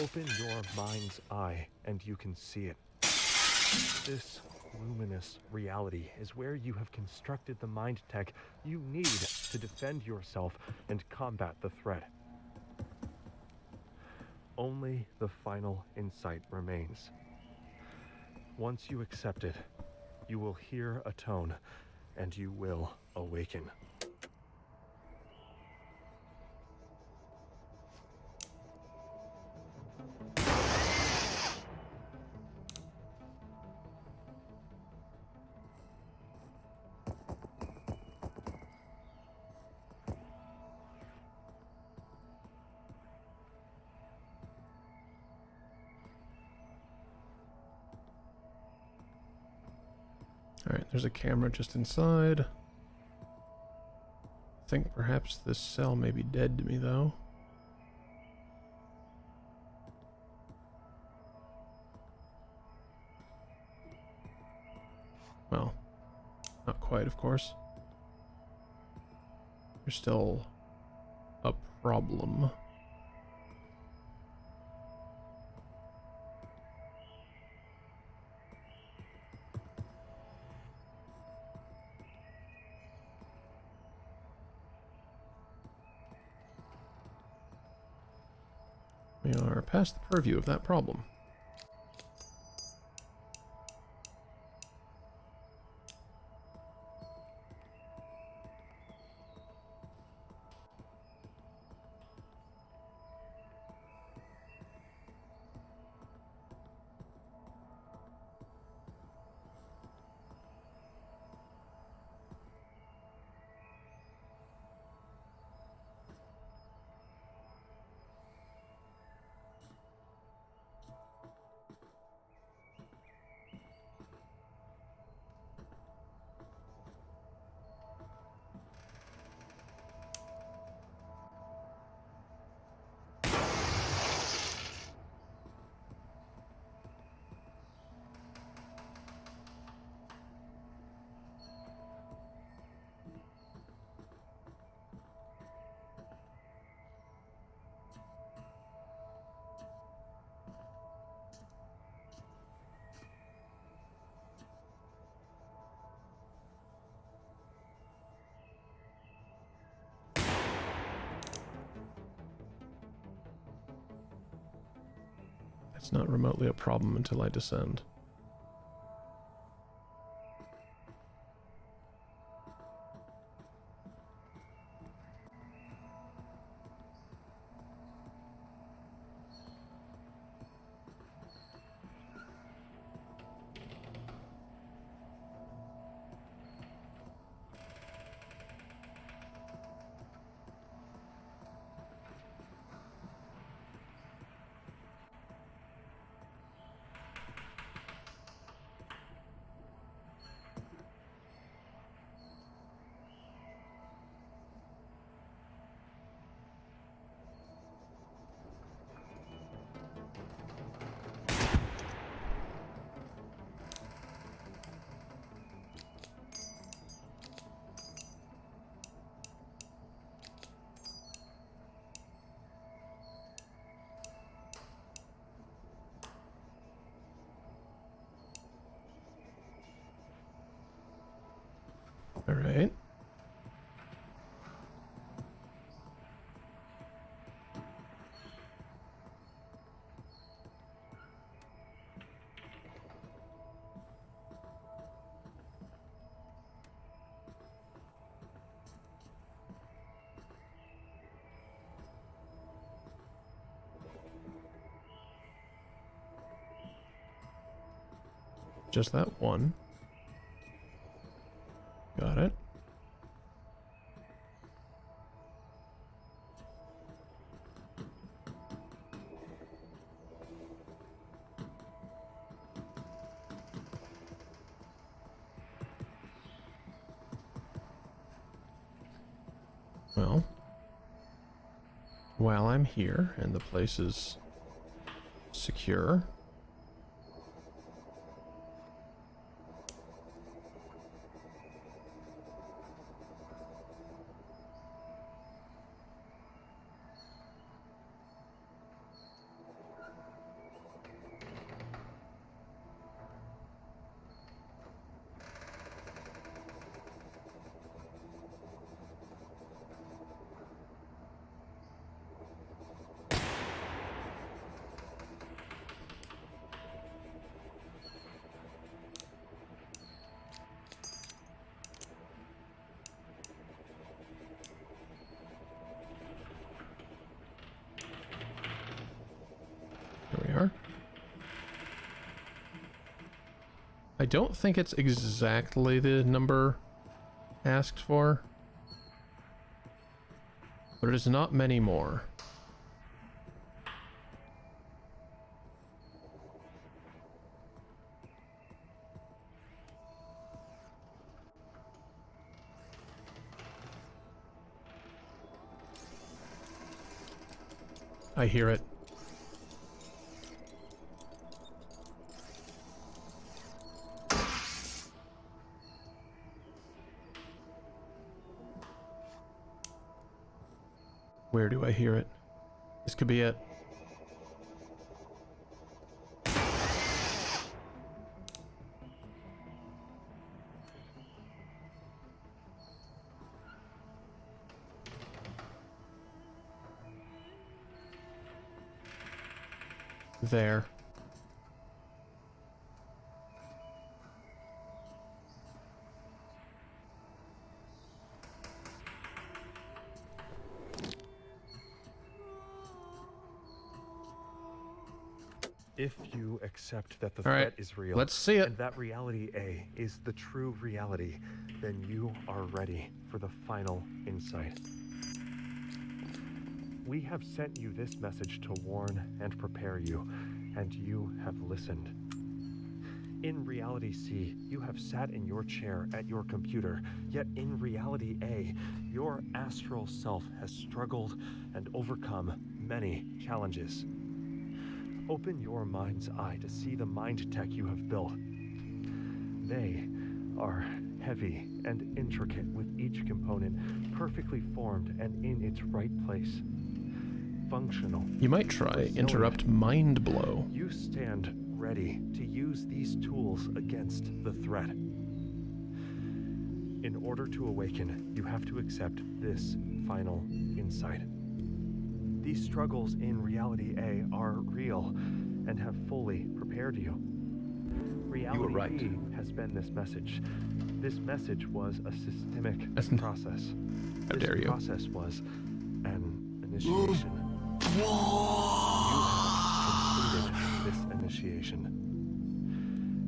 Open your mind's eye and you can see it. This luminous reality is where you have constructed the mind tech you need to defend yourself and combat the threat. Only the final insight remains. Once you accept it, you will hear a tone and you will awaken. Alright, there's a camera just inside. I think perhaps this cell may be dead to me, though. Well, not quite, of course. There's still a problem. We are past the purview of that problem. It's not remotely a problem until I descend. All right. Just that one. Got it. Well, while I'm here and the place is secure, there we are. I don't think it's exactly the number asked for, but it is not many more. I hear it. Where do I hear it? This could be it. There. If you accept that the All right, threat is real, let's see it. and that reality A is the true reality, then you are ready for the final insight. We have sent you this message to warn and prepare you, and you have listened. In reality C, you have sat in your chair at your computer, yet in reality A, your astral self has struggled and overcome many challenges. Open your mind's eye to see the mind tech you have built. They are heavy and intricate, with each component perfectly formed and in its right place. Functional. You might try interrupt mind blow. You stand ready to use these tools against the threat. In order to awaken, you have to accept this final insight. These struggles in reality A are real, and have fully prepared you. Reality right. B has been this message. This message was a systemic process. How dare you. This process was an initiation. You have completed this initiation.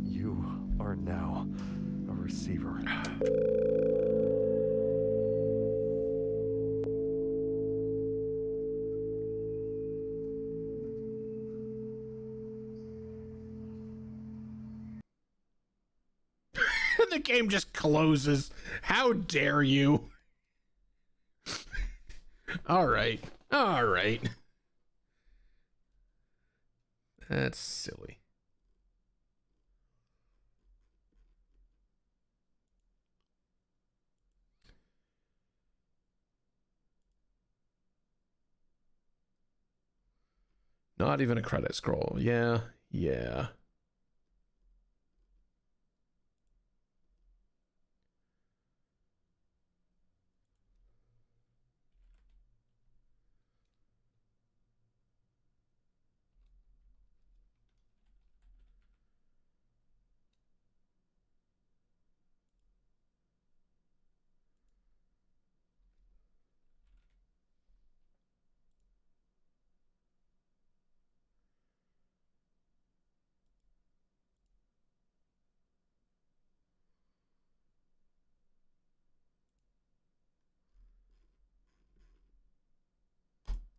You are now a receiver. The game just closes. How dare you? All right. All right. That's silly. Not even a credit scroll. Yeah. Yeah.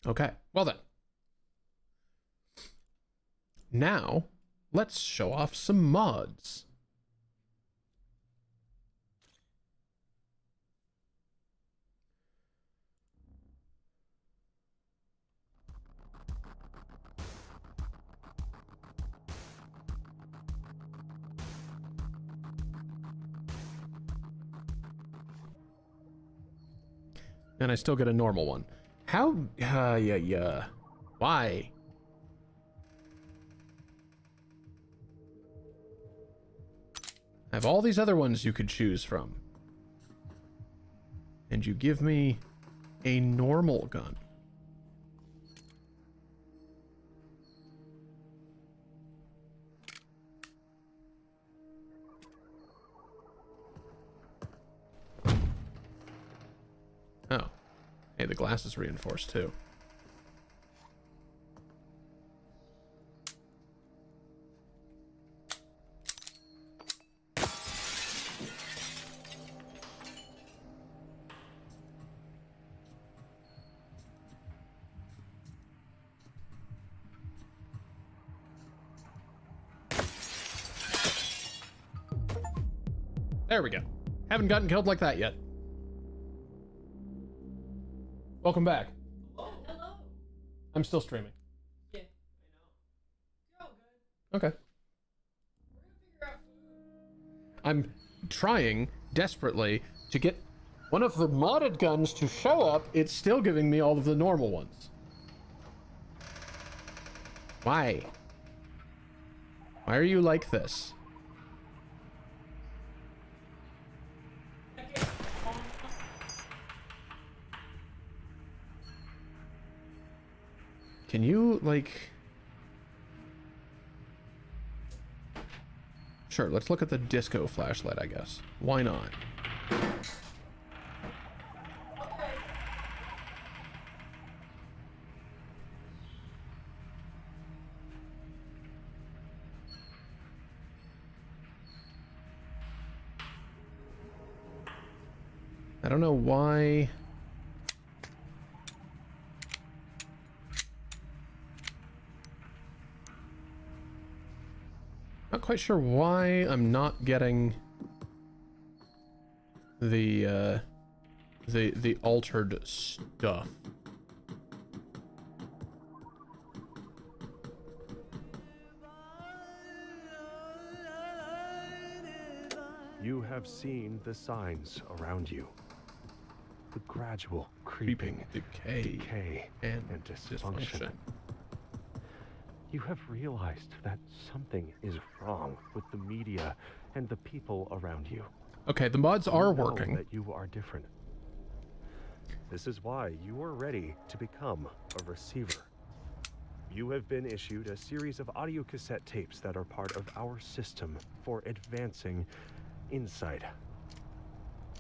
Okay, well then. Now, let's show off some mods. And I still get a normal one. How? Yeah. Why? I have all these other ones you could choose from. And you give me a normal gun. Oh. Hey, the glass is reinforced too. There we go. Haven't gotten killed like that yet. Welcome back. Hello. I'm still streaming. Yeah, I know. You're all good. Okay. We're gonna figure out food. I'm trying desperately to get one of the modded guns to show up. It's still giving me all of the normal ones. Why? Why are you like this? Can you, like... Sure, let's look at the disco flashlight, I guess. Why not? I don't know why... Not quite sure why I'm not getting the altered stuff. You have seen the signs around you. The gradual creeping, decay, and dysfunction. You have realized that something is wrong with the media and the people around you. Okay, the mods are You know working. that you are different. This is why you are ready to become a receiver. You have been issued a series of audio cassette tapes that are part of our system for advancing insight.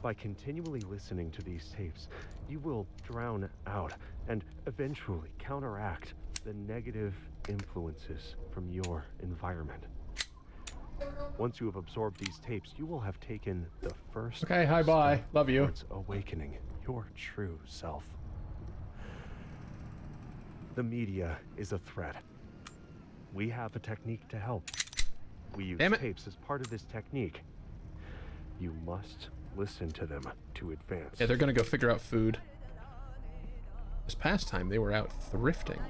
By continually listening to these tapes, you will drown out and eventually counteract the negative influences from your environment. Once you have absorbed these tapes, you will have taken the first Okay, hi, bye. step Love you. towards awakening your true self. The media is a threat. We have a technique to help. We use Damn it. tapes as part of this technique. You must listen to them to advance. Yeah, they're gonna go figure out food. This past time, they were out thrifting.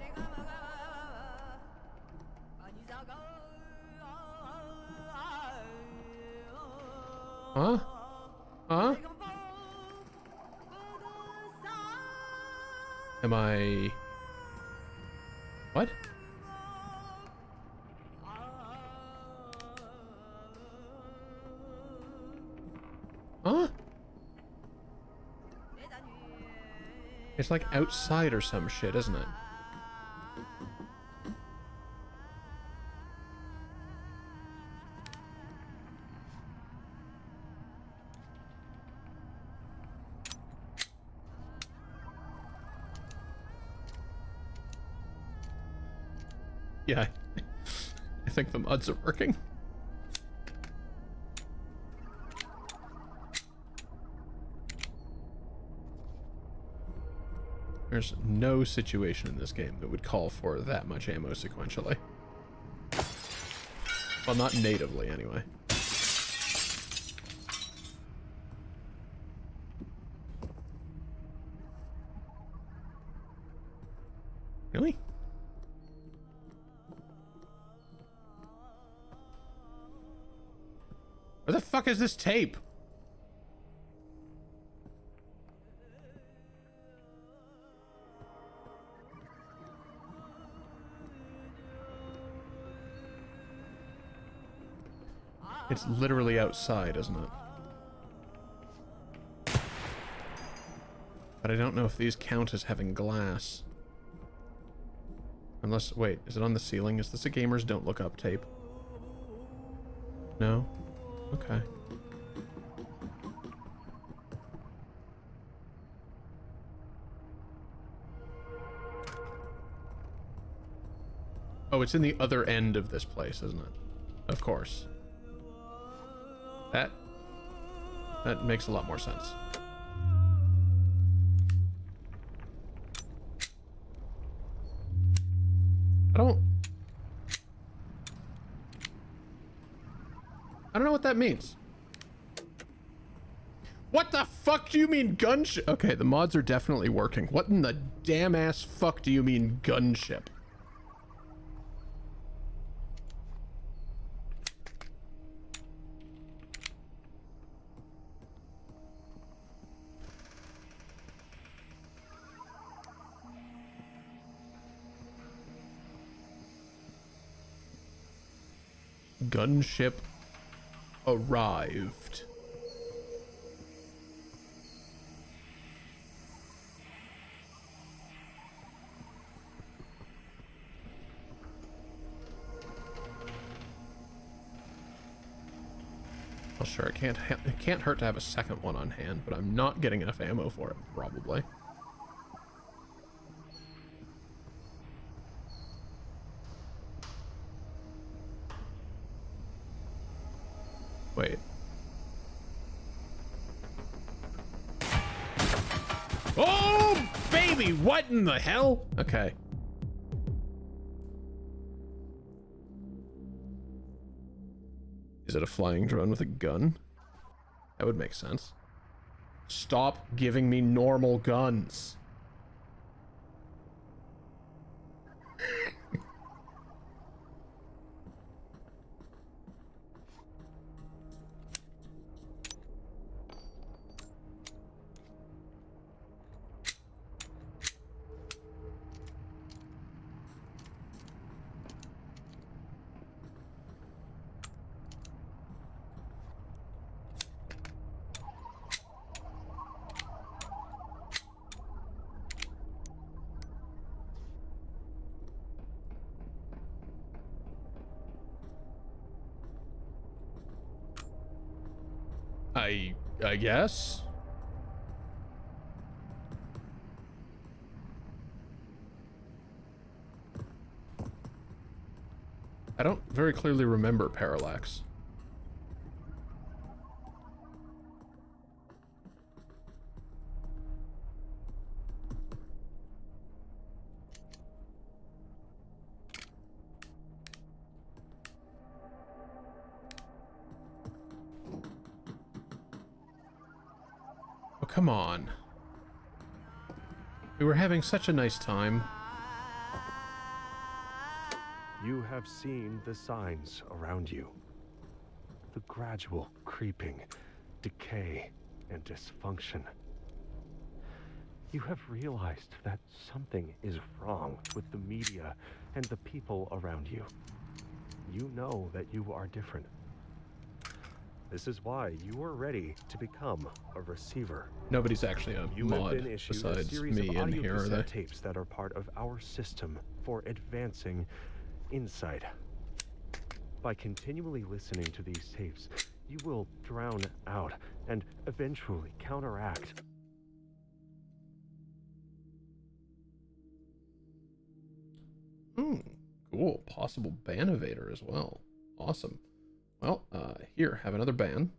Huh? Huh? Am I... What? Huh? It's like outside or some shit, isn't it? Yeah, I think the mods are working. There's no situation in this game that would call for that much ammo sequentially. Well, not natively, anyway. Really? Where the fuck is this tape? It's literally outside, isn't it? But I don't know if these count as having glass. Unless, wait, is it on the ceiling? Is this a Gamers Don't Look Up tape? No? Okay. Oh, it's in the other end of this place, isn't it? Of course. That makes a lot more sense. I don't know what that means. What the fuck do you mean gunship? Okay, the mods are definitely working. What in the damn ass fuck do you mean gunship? Gunship arrived. Well, sure, it can't hurt to have a second one on hand, but I'm not getting enough ammo for it, probably. Wait. Oh, baby! What in the hell? Okay. Is it a flying drone with a gun? That would make sense. Stop giving me normal guns. I guess. I don't very clearly remember Parallax. Oh, come on. We were having such a nice time. You have seen the signs around you. The gradual creeping, decay, and dysfunction. You have realized that something is wrong with the media and the people around you. You know that you are different. This is why you are ready to become a receiver. Nobody's actually a You have mod been issued a besides series me of in audio here, are they? cassette tapes that are part of our system for advancing insight. By continually listening to these tapes, you will drown out and eventually counteract. Cool. Possible ban evader as well. Awesome. Well, here, have another ban.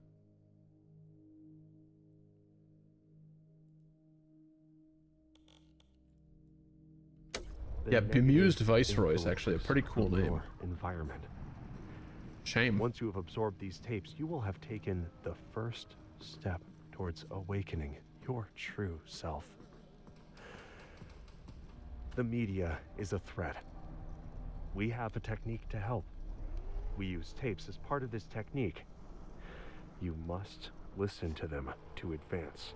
The Yeah, Bemused negative Viceroy is actually a influences pretty cool of name. your environment. Shame. Once you have absorbed these tapes, you will have taken the first step towards awakening your true self. The media is a threat. We have a technique to help. We use tapes as part of this technique. You must listen to them to advance.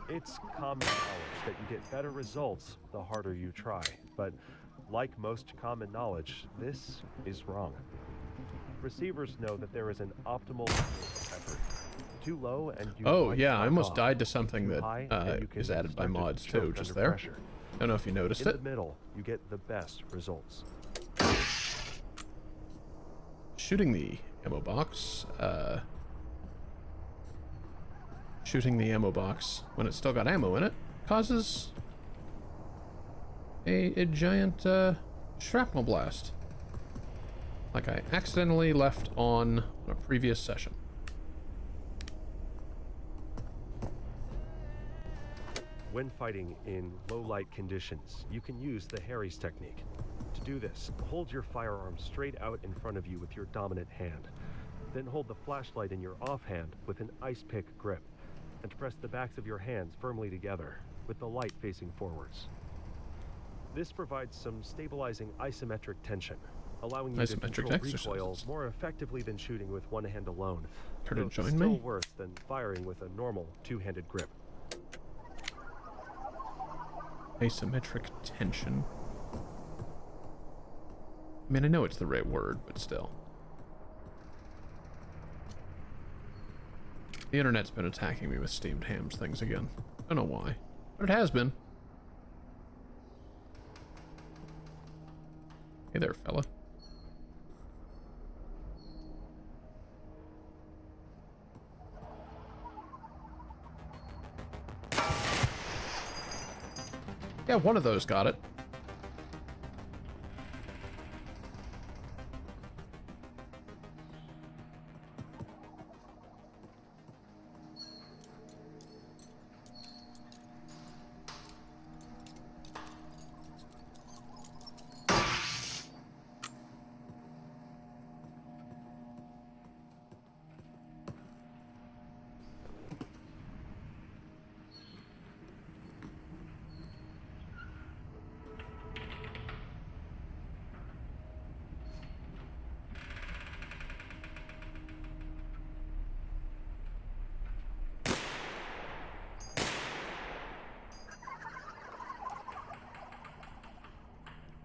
It's common knowledge that you get better results the harder you try, but like most common knowledge, this is wrong. Receivers know that there is an optimal effort. Too low and you Oh, might yeah, I slack almost off. died to something Too that high, and you can is added by start to mods choke too, just under there. pressure. Don't know if you noticed In it. the middle, you get the best results. Shooting the ammo box, shooting the ammo box when it's still got ammo in it causes a giant shrapnel blast, like I accidentally left on a previous session. When fighting in low light conditions, you can use the Harry's technique. To do this, hold your firearm straight out in front of you with your dominant hand. Then hold the flashlight in your offhand with an ice pick grip, and press the backs of your hands firmly together, with the light facing forwards. This provides some stabilizing isometric tension, allowing you to Isometric control recoil exercises. more effectively than shooting with one hand alone. Care to though join still me? worse than firing with a normal two-handed grip. Asymmetric tension. I mean, I know it's the right word, but still. The internet's been attacking me with steamed hams things again. I don't know why, but it has been. Hey there, fella. Yeah, one of those got it.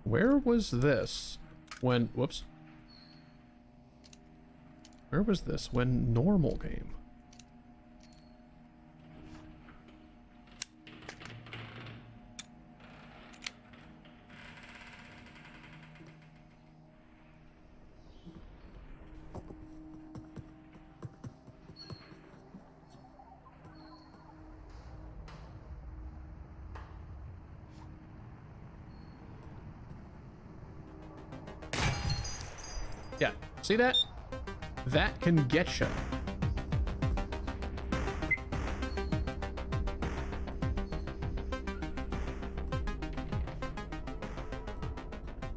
Where was this when... Whoops. Where was this when normal game? Yeah, see that? That can get you.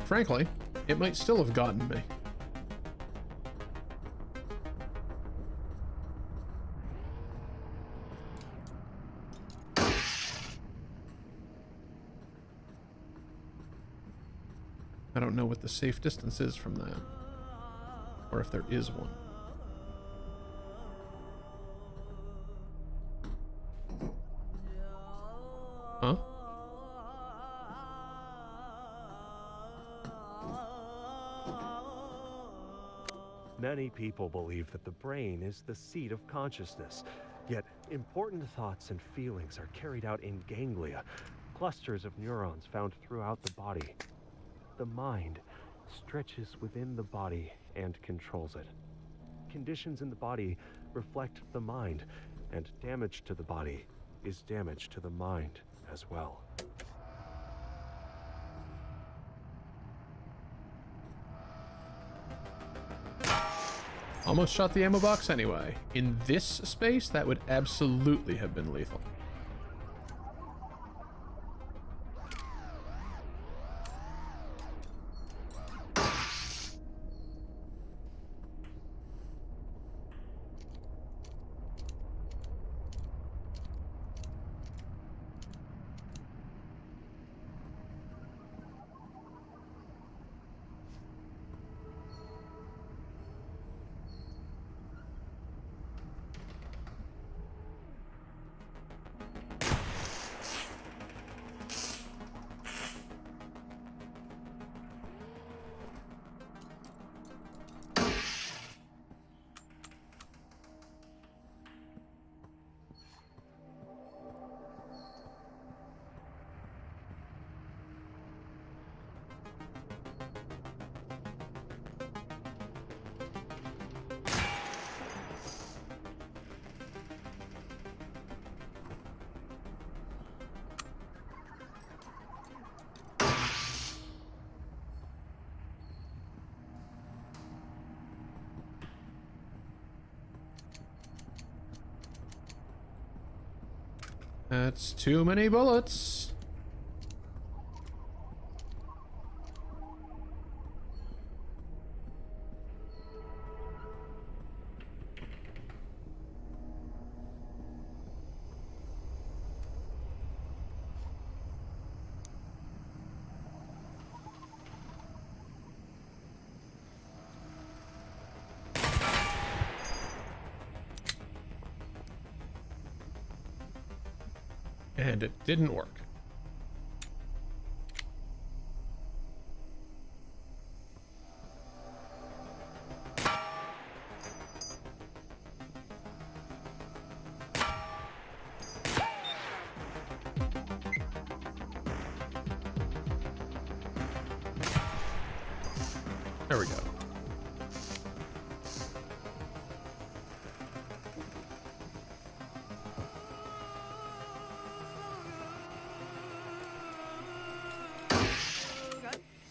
Frankly, it might still have gotten me. I don't know what the safe distance is from that, or if there is one. Huh? Many people believe that the brain is the seat of consciousness, yet important thoughts and feelings are carried out in ganglia, clusters of neurons found throughout the body. The mind stretches within the body and controls it. Conditions in the body reflect the mind, and damage to the body is damage to the mind as well. Almost shot the ammo box anyway. In this space, that would absolutely have been lethal. That's too many bullets. And it didn't work. There we go.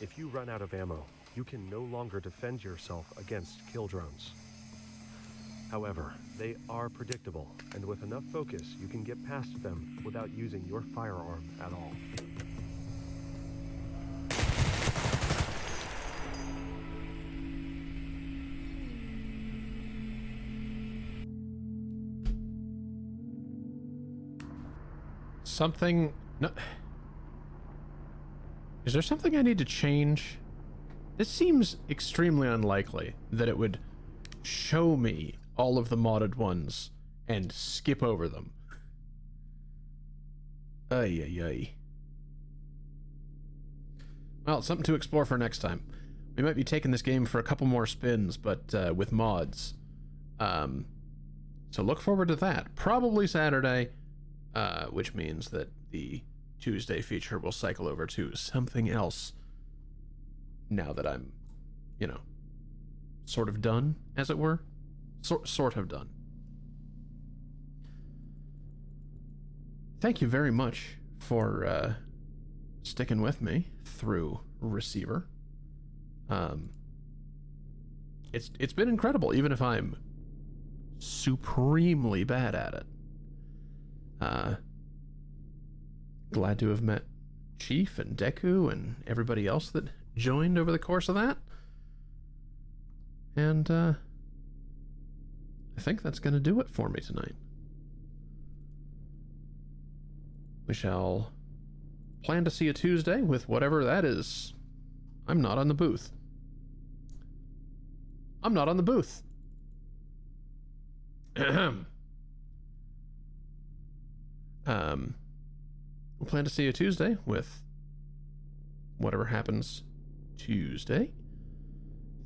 If you run out of ammo, you can no longer defend yourself against kill drones. However, they are predictable, and with enough focus, you can get past them without using your firearm at all. Something... No. Is there something I need to change? This seems extremely unlikely that it would show me all of the modded ones and skip over them. Ay, ay, ay. Well, something to explore for next time. We might be taking this game for a couple more spins, but with mods. So look forward to that. Probably Saturday, which means that the Tuesday feature will cycle over to something else now that I'm, you know, sort of done, as it were. Sort of done. Thank you very much for sticking with me through Receiver. it's been incredible, even if I'm supremely bad at it. Glad to have met Chief and Deku and everybody else that joined over the course of that. And I think that's going to do it for me tonight. We shall plan to see you Tuesday with whatever that is. I'm not on the booth. I'm not on the booth. Ahem. We'll plan to see you Tuesday with whatever happens Tuesday.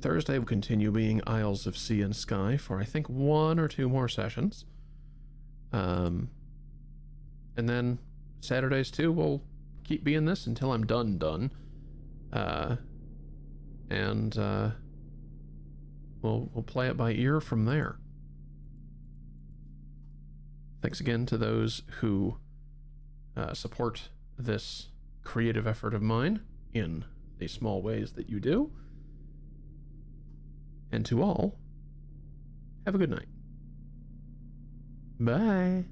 Thursday will continue being Isles of Sea and Sky for I think 1 or 2 more sessions. And then Saturdays too will keep being this until I'm done. We'll play it by ear from there. Thanks again to those who support this creative effort of mine in the small ways that you do. And to all, have a good night. Bye.